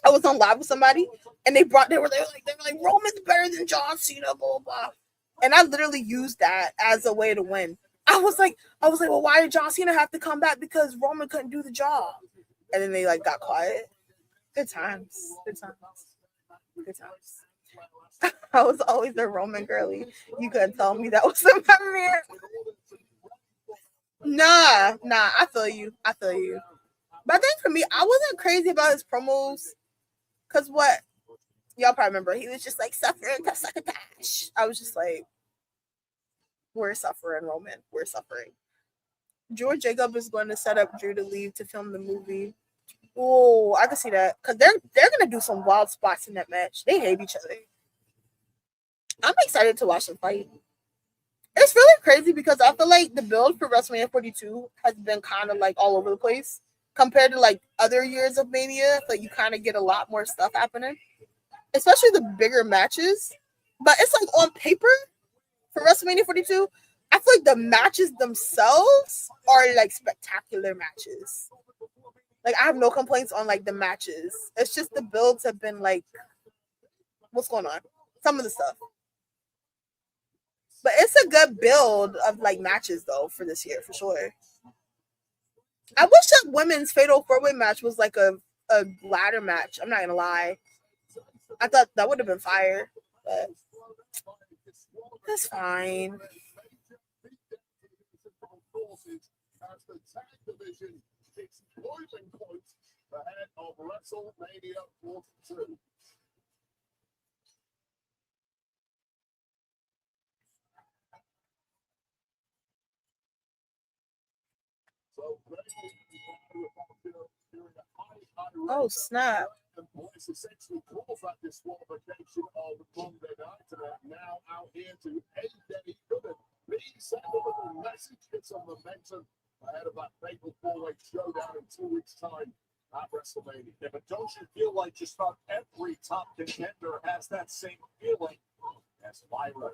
I was on live with somebody, and they were like Roman's better than John Cena, blah blah. And I literally used that as a way to win. I was like, well, why did John Cena have to come back? Because Roman couldn't do the job. And then they like got quiet. Good times. I was always a Roman girly. You couldn't tell me that wasn't my man. Nah, I feel you. But I think for me, I wasn't crazy about his promos. Cause what y'all probably remember, he was just like suffering to succotash. I was just like, we're suffering, Roman. We're suffering. George Jacob is going to set up Drew to leave to film the movie. Oh, I can see that. Cause they're gonna do some wild spots in that match. They hate each other. I'm excited to watch them fight. It's really crazy because I feel like the build for WrestleMania 42 has been kind of like all over the place compared to like other years of Mania. Like you kind of get a lot more stuff happening, especially the bigger matches. But it's like on paper for WrestleMania 42, I feel like the matches themselves are like spectacular matches. Like I have no complaints on like the matches. It's just the builds have been like, what's going on? Some of the stuff. But it's a good build of like matches though for this year for sure. I wish that women's fatal 4-way match was like a ladder match. I'm not gonna lie. I thought that would have been fire, but that's fine. As the tag division hits boiling point ahead of WrestleMania 42. Oh snap! Boys essentially calls that disqualification on Monday night, and are now out here to end any good. Please send a little message, get some momentum ahead of that fatal 4-way showdown in 2 weeks' time at WrestleMania. Yeah, but don't you feel like just about every top contender has that same feeling as Lyra?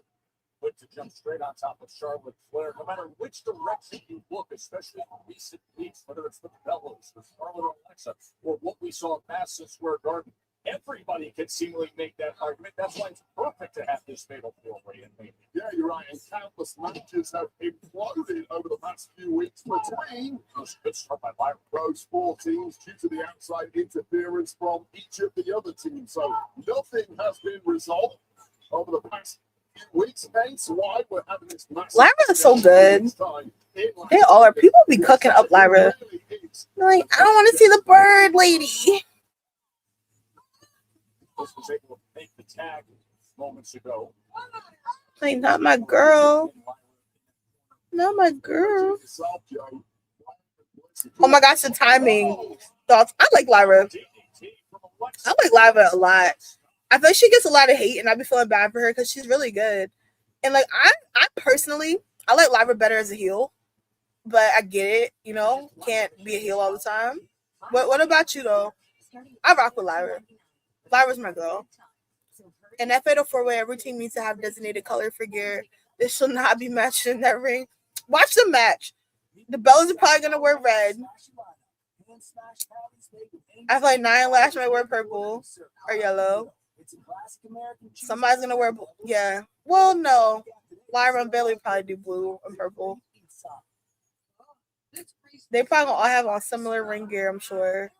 Quick to jump straight on top of Charlotte Flair. No matter which direction you look, especially in recent weeks, whether it's the Bellas, the Charlotte or Alexa, or what we saw at Madison Square Garden, everybody can seemingly make that argument. That's why it's perfect to have this fatal 4-way in Mania. Yeah, you're right. And countless matches have imploded over the past few weeks between good start by Lyra, those 4 teams due to the outside interference from each of the other teams. So nothing has been resolved over the past weeks, hence why we're having this massive. Lyra is so good. They all are. People be cooking up Lyra. Like, I don't want to see the bird lady. This was able to make the tag moments ago. Like, not my girl. Not my girl. Oh my gosh, the timing. Thoughts. I like Lyra. I like Lyra a lot. I feel like she gets a lot of hate, and I be feeling bad for her because she's really good. And like I personally, I like Lyra better as a heel, but I get it. You know, can't be a heel all the time. But what about you though? I rock with Lyra. Lyra's my girl. And that fatal 4-way, every team needs to have designated color for gear. This shall not be matched in that ring. Watch the match. The Bellas are probably gonna wear red. I feel like Nia Lash might wear purple or yellow. Somebody's gonna wear, yeah. Well, no. Lyra and Bailey probably do blue and purple. They probably gonna all have on similar ring gear, I'm sure.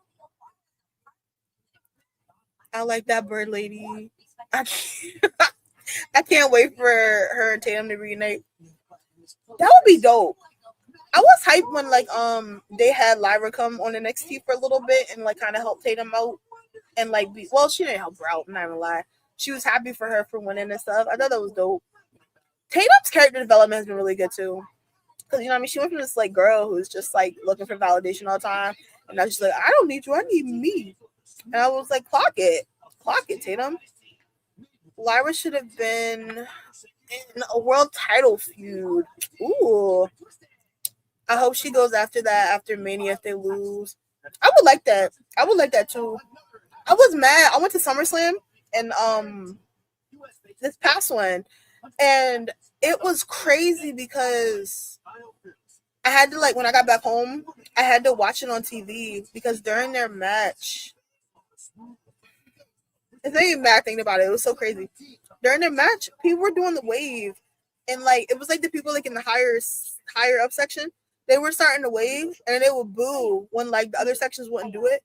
I like that bird lady. I can't wait for her and Tatum to reunite. That would be dope. I was hyped when like they had Lyra come on NXT for a little bit and like kind of help Tatum out and like be, well, she didn't help her out, I'm not gonna lie. She was happy for her for winning and stuff. I thought that was dope. Tatum's character development has been really good too. Because you know what I mean, she went from this like girl who's just like looking for validation all the time, and now she's like, I don't need you, I need me. And I was like, clock it, Tatum. Lyra should have been in a world title feud. Ooh. I hope she goes after that after Mania if they lose. I would like that. I would like that too. I was mad. I went to SummerSlam and this past one, and it was crazy because I had to, like, when I got back home, I had to watch it on TV because during their match, it's not even bad thinking about it. It was so crazy. During their match, people were doing the wave, and like it was like the people like in the higher up section, they were starting to wave, and they would boo when like the other sections wouldn't do it.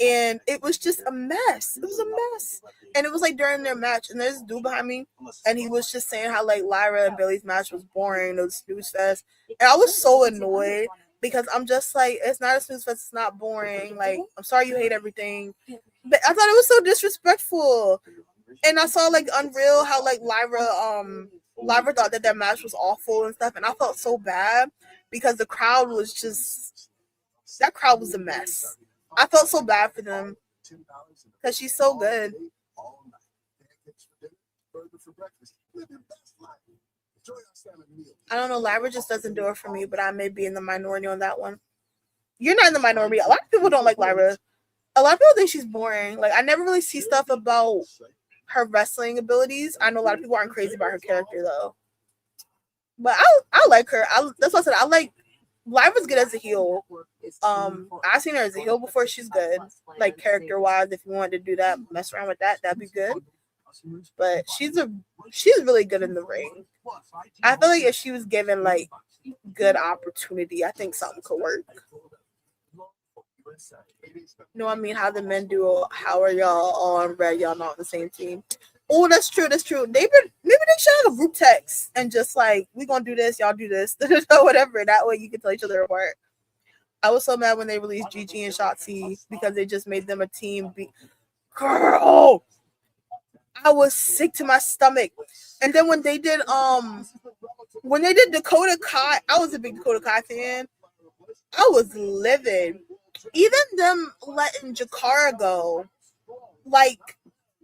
and it was just a mess. It was a mess. And it was like during their match, and there's this dude behind me, and he was just saying how like Lyra and Bailey's match was boring, it was snooze fest. And I was so annoyed because I'm just like, it's not a snooze fest, it's not boring. Like, I'm sorry you hate everything. But I thought it was so disrespectful. And I saw like Unreal how like Lyra thought that match was awful and stuff, and I felt so bad because the crowd was just, that crowd was a mess. I felt so bad for them because she's so good. I don't know, Lyra just doesn't do it for me, but I may be in the minority on that one. You're not in the minority. A lot of people don't like Lyra. A lot of people think she's boring. Like, I never really see stuff about her wrestling abilities. I know a lot of people aren't crazy about her character though. But I like her. That's what I said. I like Lyra's good as a heel. I've seen her as a heel before. She's good. Like, character wise, if you wanted to do that, mess around with that, that'd be good. But she's really good in the ring. I feel like if she was given like good opportunity, I think something could work. No, I mean, how the men do. How are y'all all on red? Y'all not on the same team. Oh, that's true. That's true. Maybe they should have a group text and just like, we gonna do this, y'all do this, whatever. That way you can tell each other apart. I was so mad when they released Gigi and Shotzi because they just made them a team. Girl, I was sick to my stomach. And then when they did Dakota Kai, I was a big Dakota Kai fan. I was livid. Even them letting Jakara go, like,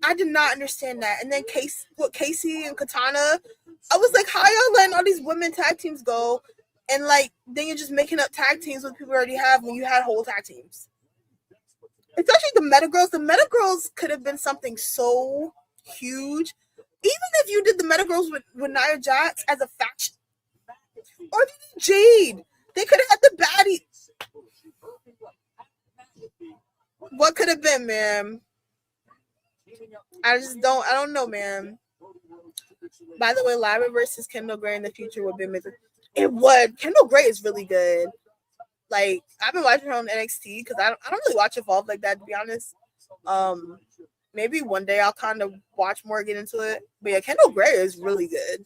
I did not understand that. And then Casey and Katana, I was like, how y'all letting all these women tag teams go? And like, then you're just making up tag teams with people you already have when you had whole tag teams. Especially the Meta Girls. The Meta Girls could have been something so huge. Even if you did the Meta Girls with Nia Jax as a faction. Or if you did Jade. They could have had the baddie. What could have been, man? I don't know, man. By the way, Lyra versus Kendall Gray in the future would be amazing. It would. Kendall Gray is really good. Like, I've been watching her on NXT because I don't really watch Evolve like that, to be honest. Maybe one day I'll kind of watch more, get into it. But yeah, Kendall Gray is really good.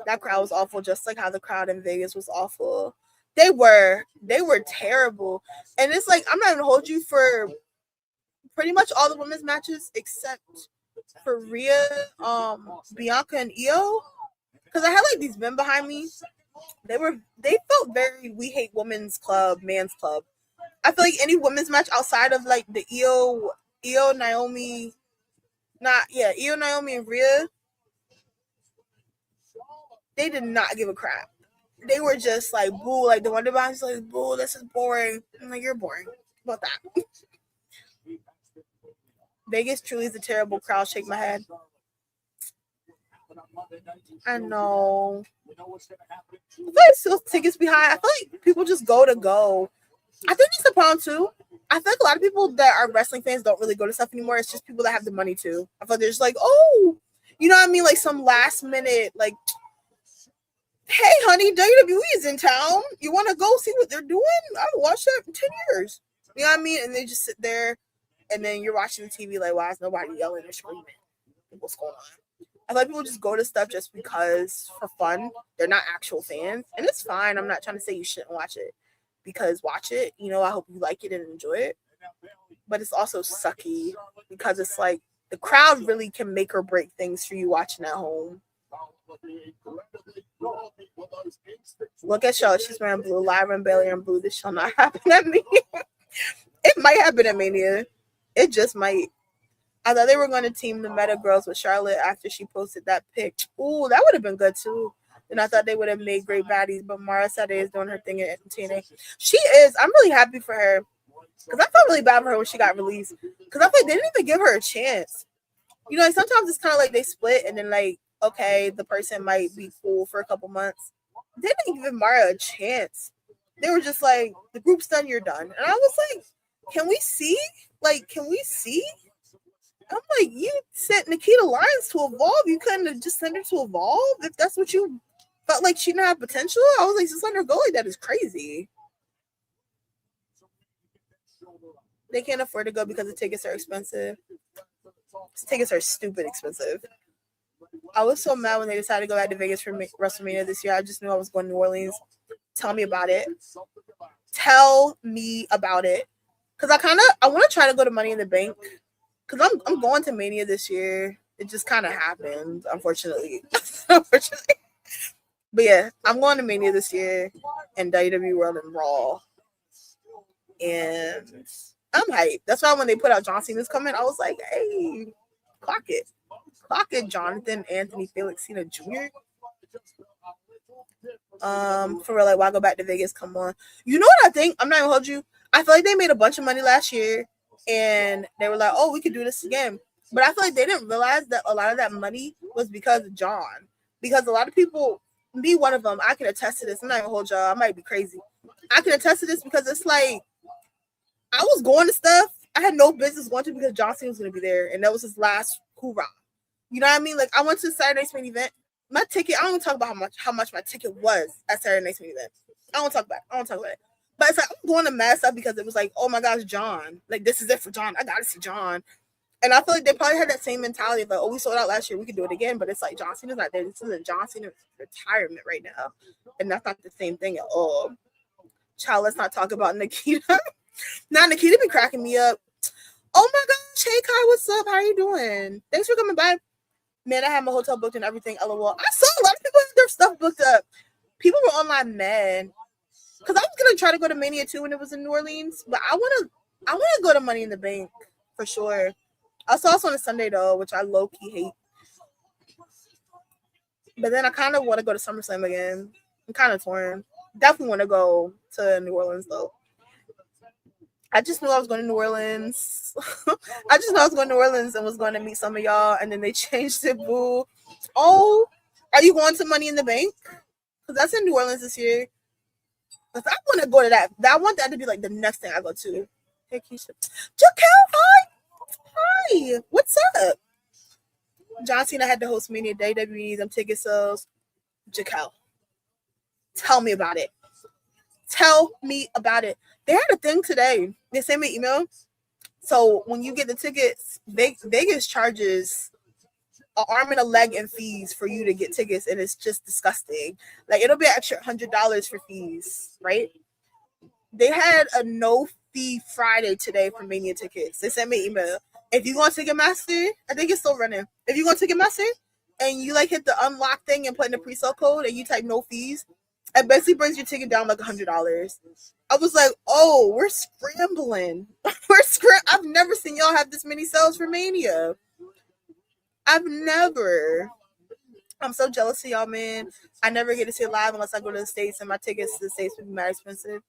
That crowd was awful, just like how the crowd in Vegas was awful. They were terrible. And it's like, I'm not gonna hold you for pretty much all the women's matches except for Rhea, Bianca, and Io. Because I had like these men behind me. They felt very We Hate Women's Club, Man's Club. I feel like any women's match outside of like the Io, Naomi, and Rhea, they did not give a crap. They were just like, boo, like the one behind is like, boo, this is boring. I'm like, you're boring. How about that? Vegas truly is a terrible crowd. Shake my head. I know. I feel like still tickets behind. I feel like people just go to go. I think it's the problem too. I feel like a lot of people that are wrestling fans don't really go to stuff anymore. It's just people that have the money too. I feel like they're just like, oh, you know what I mean? Like some last minute, like, hey, honey, WWE is in town. You want to go see what they're doing? I haven't watched that in 10 years. You know what I mean? And they just sit there, and then you're watching the TV like, why is nobody yelling or screaming? What's going on? I feel like people just go to stuff just because for fun. They're not actual fans. And it's fine. I'm not trying to say you shouldn't watch it. Because watch it. You know, I hope you like it and enjoy it. But it's also sucky because it's like the crowd really can make or break things for you watching at home. Look at Charlotte. She's wearing blue. Lyra and Bailey are in blue. This shall not happen at me. It might happen at Mania. It just might. I thought they were going to team the Meta Girls with Charlotte after she posted that pic. Ooh, that would have been good too. And I thought they would have made great baddies. But Mara Sade is doing her thing at TNA. She is. I'm really happy for her. Because I felt really bad for her when she got released. Because I feel like they didn't even give her a chance. You know, like sometimes it's kind of like they split and then like, okay, the person might be cool for a couple months. They didn't give Mara a chance. They were just like, the group's done, you're done. And I was like, can we see? Like, can we see? I'm like, you sent Nikita Lyons to Evolve. You couldn't have just sent her to Evolve if that's what you felt like she didn't have potential. I was like, just let her go like that is crazy. They can't afford to go because the tickets are expensive. Tickets are stupid expensive. I was so mad when they decided to go back to Vegas for WrestleMania this year. I just knew I was going to New Orleans. Tell me about it. Tell me about it. Because I want to try to go to Money in the Bank. Because I'm going to Mania this year. It just kind of happened, unfortunately. Unfortunately. But yeah, I'm going to Mania this year and WWE World and Raw. And I'm hyped. That's why when they put out John Cena's coming, I was like, hey, clock it. Clock it, Jonathan Anthony Felix Cena Jr. For real, like, why go back to Vegas? Come on. You know what I think? I'm not gonna hold you. I feel like they made a bunch of money last year and they were like, oh, we could do this again. But I feel like they didn't realize that a lot of that money was because of John. Because a lot of people, me one of them, I can attest to this. I'm not gonna hold y'all. I might be crazy. I can attest to this because it's like, I was going to stuff I had no business going to because John Cena was going to be there, and that was his last hoorah. You know what I mean? Like, I went to Saturday Night's Main Event. My ticket, I don't even talk about how much my ticket was at Saturday Night's Main Event. I don't talk about it. But it's like, I'm going to mess up because it was like, oh my gosh, John. Like, this is it for John. I got to see John. And I feel like they probably had that same mentality of like, oh, we sold out last year. We could do it again. But it's like, John Cena's not there. This isn't John Cena's retirement right now. And that's not the same thing at all. Child, let's not talk about Nikita. Now, Nikita be cracking me up. Oh my gosh, hey Kai, what's up? How are you doing? Thanks for coming by. Man, I had my hotel booked and everything. LOL. I saw a lot of people have their stuff booked up. People were online mad because I was gonna try to go to Mania 2 when it was in New Orleans, but I wanna go to Money in the Bank for sure. I saw us on a Sunday though, which I low key hate. But then I kind of want to go to SummerSlam again. I'm kind of torn. Definitely want to go to New Orleans though. I just knew I was going to New Orleans. I just knew I was going to New Orleans and was going to meet some of y'all, and then they changed it. Boo. Oh, are you going to Money in the Bank? Because that's in New Orleans this year. Because I want to go to that. I want that to be like the next thing I go to. Hey, Keisha. Jaquel, hi. Hi. What's up? John Cena had to host Mania WWE, them ticket sales. Jaquel, tell me about it. Tell me about it. They had a thing today. They sent me an email. So when you get the tickets, Vegas charges an arm and a leg in fees for you to get tickets, and it's just disgusting. Like, it'll be an extra $100 for fees, right? They had a no fee Friday today for Mania tickets. They sent me an email. If you go on Ticketmaster, I think it's still running. If you go on Ticketmaster and you like hit the unlock thing and put in the pre-sale code and you type no fees, it basically brings your ticket down like $100. I was like, oh, we're scrambling. I've never seen y'all have this many sales for Mania. I've never. I'm so jealous of y'all, man. I never get to see it live unless I go to the States, and my tickets to the States would be mad expensive.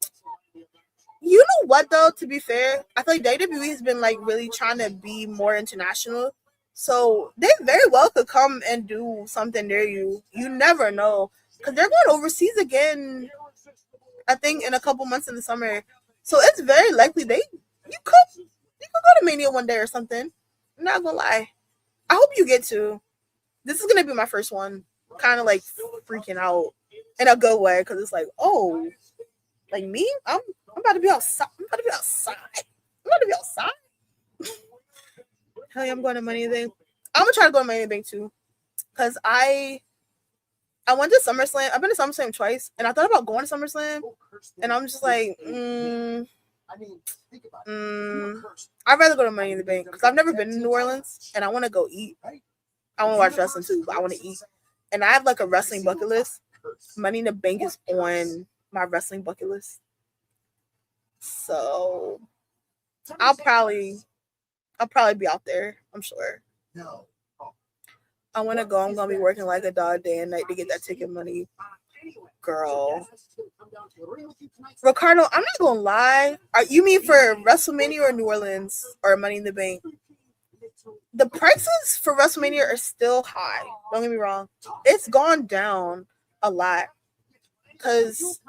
You know what, though, to be fair? I feel like WWE has been like really trying to be more international. So they very well could come and do something near you. You never know. Because they're going overseas again, I think, in a couple months in the summer. So it's very likely you could go to Mania one day or something. I'm not gonna lie. I hope you get to. This is gonna be my first one. Kind of like freaking out in a good way, because it's like, oh, like me? I'm about to be outside. I'm about to be outside. Hell yeah, I'm going to Money in the Bank. I'm gonna try to go to Money in the Bank too, because I went to SummerSlam. I've been to SummerSlam twice, and I thought about going to SummerSlam, and I'm just like, I'd rather go to Money in the Bank because I've never been to New Orleans, and I want to go eat. I want to watch wrestling too, but I want to eat. And I have like a wrestling bucket list. Money in the Bank is on my wrestling bucket list. So I'll probably be out there, I'm sure. I want to go. I'm going to be working like a dog day and night to get that ticket money. Girl. Ricardo, I'm not going to lie. You mean for WrestleMania or New Orleans or Money in the Bank? The prices for WrestleMania are still high. Don't get me wrong. It's gone down a lot. Because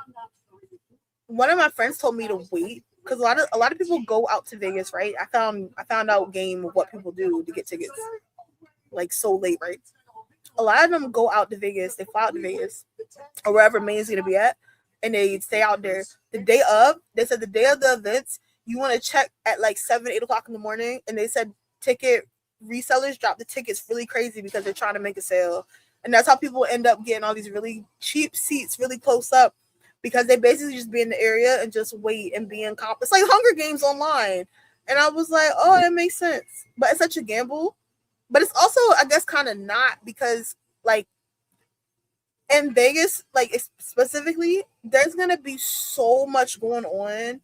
one of my friends told me to wait. Because a lot of people go out to Vegas, right? I found out game of what people do to get tickets. Like so late, right? A lot of them go out to Vegas. They fly out to Vegas or wherever Mania's gonna be at, and they stay out there the day of. They said the day of the events, you want to check at like 7, 8 o'clock in the morning, and they said ticket resellers drop the tickets really crazy because they're trying to make a sale. And that's how people end up getting all these really cheap seats really close up because they basically just be in the area and just wait and be in comp. It's like Hunger Games online. And I was like, oh, that makes sense. But it's such a gamble. But it's also, I guess, kind of not because, like, in Vegas, like, specifically, there's going to be so much going on.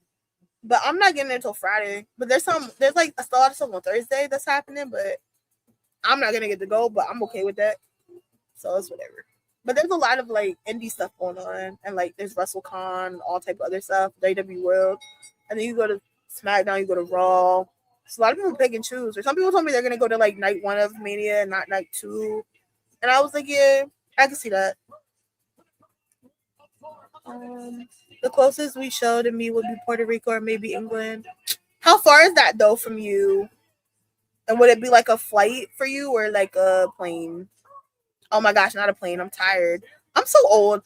But I'm not getting it until Friday. But there's like a lot of stuff on Thursday that's happening. But I'm not going to get to go. But I'm okay with that. So it's whatever. But there's a lot of like indie stuff going on, and like there's WrestleCon, all type of other stuff, WWE World, and then you go to SmackDown, you go to Raw. So a lot of people pick and choose. Or some people told me they're gonna go to like night 1 of Mania and not night 2, and I was like, yeah, I can see that. The closest we showed to me would be Puerto Rico or maybe England. How far is that though from you? And would it be like a flight for you or like a plane? Oh my gosh, not a plane. I'm tired. I'm so old.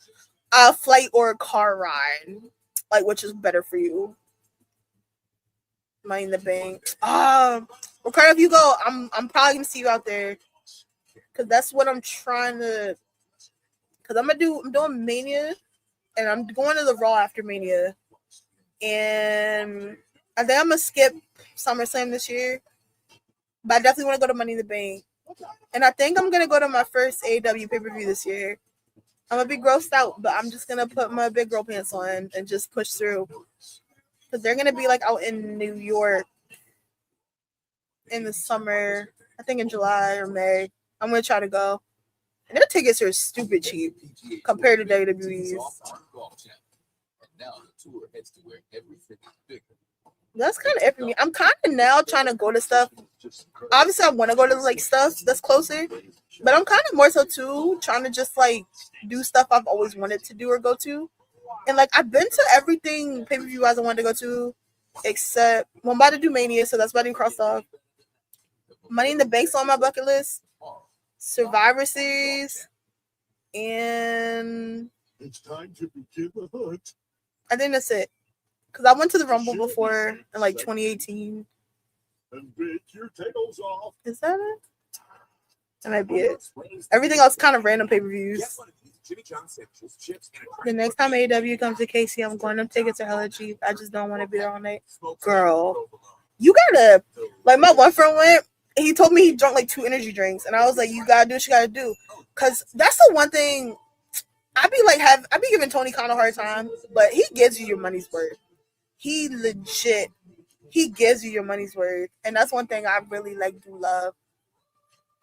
A flight or a car ride. Like, which is better for you? Money in the bank. Ricardo, if you go, I'm probably gonna see you out there. Cause that's what I'm trying to. Cause I'm doing Mania, and I'm going to the Raw after Mania, and I think I'm gonna skip SummerSlam this year. But I definitely want to go to Money in the Bank. And I think I'm going to go to my first AEW pay-per-view this year. I'm going to be grossed out, but I'm just going to put my big girl pants on and just push through. Because they're going to be like out in New York in the summer. I think in July or May. I'm going to try to go. And their tickets are stupid cheap compared to WWE's. That's kind of it for me. I'm kind of now trying to go to stuff. Obviously, I want to go to like stuff that's closer, but I'm kind of more so too trying to just like do stuff I've always wanted to do or go to. And like I've been to everything pay-per-view wise I wanted to go to, except I'm about to do Mania, so that's about to be crossed off. Money in the Bank's on my bucket list. Survivor Series, and It's time to begin the hunt. I think that's it. Because I went to the Rumble before in like 2018. And bake your tails off. Is that it? That might be it. Everything else kind of random pay-per-views. The next time AEW comes to KC, I'm going. Them tickets are hella cheap. I just don't want to be there all night. Girl, you gotta. Like my one friend went. And he told me he drank like 2 energy drinks, and I was like, "You gotta do what you gotta do," because that's the one thing. I be giving Tony kind of a hard time, but he gives you your money's worth. He gives you your money's worth, and that's one thing I really do love.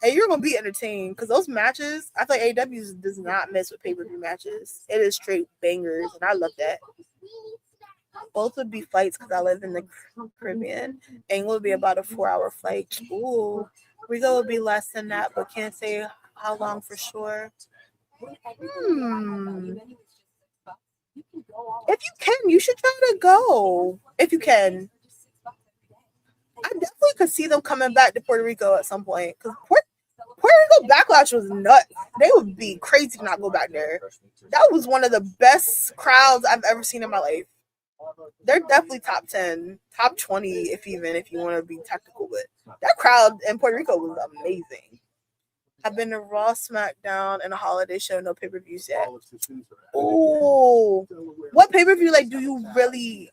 And you're gonna be entertained because those matches, I feel like AEW does not mess with pay-per-view matches. It is straight bangers, and I love that. Both would be flights because I live in the Caribbean. England would be about a 4-hour flight. Ooh, Rico would be less than that, but can't say how long for sure. If you can, you should try to go. If you can. I definitely could see them coming back to Puerto Rico at some point. Because Puerto Rico Backlash was nuts. They would be crazy to not go back there. That was one of the best crowds I've ever seen in my life. They're definitely top 10, top 20, if you want to be technical. But that crowd in Puerto Rico was amazing. I've been to Raw, SmackDown, and a holiday show. No pay-per-views yet. Oh, what pay-per-view do you really?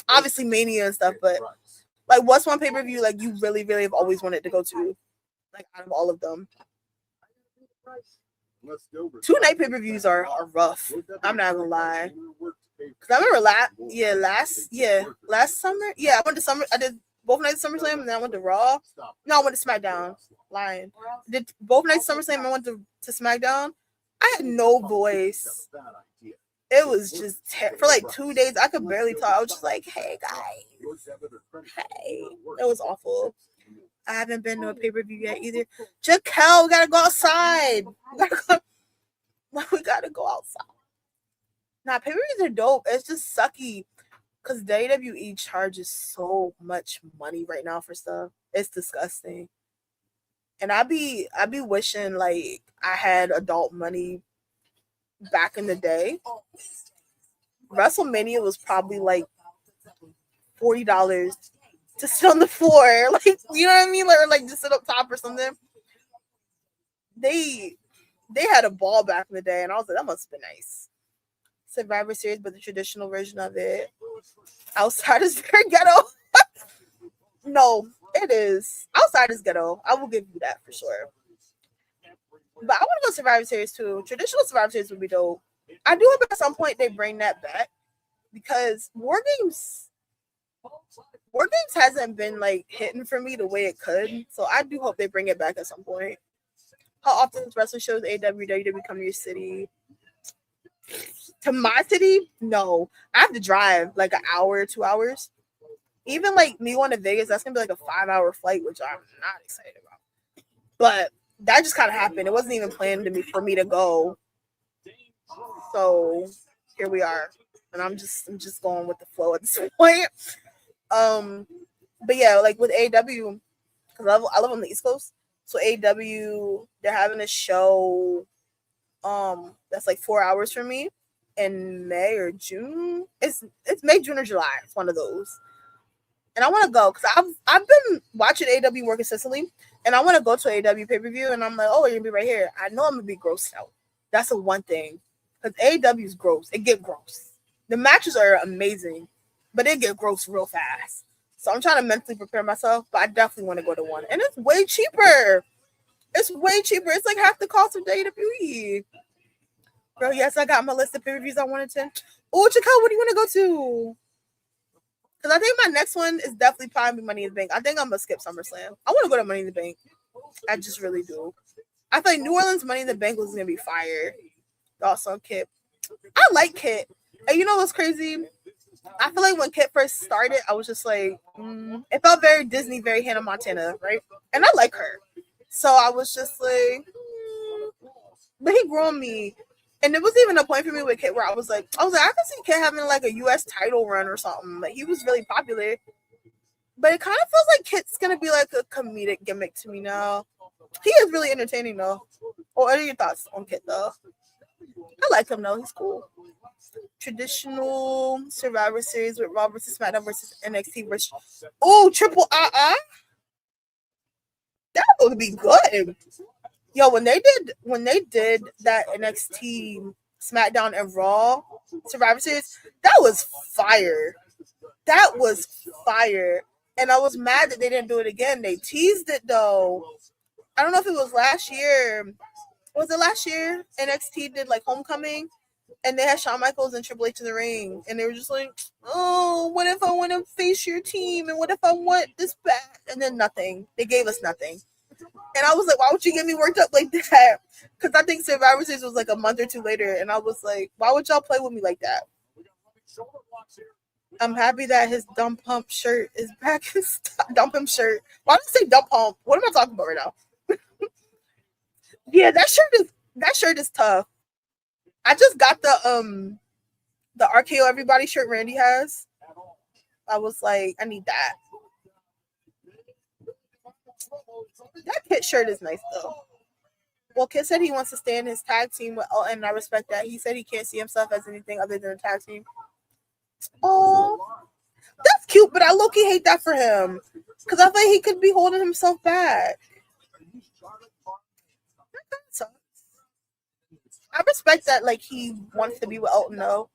Obviously Mania and stuff, but what's one pay-per-view you really, really have always wanted to go to? Out of all of them. 2 night pay-per-views are rough. I'm not gonna lie. Cause I remember last summer. Yeah, I went to summer. I did both nights of SummerSlam, and then I went to Raw. No, I went to SmackDown. Lying. Did both nights of SummerSlam. I went to SmackDown. I had no voice. It was just for 2 days. I could barely talk. I was just like, "Hey guys, hey." It was awful. I haven't been to a pay-per-view yet either. Jaquel, we gotta go outside. We gotta go outside. Nah, pay-per-views are dope. It's just sucky because WWE charges so much money right now for stuff. It's disgusting. And I be wishing I had adult money back in the day. WrestleMania was probably $40 to sit on the floor. Like, you know what I mean? Or like just sit up top or something. They had a ball back in the day, and I was like, that must have been nice. Survivor Series, but the traditional version of it. Outside is very ghetto. No, it is. Outside is ghetto. I will give you that for sure. But I want to go Survivor Series too. Traditional Survivor Series would be dope. I do hope at some point they bring that back because War Games hasn't been like hitting for me the way it could. So I do hope they bring it back at some point. How often does wrestling shows AW, WWE come to your city? To my city? No. I have to drive like an hour, 2 hours. Even like me going to Vegas, that's gonna be like a 5-hour flight, which I'm not excited about. But that just kind of happened. It wasn't even planned for me to go. So here we are. And I'm just going with the flow at this point. But yeah, like with AW, because I live on the East Coast. So AW, they're having a show that's like 4 hours from me in May or June. It's May, June, or July. It's one of those. And I want to go because I've been watching AW work consistently, and I want to go to AW pay-per-view, and I'm like, oh, you're gonna be right here. I know I'm gonna be grossed out. That's the one thing. Because AW is gross. It get gross. The matches are amazing, but it get gross real fast. So I'm trying to mentally prepare myself, but I definitely want to go to one. And it's way cheaper. It's way cheaper. It's like half the cost of WWE. Girl, yes, I got my list of pay-per-views I wanted to. Oh, Chicago, what do you want to go to? Because I think my next one is definitely probably Money in the Bank. I think I'm going to skip SummerSlam. I want to go to Money in the Bank. I just really do. I feel like New Orleans Money in the Bank was going to be fire. Also, Kit. I like Kit. And you know what's crazy? I feel like when Kit first started, I was just like, it felt very Disney, very Hannah Montana, right? And I like her. So I was just like, but he grew on me. And there was even a point for me with Kit where I was like, I could see Kit having like a US title run or something. Like he was really popular. But it kind of feels like Kit's gonna be like a comedic gimmick to me now. He is really entertaining though. What are your thoughts on Kit though? I like him though. He's cool. Traditional Survivor Series with Raw versus SmackDown versus NXT versus triple that would be good. Yo, when they did that NXT, SmackDown, and Raw Survivor Series, that was fire. That was fire. And I was mad that they didn't do it again. They teased it though. I don't know if it was last year. Was it last year? NXT did like Homecoming, and they had Shawn Michaels and Triple H in the ring, and they were just like, "Oh, what if I want to face your team? And what if I want this back?" And then nothing. They gave us nothing. And I was like, why would you get me worked up like that? Because I think Survivor Series was like a month or two later. And I was like, why would y'all play with me like that? I'm happy that his dump pump shirt is back. His dump him shirt. Why did I say dump pump? What am I talking about right now? Yeah, that shirt is tough. I just got the RKO Everybody shirt Randy has. I was like, I need that. That Kit shirt is nice though. Well, Kit said he wants to stay in his tag team with Elton, and I respect that. He said he can't see himself as anything other than a tag team. Oh, that's cute, but I low-key hate that for him. Because I think he could be holding himself back. I respect that, like, he wants to be with Elton, though.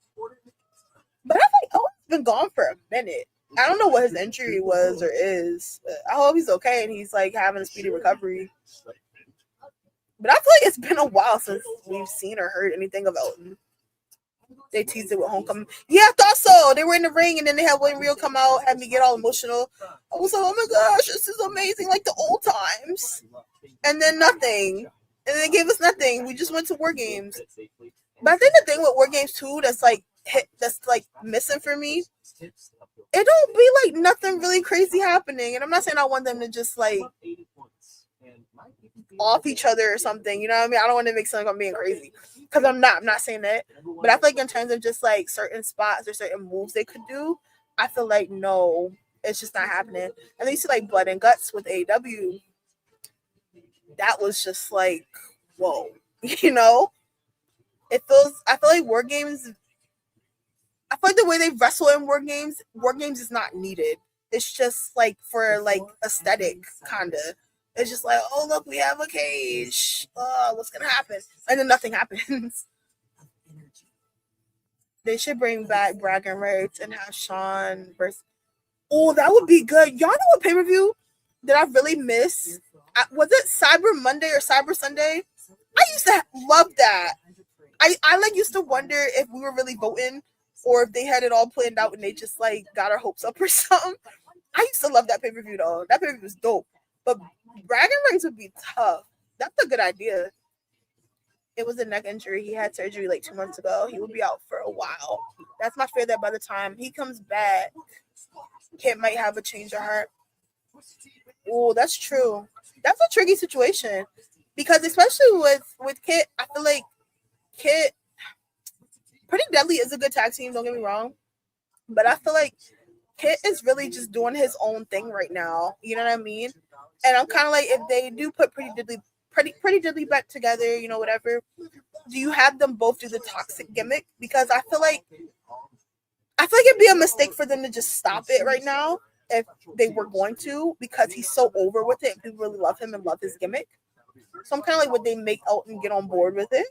But I think Elton's been gone for a minute. I don't know what his injury was or is. But I hope he's okay and he's, like, having a speedy recovery. But I feel like it's been a while since we've seen or heard anything of Elton. They teased it with Homecoming. Yeah, I thought so. They were in the ring, and then they had William Regal come out, had me get all emotional. I was like, oh my gosh, this is amazing, like the old times. And then nothing. And they gave us nothing. We just went to War Games. But I think the thing with War Games too that's missing for me, it don't be like nothing really crazy happening. And I'm not saying I want them to just like off each other or something. You know what I mean? I don't want to make something like I'm being crazy. Because I'm not saying that. But I feel like in terms of just like certain spots or certain moves they could do, I feel like no, it's just not happening. And then you see like Blood and Guts with AEW. That was just like, whoa. You know? I feel like War Games, I feel like the way they wrestle in war games is not needed. It's just like for like aesthetic, kinda. It's just like, oh look, we have a cage. What's gonna happen? And then nothing happens. They should bring back bragging rights and have Sean versus. Oh, that would be good. Y'all know what pay per view that I really miss? Was it Cyber Monday or Cyber Sunday? I used to love that. I like used to wonder if we were really voting or if they had it all planned out and they just like got our hopes up or something. I used to love that pay per view though. That pay per view was dope. But bragging rights would be tough. That's a good idea. It was a neck injury. He had surgery like 2 months ago. He will be out for a while. That's my fear that by the time he comes back, Kit might have a change of heart. Oh, that's true. That's a tricky situation because especially with Kit, I feel like Kit, Pretty Deadly is a good tag team. Don't get me wrong, but I feel like Kit is really just doing his own thing right now. You know what I mean? And I'm kind of like, if they do put Pretty Deadly back together, you know, whatever. Do you have them both do the toxic gimmick? Because I feel like it'd be a mistake for them to just stop it right now if they were going to, because he's so over with it and people really love him and love his gimmick. So I'm kind of like, would they make Elton get on board with it?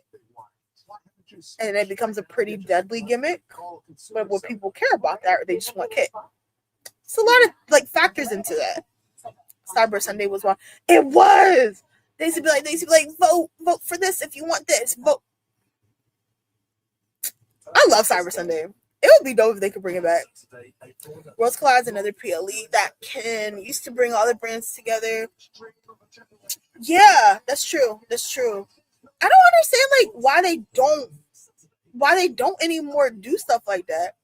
And it becomes a Pretty Deadly gimmick. But would people care about that, or they just want Kit? It's a lot of like factors into that. Cyber Sunday was one. It was. They used to be like, vote for this if you want this. Vote. I love Cyber Sunday. It would be dope if they could bring it back. Worlds Collide is another PLE that can used to bring all the brands together. Yeah, that's true. That's true. I don't understand like why they don't anymore do stuff like that.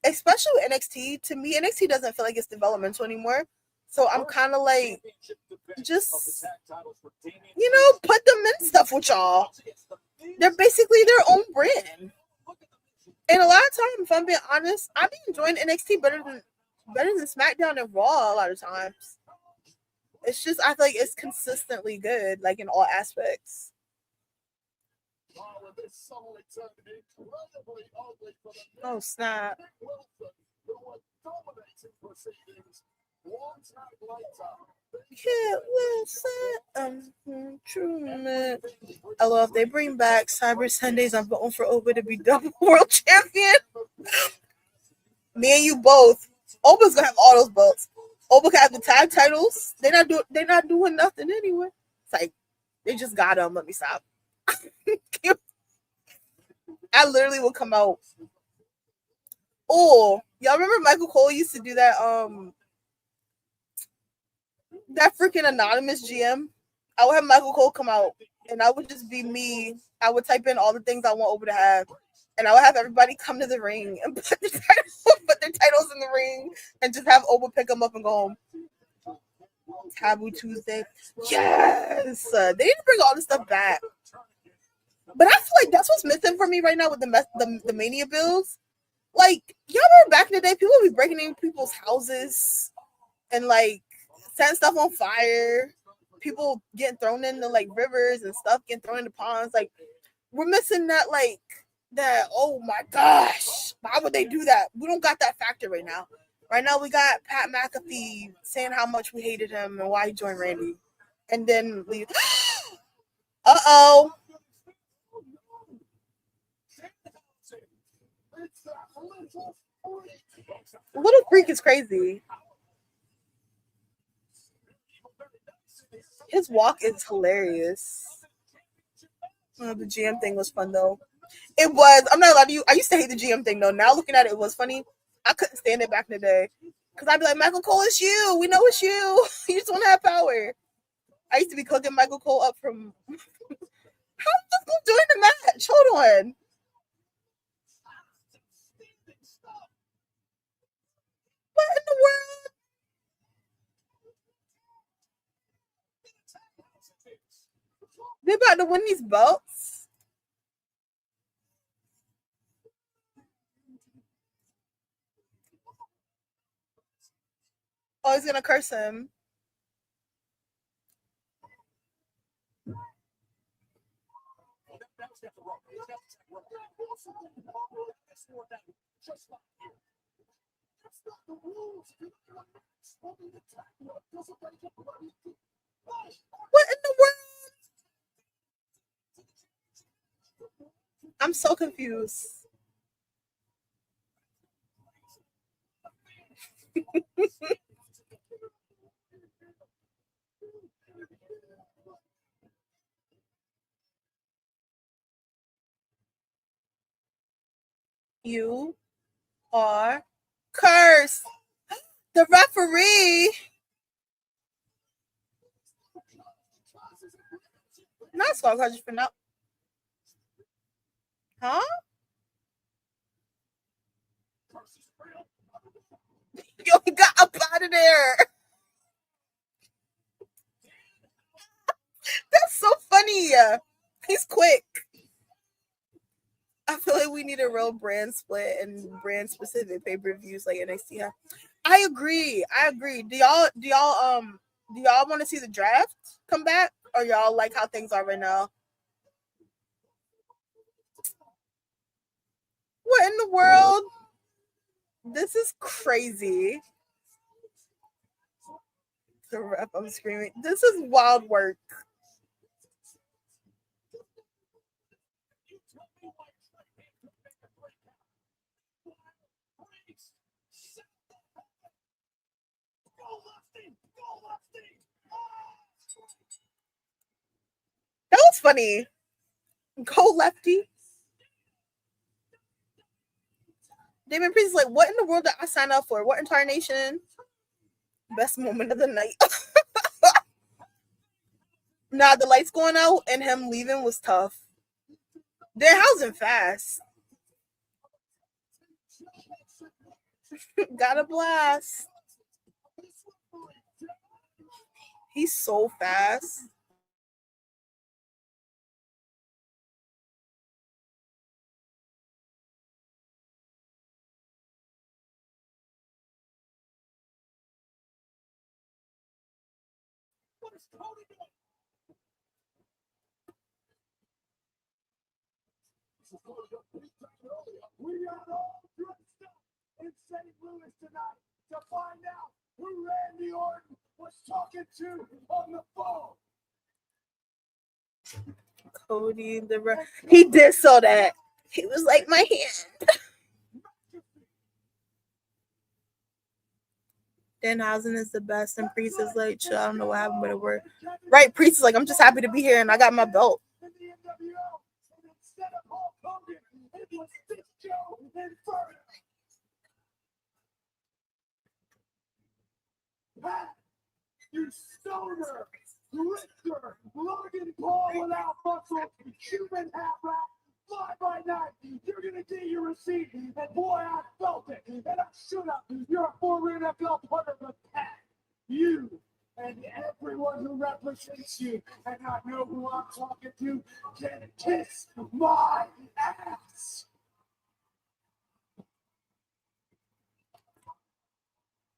Especially with NXT. To me, NXT doesn't feel like it's developmental anymore. So I'm kind of like, just, you know, put them in stuff with y'all. They're basically their own brand. And a lot of times, if I'm being honest, I've been enjoying NXT better than SmackDown and Raw a lot of times. It's just, I feel like it's consistently good, like in all aspects. Oh, snap. True. I love they bring back Cyber Sundays. I'm voting for Oba to be double world champion. Me and you both. Oba's gonna have all those belts. Oba can have the tag titles. They're not doing nothing anyway. It's like they just got them. Let me stop. I literally will come out. Oh, y'all remember Michael Cole used to do that that freaking anonymous GM? I would have Michael Cole come out and I would just be me. I would type in all the things I want Oba to have. And I would have everybody come to the ring and put their titles in the ring and just have Oba pick them up and go home. Taboo Tuesday. Yes. They need to bring all this stuff back. But I feel like that's what's missing for me right now with the Mania builds. Like, y'all remember back in the day, people would be breaking into people's houses and like setting stuff on fire. People getting thrown into like rivers and stuff, getting thrown into ponds. Like, we're missing that, like, that, oh my gosh, why would they do that? We don't got that factor right now. Right now, we got Pat McAfee saying how much we hated him and why he joined Randy. And then we, uh-oh. Little Freak is crazy. His walk is hilarious. The GM thing was fun though. It was. I'm not lying to you. I used to hate the GM thing though. Now looking at it, it was funny. I couldn't stand it back in the day because I'd be like, Michael Cole, it's you. We know it's you. You just want to have power. I used to be cooking Michael Cole up from. How's this doing the match? Hold on. What in the world? They're about to win these belts. Oh, he's gonna curse him. I'm so confused. You are cursed. The referee. Not Skull Crushers for now. Huh? Yo, he got up out of there. That's so funny. He's quick. I feel like we need a real brand split and brand specific pay-per-views like NXT. I agree. Do y'all want to see the draft come back, or y'all like how things are right now? What in the world? This is crazy. The ref, I'm screaming. This is wild work. That was funny. Go lefty. Damon Priest is like, what in the world did I sign up for? What incarnation? Best moment of the night. Nah, the lights going out and him leaving was tough. Danhausen fast. Got a blast. He's so fast. We are all dressed up in St. Louis tonight to find out who Randy Orton was talking to on the phone. Cody the ref. He did so that. He was like, my hand. Danhausen is the best, and Priest is like, chill, I don't know what happened, but it worked. Right, Priest is like, I'm just happy to be here, and I got my belt. In the NWO, and instead of Hulk Hogan, it was Joe Inferno. Pat, you stoner, lifter, Logan Paul without muscle, human half rat, fly by night. You're gonna get your receipt, and boy, I felt it, and I should have. You're a former NFL punter, but Pat, you and everyone who represents you, and I know who I'm talking to, can kiss my ass.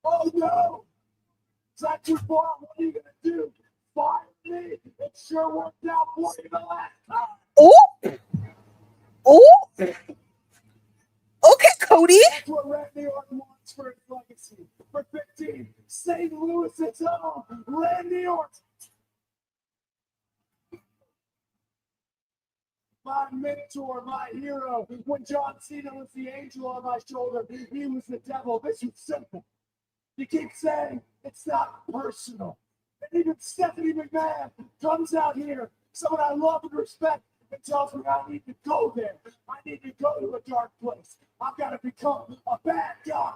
Oh no! Is that too far? What are you gonna do? Fire me? It sure worked out for you the last time. Oh! Oh! Okay, Cody. That's what Randy Orton wants for his legacy. For 15, St. Louis's own Randy Orton. My mentor, my hero. When John Cena was the angel on my shoulder, he was the devil. This was simple. You keep saying it's not personal. And even Stephanie McMahon comes out here, someone I love and respect, and tells me I need to go there. I need to go to a dark place. I've got to become a bad guy.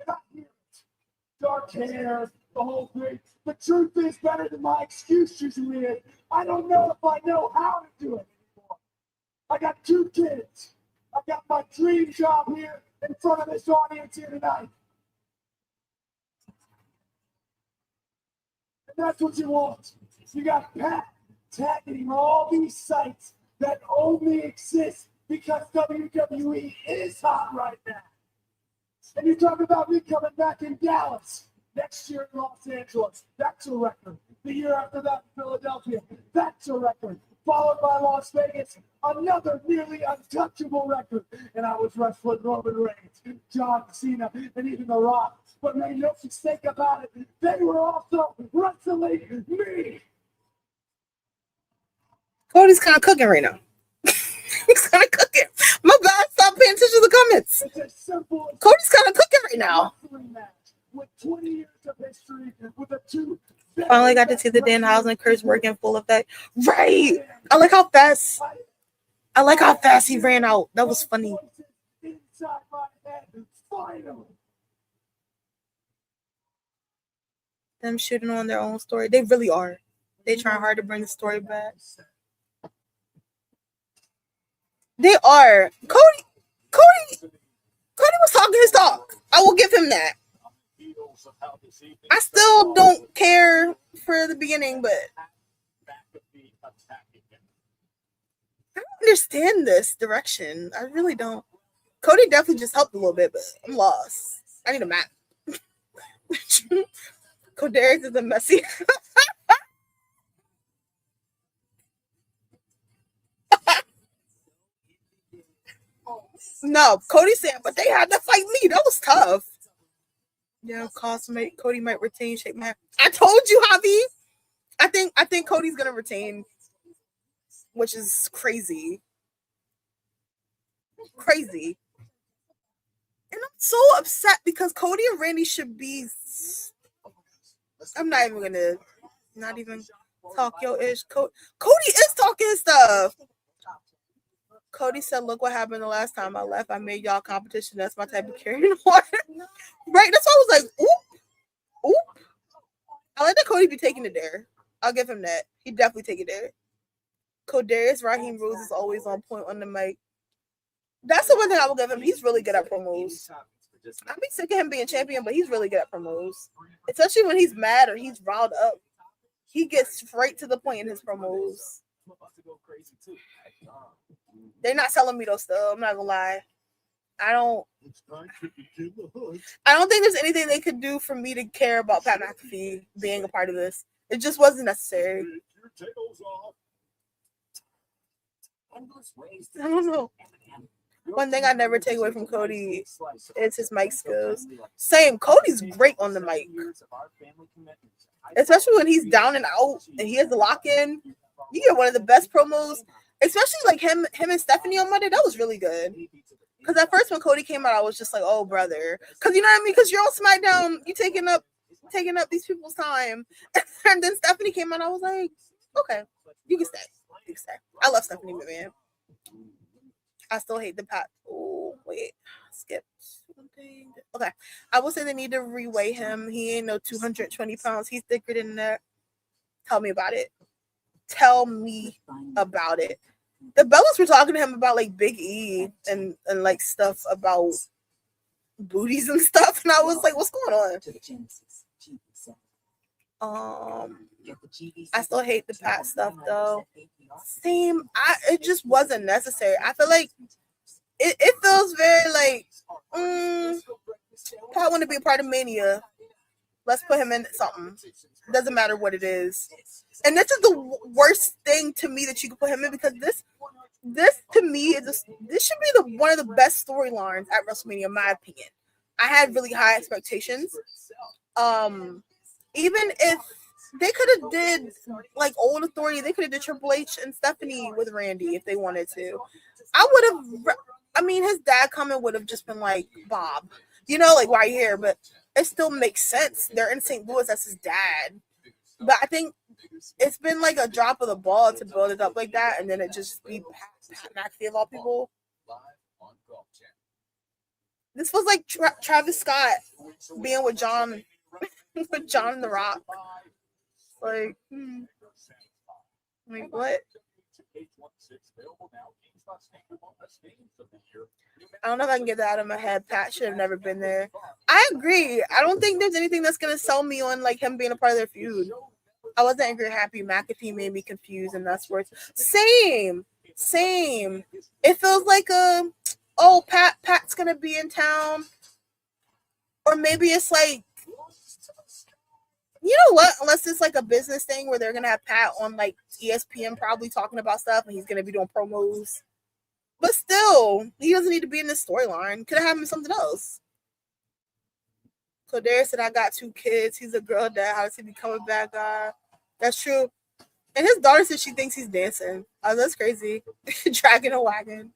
And I hear it. Dark hair, the whole thing. The truth is better than my excuse usually is. I don't know if I know how to do it anymore. I got 2 kids. I got my dream job here in front of this audience here tonight. And that's what you want. You got Pat tagging all these sites that only exist because WWE is hot right now. And you talk about me coming back in Dallas next year in Los Angeles. That's a record. The year after that in Philadelphia. That's a record. Followed by Las Vegas, another nearly untouchable record. And I was wrestling Roman Reigns, John Cena, and even The Rock. But make no mistake about it, they were also wrestling me. Cody's kind of cooking right now. He's kind of minutes. It's as simple as Cody's kind of cooking right now. wrestling match with 20 years of history with the two. Finally got to see the Danhausen curse work in full effect. Right. I like how fast he ran out. That was funny. Inside my head, finally. Them shooting on their own story. They really are. They trying hard to bring the story back. They are. Cody was talking his talk. I will give him that. I still don't care for the beginning, but I don't understand this direction. I really don't. Cody definitely just helped a little bit, but I'm lost. I need a map. Codaris is a messy. No, Cody said, but they had to fight me. That was tough. Yeah, Cody might retain shape man. I told you, Javi. I think Cody's gonna retain, which is crazy. Crazy. And I'm so upset because Cody and Randy should be. I'm not even talk yo ish. Cody is talking stuff. Cody said, "Look what happened the last time I left. I made y'all competition. That's my type of carrying on." Right? That's why I was like, "Oop, oop." I like that Cody be taking it there. I'll give him that. He definitely take it there. Codarius Raheem Rose is always on point on the mic. That's the one thing I will give him. He's really good at promos. I'd be sick of him being champion, but he's really good at promos. Especially when he's mad or he's riled up. He gets straight to the point in his promos. They're not selling me though still. I'm not gonna lie. I don't think there's anything they could do for me to care about Pat McAfee being a part of this. It just wasn't necessary. I don't know. One thing I never take away from Cody is his mic skills. Same, Cody's great on the mic. Especially when he's down and out and he has the lock in. You get one of the best promos. Especially like him and Stephanie on Monday. That was really good. Because at first when Cody came out, I was just like, oh brother. Because you know what I mean? Because you're on Smackdown, you taking up these people's time. And then Stephanie came out, I was like, okay, you can stay. You can stay. I love Stephanie McMahon. I still hate the Pat. Oh, wait. Skip something. Okay. I will say they need to reweigh him. He ain't no 220 pounds. He's thicker than that. Tell me about it. Tell me about it. The Bellas were talking to him about like Big E and like stuff about booties and stuff. And I was like, what's going on? I still hate the Pat stuff though. Same. It just wasn't necessary. I feel like it feels very like Pat want to be a part of Mania. Let's put him in something. Doesn't matter what it is. And this is the worst thing to me that you can put him in because this to me is this should be one of the best storylines at WrestleMania, in my opinion. I had really high expectations. Even if they could have did like Old Authority, they could have did Triple H and Stephanie with Randy if they wanted to. I would have. I mean, his dad coming would have just been like Bob, you know, like why you here? But it still makes sense. They're in St. Louis. That's his dad. But I think it's been like a drop of the ball to build it up like that, and then it just be Pat McAfee of all people. This was like Travis Scott being with John, with John and The Rock. Like, what? I don't know if I can get that out of my head. Pat should have never been there. I agree. I don't think there's anything that's gonna sell me on like him being a part of their feud. I wasn't angry or happy. McAfee made me confused, and that's worse. Same. It feels like Pat's gonna be in town, or maybe it's like, you know what? Unless it's like a business thing where they're gonna have Pat on like ESPN, probably talking about stuff, and he's gonna be doing promos. But still, he doesn't need to be in this storyline. Could have had him in something else. So Darius said, I got 2 kids. He's a girl dad. How does he become a bad guy? That's true. And his daughter said she thinks he's dancing. Oh, that's crazy. Dragging a wagon.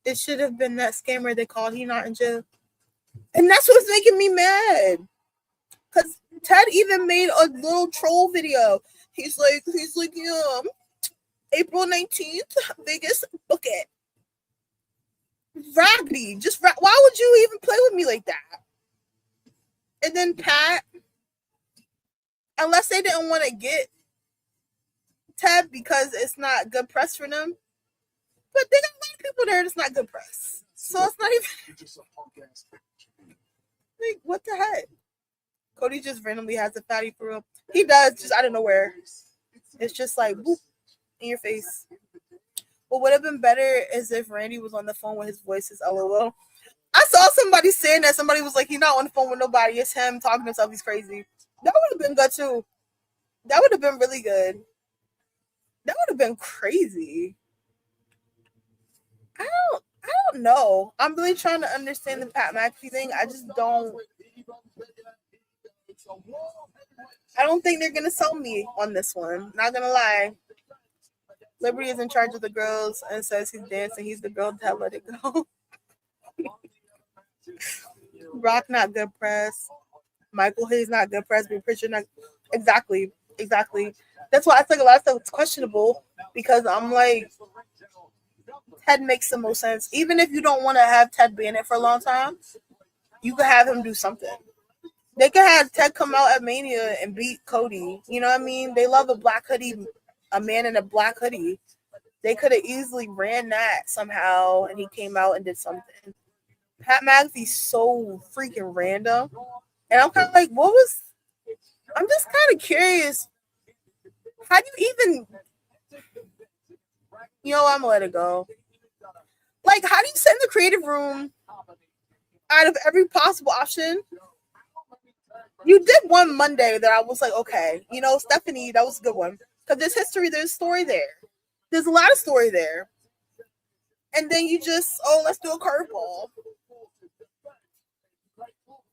It should have been that scammer they called. He not in jail. And that's what's making me mad. Because Ted even made a little troll video. He's like, yeah, April 19th, Vegas, book it. Raggedy. Why would you even play with me like that? And then Pat, unless they didn't want to get Ted because it's not good press for them. But they got a lot of people there that's not good press. So it's not even like, what the heck? Cody just randomly has a fatty for real. He does, just out of nowhere. It's just like, whoop, in your face. What would have been better is if Randy was on the phone with his voice is LOL. I saw somebody saying that. Somebody was like, he's not on the phone with nobody. It's him talking to himself. He's crazy. That would have been good too. That would have been really good. That would have been crazy. I don't know. I'm really trying to understand the Pat McAfee thing. I just don't. I don't think they're gonna sell me on this one. Not gonna lie. Liberty is in charge of the girls and says he's dancing. He's the girl that let it go. Rock not good press. Michael Hayes not good press. But Pritchard not exactly. That's why I think a lot of stuff is questionable because I'm like, Ted makes the most sense. Even if you don't want to have Ted be in it for a long time, you could have him do something. They could have Ted come out at Mania and beat Cody. You know what I mean? They love a black hoodie, a man in a black hoodie. They could have easily ran that somehow, and he came out and did something. Pat McAfee's so freaking random. And I'm kind of like, I'm just kind of curious. How do you even, I'm going to let it go. Like, how do you sit in the creative room out of every possible option? You did one Monday that I was like, okay, Stephanie, that was a good one. Because there's history, there's story there. There's a lot of story there. And then you just, let's do a curveball.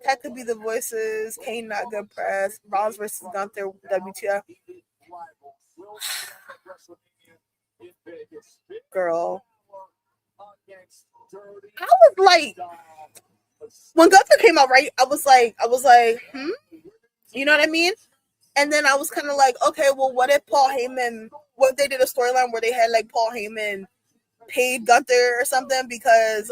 That could be the voices. Kane not good press. Rollins versus Gunther, WTF. Girl. I was like, when Gunther came out, right? I was like, You know what I mean? And then I was kind of like, okay, well, what if what if they did a storyline where they had like Paul Heyman paid Gunther or something because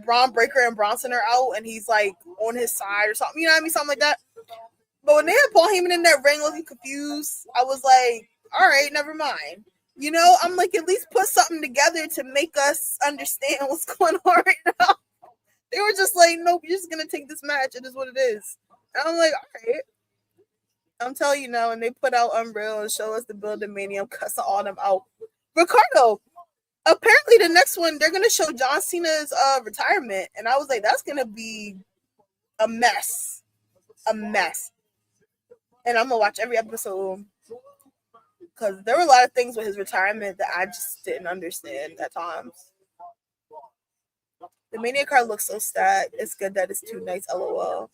Braun Breaker and Bronson are out and he's like on his side or something, you know what I mean? Something like that. But when they had Paul Heyman in that ring looking confused, I was like, all right, never mind. I'm like, at least put something together to make us understand what's going on right now. They were just like, nope, you're just going to take this match. It is what it is. And I'm like, all right. I'm telling you now, and they put out Unreal and show us the Building Mania. I'm cussing all them out. Ricardo, apparently the next one, they're going to show John Cena's retirement. And I was like, that's going to be a mess. A mess. And I'm going to watch every episode. Because there were a lot of things with his retirement that I just didn't understand at times. The Mania card looks so stacked. It's good that it's 2 nights, LOL.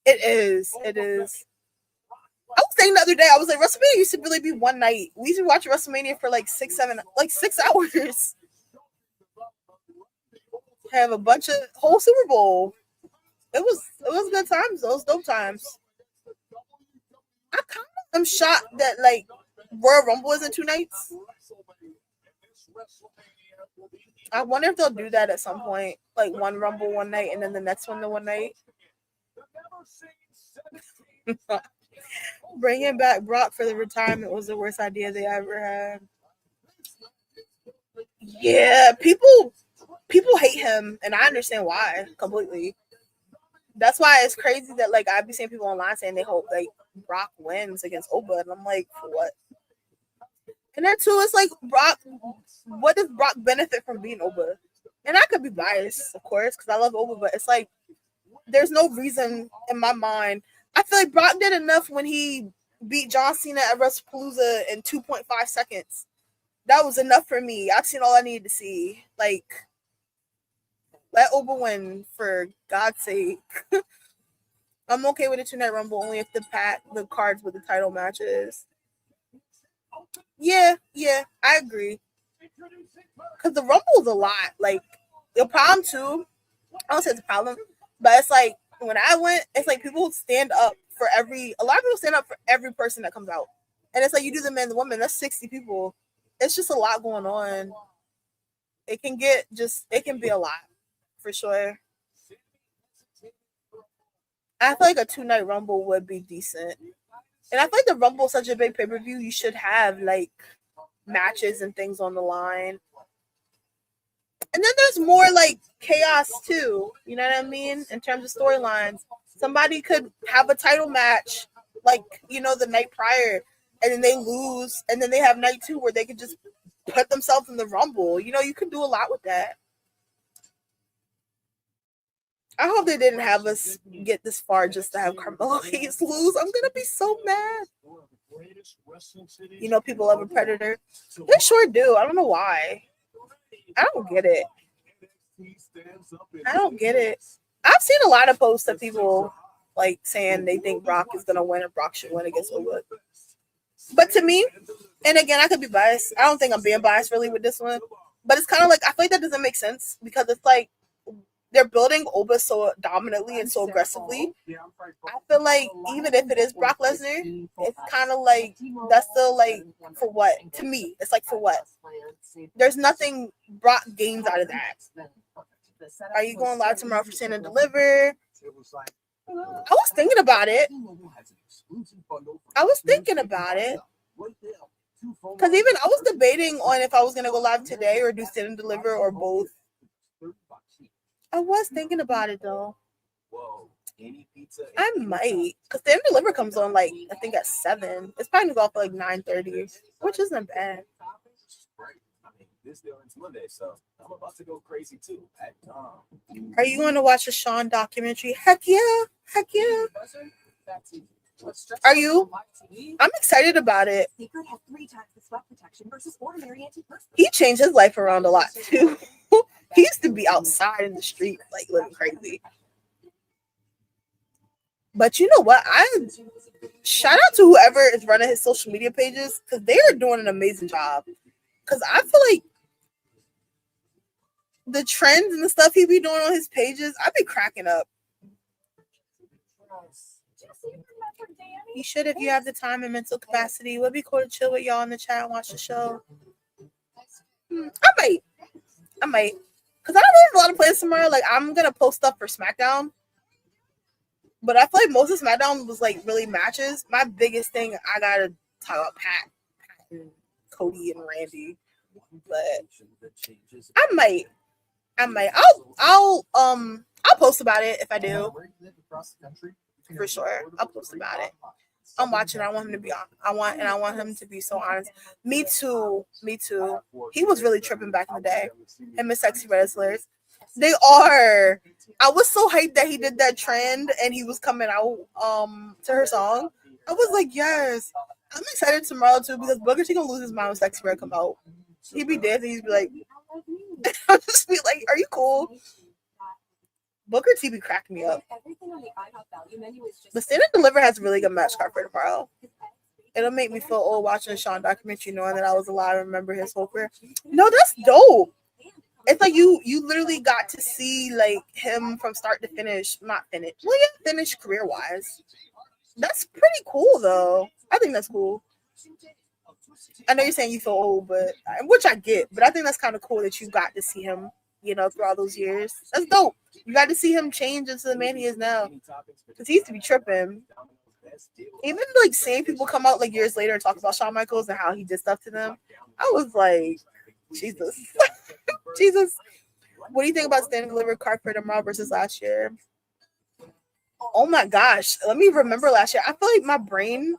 It is. I was saying the other day, I was like, WrestleMania used to really be one night. We used to watch WrestleMania for like 6 hours. Have a bunch of whole Super Bowl. It was good times. Those dope times. I kind of am shocked that like Royal Rumble isn't 2 nights. I wonder if they'll do that at some point. Like one Rumble one night and then the next one the one night. Bringing back Brock for the retirement was the worst idea they ever had. Yeah, people hate him, and I understand why completely. That's why it's crazy that like I'd be seeing people online saying they hope like Brock wins against Oba, and I'm like, for what? And then too, it's like Brock. What does Brock benefit from being Oba? And I could be biased, of course, because I love Oba, but it's like there's no reason in my mind. I feel like Brock did enough when he beat John Cena at WrestlePalooza in 2.5 seconds. That was enough for me. I've seen all I needed to see. Like, let Oba win for God's sake. I'm okay with a 2-night Rumble only if the cards with the title matches. Yeah, I agree. because the Rumble's a lot. Like the problem too, I don't say it's a problem, but it's like when I went, it's like people stand up for a lot of people stand up for every person that comes out, and it's like you do the men, the women. That's 60 people. It's just a lot going on. It can be a lot for sure. I feel like a 2-night Rumble would be decent. And I feel like the Rumble is such a big pay-per-view, you should have like matches and things on the line. And then there's more like chaos too. You know what I mean? In terms of storylines. Somebody could have a title match like, the night prior, and then they lose, and then they have night 2 where they could just put themselves in the Rumble. You can do a lot with that. I hope they didn't have us get this far just to have Carmelo Hayes lose. I'm gonna be so mad. People love a Predator. They sure do. I don't know why. I don't get it. I've seen a lot of posts of people like saying they think Brock is gonna win and Brock should win against Ola. But to me, and again, I could be biased. I don't think I'm being biased really with this one. But it's kind of like I feel like that doesn't make sense because it's like they're building Oba so dominantly and so aggressively. I feel like even if it is Brock Lesnar, it's kind of like that's still like for what? To me, it's like for what? There's nothing Brock gains out of that. Are you going live tomorrow for Stand and Deliver? I was thinking about it. Because even I was debating on if I was going to go live today or do Stand and Deliver or both. I was thinking about it though. I might, because Stand and Deliver comes on like I think at 7. It's probably gonna go off at like 9:30, which isn't bad. This deal ends Monday, so I'm about to go crazy too. Are you going to watch the Sean documentary? Heck yeah. Are you? I'm excited about it. He changed his life around a lot too. He used to be outside in the street, like living crazy. But you know what? I shout out to whoever is running his social media pages because they are doing an amazing job. Because I feel like the trends and the stuff he be doing on his pages, I be cracking up. You should if you have the time and mental capacity. It would be cool to chill with y'all in the chat and watch the show. I might. Because I don't have a lot of plans tomorrow. Like, I'm going to post stuff for Smackdown. But I feel like most of Smackdown was, like, really matches. My biggest thing, I got to talk about Pat and Cody and Randy. But I might. I'll post about it if I do. For sure. I'll post about it. I'm watching. I want him to be on. I want him to be so honest. Me too. He was really tripping back in the day. Him and Sexy Wrestlers. They are. I was so hyped that he did that trend and he was coming out to her song. I was like, yes. I'm excited tomorrow too because Booker T gonna lose his mind when Sexy Red come out. He'd be dancing. He'd be like, I'll just be like, are you cool? Booker T be cracking me up. But Stand and Deliver has a really good match card for tomorrow. It'll make me feel old watching the Sean documentary knowing that I was alive and remember his whole career. No, that's dope. It's like you literally got to see like him from start to finish. Not finish. Well, yeah, finish career wise. That's pretty cool though. I think that's cool. I know you're saying you feel old, but which I get, but I think that's kind of cool that you got to see him, through all those years. That's dope. You got to see him change into the man he is now. Because he used to be tripping. Even like seeing people come out like years later and talk about Shawn Michaels and how he did stuff to them, I was like, Jesus. Jesus. What do you think about Stand and Deliver card for tomorrow versus last year? Oh my gosh. Let me remember last year. I feel like my brain,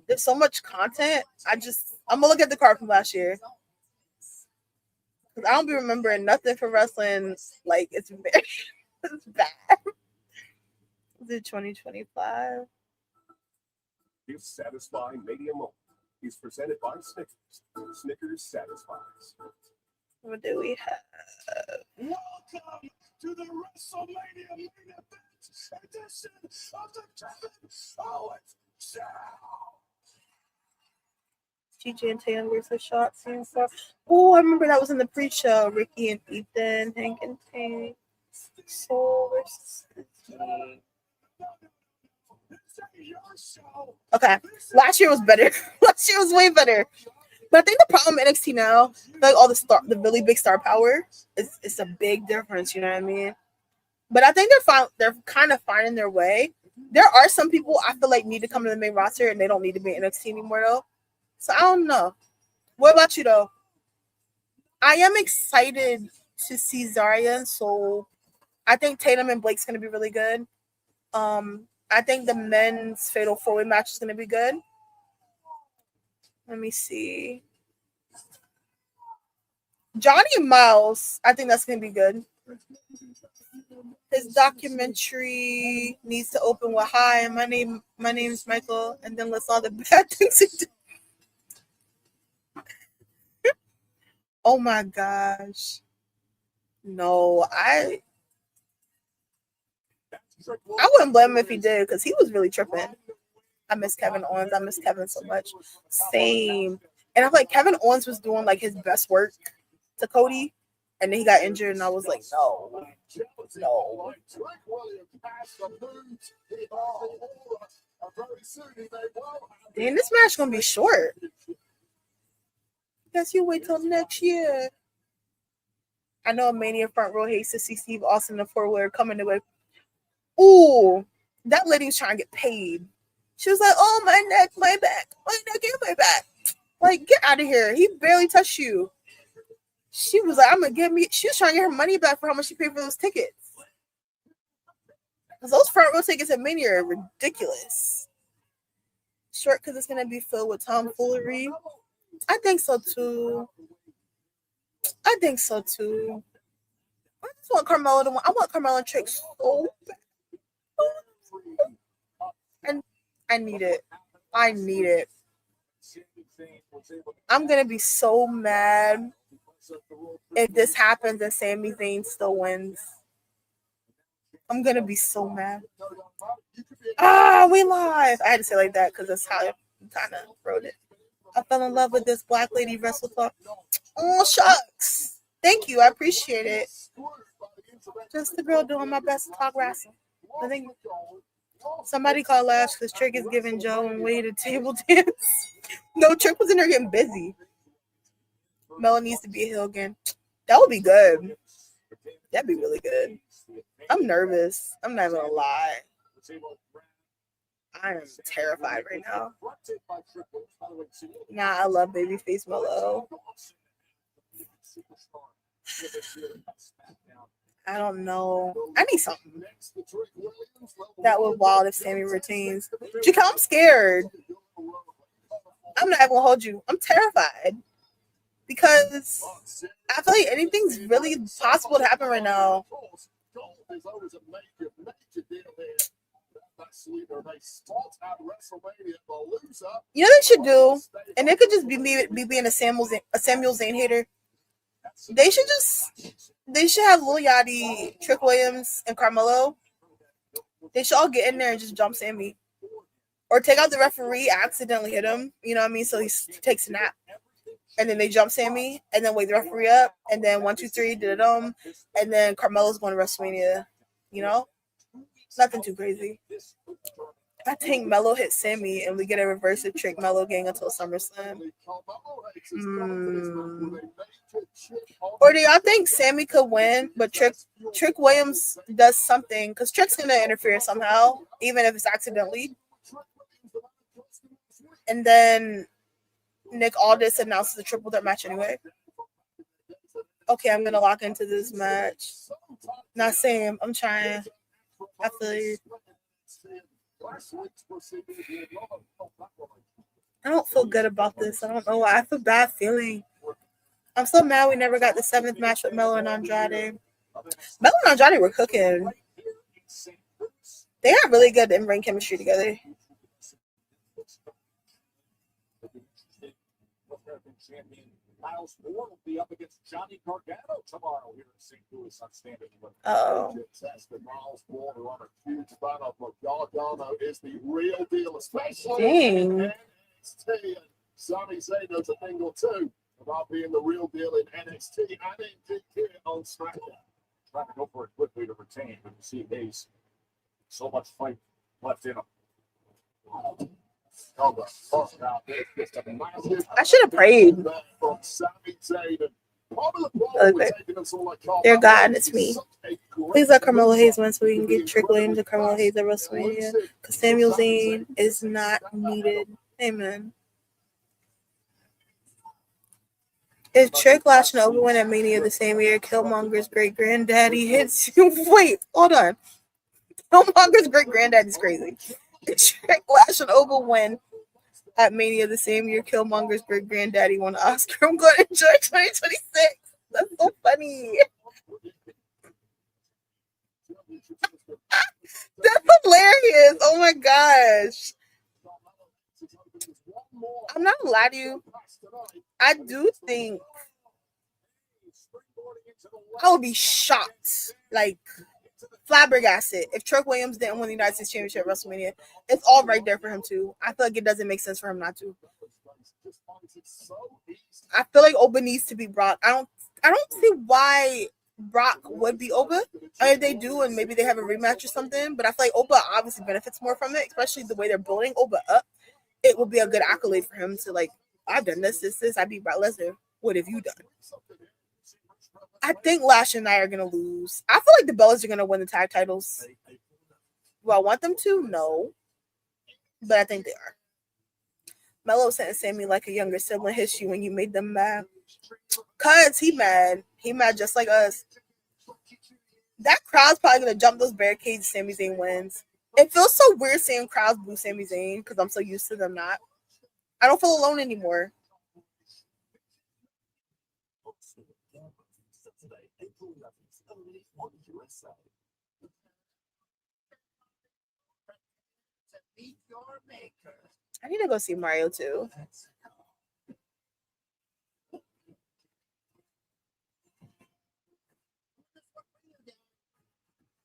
there's so much content. I'm gonna look at the card from last year. I don't be remembering nothing for wrestling. Like it's very it's bad. Is it 2025? His satisfying medium moment. He's presented by Snickers. Snickers satisfies. What do we have? Welcome to the WrestleMania main event edition of the Kevin Owens Show. TJ and Tatum versus Shots and stuff. Oh, I remember that was in the pre-show. Ricky and Ethan, Hank and Tank. Soul versus Ricky. Okay, last year was better. Last year was way better. But I think the problem in NXT now, like all the really big star power, it's a big difference. You know what I mean? But I think they're kind of finding their way. There are some people I feel like need to come to the main roster and they don't need to be in NXT anymore though. So I don't know. What about you though? I am excited to see Zarya and Soul. I think Tatum and Blake's gonna be really good. I think the men's fatal 4-way match is gonna be good. Let me see. Johnny and Miles, I think that's gonna be good. His documentary needs to open with "Hi, my name's Michael," and then lists all the bad things he did. Oh my gosh. No, I wouldn't blame him if he did because he was really tripping. I miss Kevin Owens. I miss Kevin so much. Same. And I feel like Kevin Owens was doing like his best work to Cody, and then he got injured, and I was like, no. Damn, this match gonna be short. Guess you wait till next year. I know a Mania front row hates to see Steve Austin in a 4-wheeler coming to it. Ooh, that lady was trying to get paid. She was like, "Oh, my neck, my back, my neck and my back." Like, get out of here. He barely touched you. She was like, "I'm gonna give me." She was trying to get her money back for how much she paid for those tickets. Because those front row tickets at Mania are ridiculous. Short because it's gonna be filled with tomfoolery. I think so too. I just want Carmella to win. I want Carmella and Trick so bad. And I need it. I'm gonna be so mad if this happens and Sami Zayn still wins. I'm gonna be so mad. We live. I had to say it like that because that's how I kind of wrote it. I fell in love with this black lady wrestle talk. Oh shucks. Thank you. I appreciate it. Just the girl doing my best to talk wrestling. I think somebody called last because Trick is giving Joe and Wade a table dance. No, Trick was in there getting busy. Mela needs to be a heel again. That would be good. That'd be really good. I'm nervous. I'm not gonna lie. I am terrified right now. Nah, I love babyface Melo. I don't know. I need something that would wild if Sammy retains. Jacal, I'm scared. I'm not even gonna hold you. I'm terrified because I feel like anything's really possible to happen right now. You know what they should do, and it could just be me being a Samuel Zayn hater. They should have Lil Yachty, Trick Williams, and Carmelo. They should all get in there and just jump Sammy, or take out the referee, accidentally hit him. You know what I mean? So he takes a nap, and then they jump Sammy, and then wake the referee up, and then 1, 2, 3, and then Carmelo's going to WrestleMania. You know, nothing too crazy. I think Melo hit Sammy, and we get a reverse of Trick Melo gang until SummerSlam. Or do y'all think Sammy could win, but Trick Williams does something? Because Trick's going to interfere somehow, even if it's accidentally. And then Nick Aldis announces a triple threat match anyway. Okay, I'm going to lock into this match. Not Sam. I'm trying. I feel you. I don't feel good about this. I don't know why. I feel bad feeling. I'm so mad we never got the 7th match with Melo and Andrade. Melo and Andrade were cooking. They got really good in-ring chemistry together. Miles Moore will be up against Johnny Gargano tomorrow here in St. Louis on Standing. Oh. Miles Moore are on a huge spot up. Gargano is the real deal, especially dang. Sami Zayn knows a thing or two about being the real deal in NXT and indeed here on SmackDown. Trying to go for it quickly to retain, but you see Hayes, so much fight left in him. I should have prayed. Dear God, it's me. Please let Carmelo Hayes win so we can get Trick Williams and Carmelo Hayes at WrestleMania. Because Samuel Zayn is not needed. Amen. If Trick Lash and Obi win at Mania the same year, Killmonger's great granddaddy hits you. Wait, hold on. Killmonger's great granddaddy's crazy. If Trick Lash and Obi win at Mania the same year, Killmonger's great granddaddy won an Oscar. I'm going to enjoy 2026. That's so funny. That's hilarious. Oh my gosh. I'm not gonna lie to you. I do think I would be shocked, like flabbergasted, if Trick Williams didn't win the United States Championship at WrestleMania. It's all right there for him too. I feel like it doesn't make sense for him not to. I feel like Oba needs to be Brock. I don't see why Brock would be Oba. I mean, if they do, and maybe they have a rematch or something. But I feel like Oba obviously benefits more from it, especially the way they're building Oba up. It would be a good accolade for him to, like, I've done this. I beat Brock Lesnar. What have you done? I think Lash and I are gonna lose. I feel like the Bellas are gonna win the tag titles. Do I want them to? No, but I think they are. Melo sent Sammy like a younger sibling hits you when you made them mad. Cause he mad. He mad just like us. That crowd's probably gonna jump those barricades. Sami Zayn wins. It feels so weird seeing crowds boo Sami Zayn because I'm so used to them not. I don't feel alone anymore. I need to go see Mario too.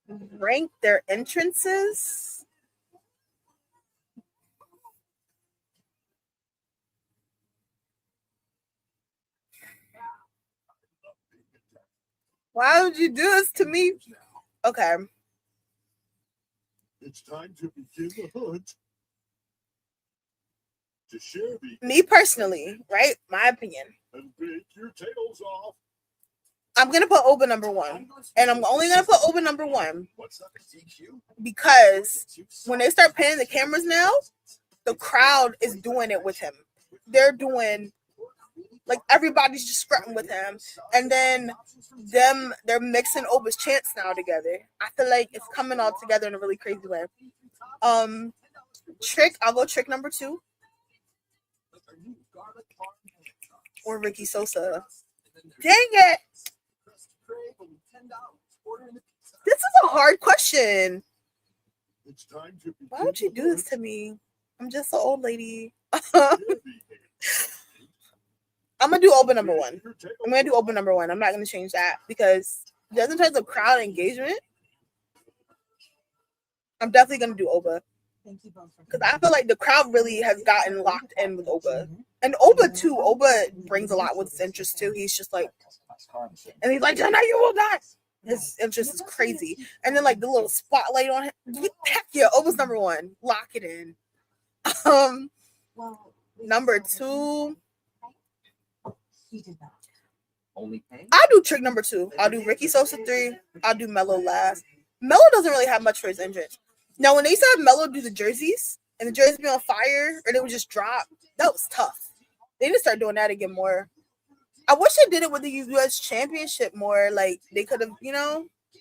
Rank their entrances. Why would you do this to me? Okay. It's time to begin the hunt. To share the Me personally, right? My opinion. and bake your tails off. I'm gonna put Oba number one, and I'm only gonna put Oba number one What's up, DQ? because when they start panning the cameras now, the crowd is doing it with him. They're doing like everybody's just strutting with him, and then they're mixing Oba's chants now together. I feel like it's coming all together in a really crazy way. Trick, I'll go Trick number two, or Ricky Sosa. Dang it! This is a hard question. It's time to Why would you do this to me? I'm just an old lady. I'm gonna do Oba number one. I'm not gonna change that because just in terms of crowd engagement, I'm definitely gonna do Oba. Because I feel like the crowd really has gotten locked in with Oba. And Oba too. Oba brings a lot with his interest too. He's just like, and he's like, "Tonight you will not." His interest is crazy. And then like the little spotlight on him. Heck yeah, Oba's number one. Lock it in. Number two. I'll do Trick number two. I'll do Ricky Sosa 3. I'll do Melo last. Melo doesn't really have much for his entrance. Now, when they used to have Melo do the jerseys, and the jerseys be on fire, or they would just drop, that was tough. They need to start doing that again more. I wish they did it with the U.S. Championship more. Like, they could have,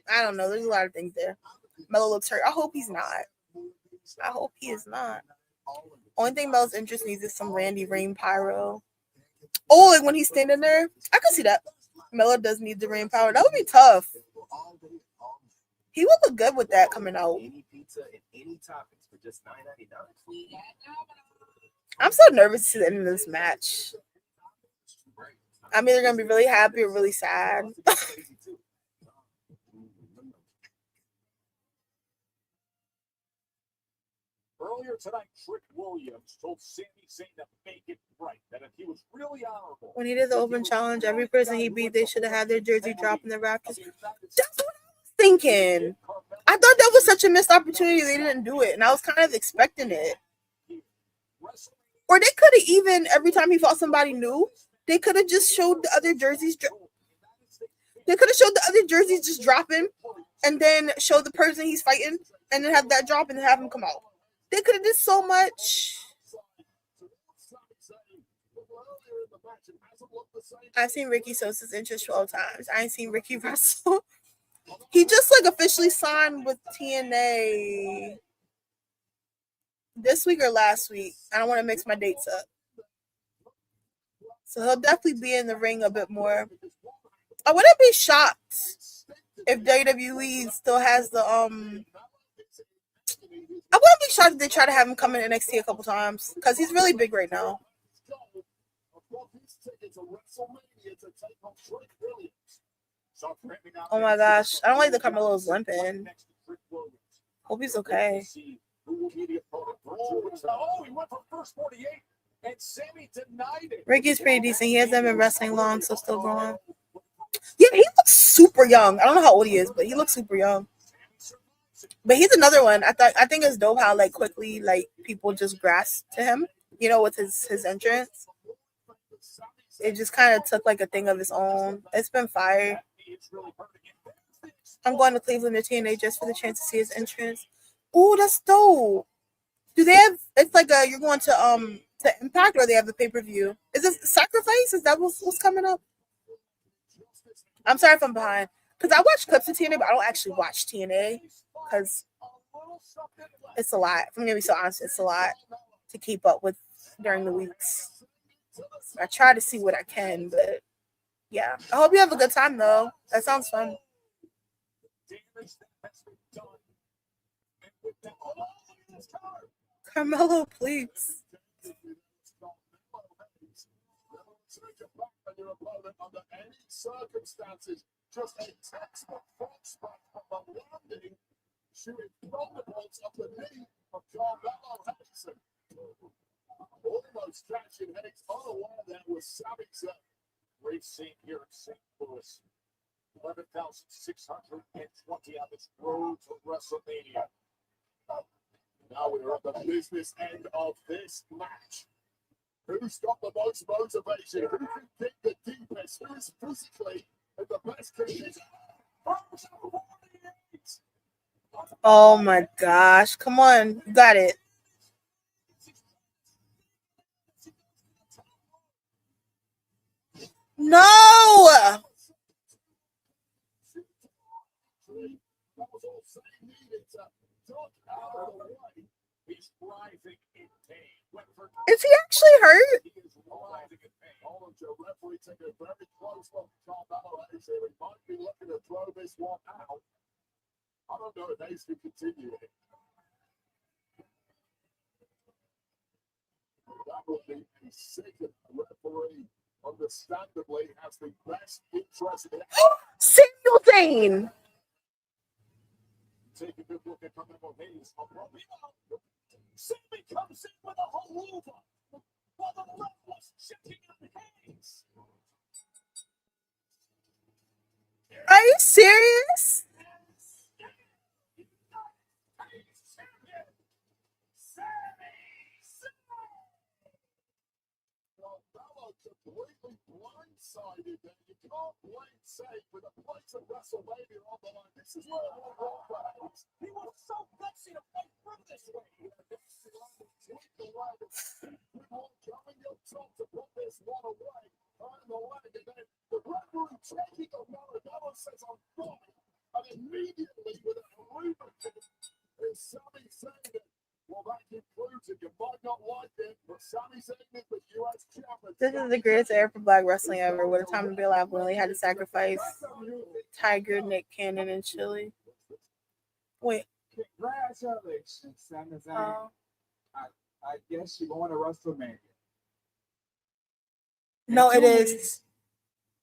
I don't know. There's a lot of things there. Melo looks hurt. I hope he's not. I hope he is not. Only thing Melo's interest needs is some Randy Rain pyro. Oh, like when he's standing there, I could see that. Melo does need the rain power. That would be tough. He would look good with that coming out. I'm so nervous to the end of this match. I'm either gonna be really happy or really sad. Earlier tonight, Trick Williams told Sami Zayn to make it right, that if he was really honorable. When he did the open challenge, every person he beat, they should have had their jersey drop in the Raptors. That's what I was thinking. I thought that was such a missed opportunity. They didn't do it, and I was kind of expecting it. Or they could have even, every time he fought somebody new, they could have just showed the other jerseys. They could have showed the other jerseys just dropping, and then show the person he's fighting, and then have that drop and then have him come out. They could have did so much. I've seen Ricky Sosa's interest 12 times. I ain't seen Ricky wrestle. He just like officially signed with TNA this week or last week. I don't want to mix my dates up. So he'll definitely be in the ring a bit more. I wouldn't be shocked if WWE still has the I wouldn't be shocked if they try to have him come in NXT a couple times because he's really big right now. Oh my gosh, I don't like the Carmelo's limping. Hope he's okay. Ricky's pretty decent. He hasn't been wrestling long, so still growing. Yeah, he looks super young. I don't know how old he is, but he looks super young. But he's another one. I think it's dope how like quickly like people just grasp to him, you know, with his entrance. It just kind of took like a thing of its own. It's been fire. I'm going to Cleveland to TNA just for the chance to see his entrance. Oh, that's dope. Do they have? It's like you're going to Impact, or they have the pay-per-view. Is it Sacrifice? Is that what's coming up? I'm sorry if I'm behind because I watch clips of TNA, but I don't actually watch TNA because it's a lot. If I'm gonna be so honest, it's a lot to keep up with during the weeks. I try to see what I can, but yeah. I hope you have a good time though. That sounds fun. Carmelo, please. Under any circumstances, just a textbook false spot from the landing, shooting thunderbolts up the knee of Carmelo Hayes. Almost catching Hayes unaware that was Sami Zayn. Great scene here in St. Louis. 11,620 on this road to WrestleMania. Now we are at the business end of this match. Who's got the most motivation? Who can kick the deepest? Who's physically in the best condition? Oh my gosh. Come on. You got it. No! Is he actually hurt? Might be looking to throw this one out. I don't know if Ace can continue it. That would be a second referee, understandably, has the best interest in it. Samuel Dane! Take a good look at Carmelo Hayes. Sammy comes in with a whole over. While the left was shifting on Hayes. Are you serious? Completely blindsided there. You can't blame Sage with a place at WrestleMania on the line. This is where we're wrong for Hayes. He was so gutsy to fight through this way. Coming up top to put this one away. On the leg, and then the referee taking the Maradona says I'm fine. And immediately with a lubricant is Sami Zayn. Well, that concludes it. You might not like it, but Sami Zayn is the U.S. champion. This is the greatest era for Black wrestling ever. What a time to be alive. We only had to sacrifice Tiger, Nick Cannon, and Chili. Wait. Congratulations, Sami Zayn. I guess you're going to WrestleMania. No, it is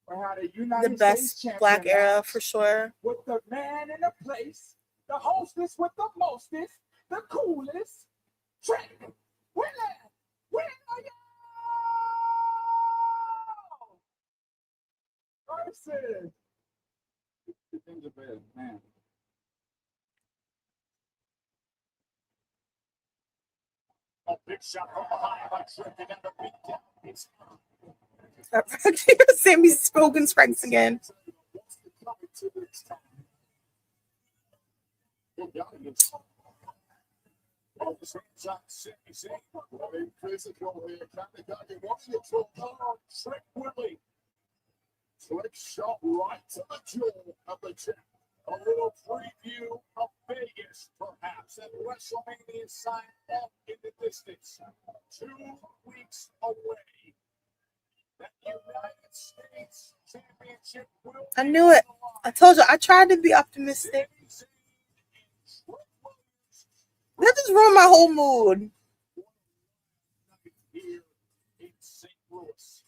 the best Black era for sure. With the man in the place, the hostess with the mostest, the coolest, Trick Willie! Where are you? Carson! Get into bed, man. A big shot from behind by Trick and the beat down. It's Sammy Spoken strikes again. Physical here. Kamikaze wanting to throw Trick Willie. Trick shot right to the jaw of the champ. A little preview of Vegas, perhaps, and WrestleMania sign up in the distance. 2 weeks away. That United States Championship will I knew it. I told you. I tried to be optimistic. That just ruined my whole mood. here in St. Louis.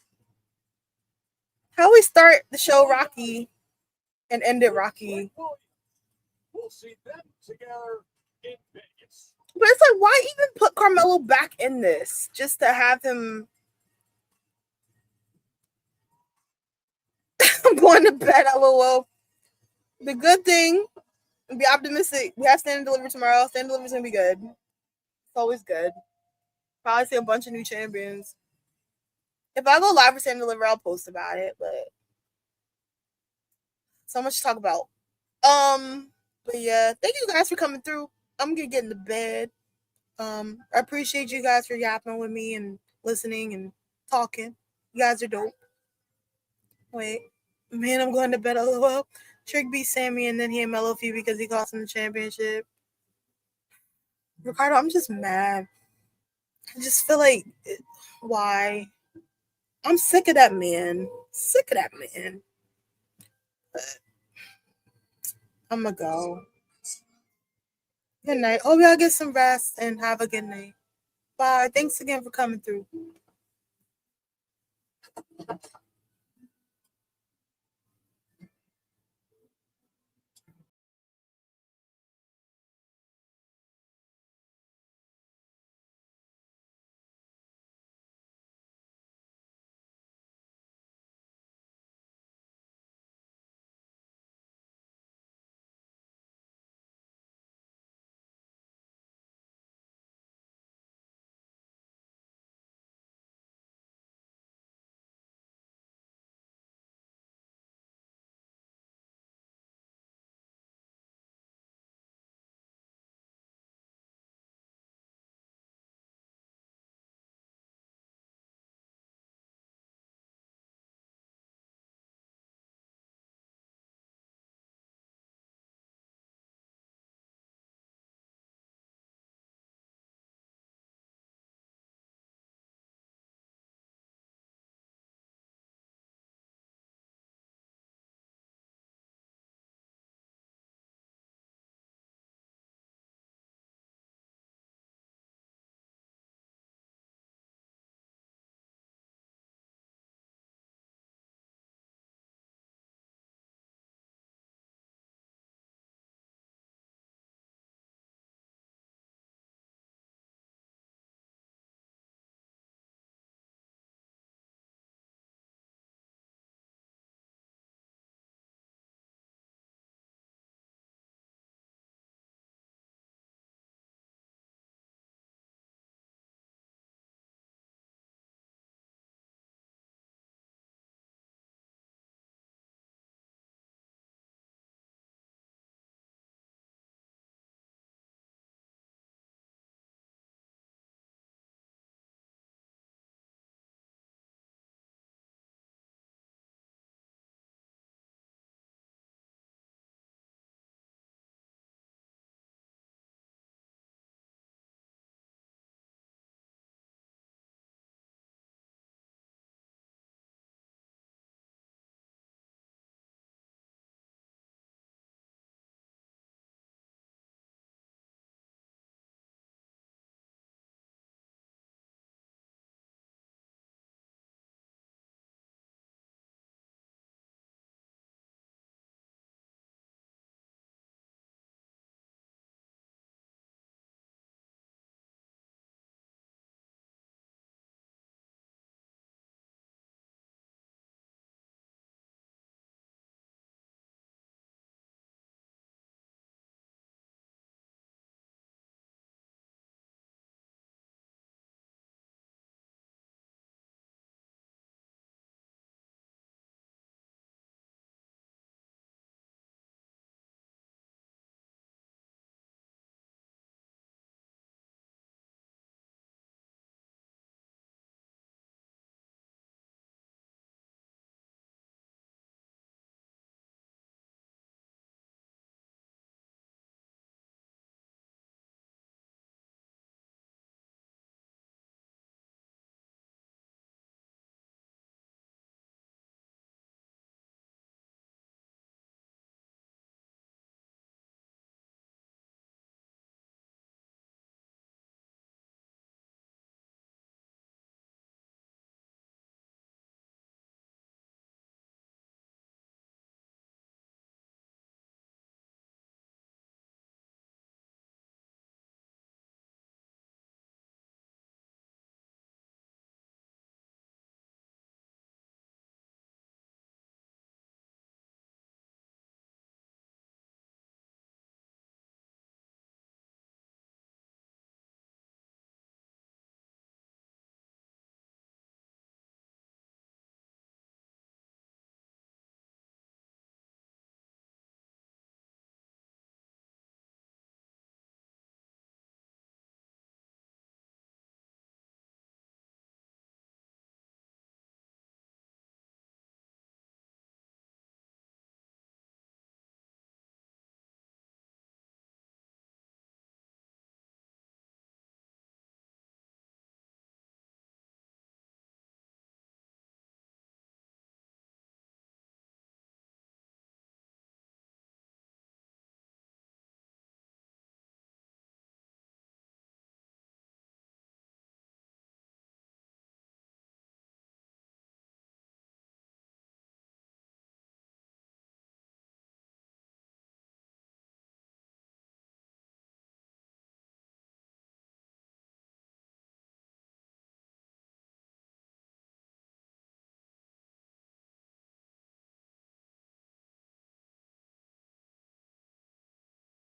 How we start the show Rocky and end it Rocky. We'll see them together in Vegas. But it's like, why even put Carmelo back in this? Just to have him. I'm going to bed, LOL. The good thing, be optimistic. We have stand and deliver tomorrow. Stand and deliver is going to be good. It's always good. Probably see a bunch of new champions. If I go live for stand and deliver, I'll post about it. But so much to talk about. But yeah, thank you guys for coming through. I'm gonna get into bed. I appreciate you guys for yapping with me and listening and talking. You guys are dope. Wait, man, I'm going to bed. LOL. Trick beat Sammy and then he had Mello Fee because he cost him the championship. Ricardo, I'm just mad. I just feel like, why? I'm sick of that man. Sick of that man. But I'm gonna go. Good night. Hope y'all get some rest and have a good night. Bye. Thanks again for coming through.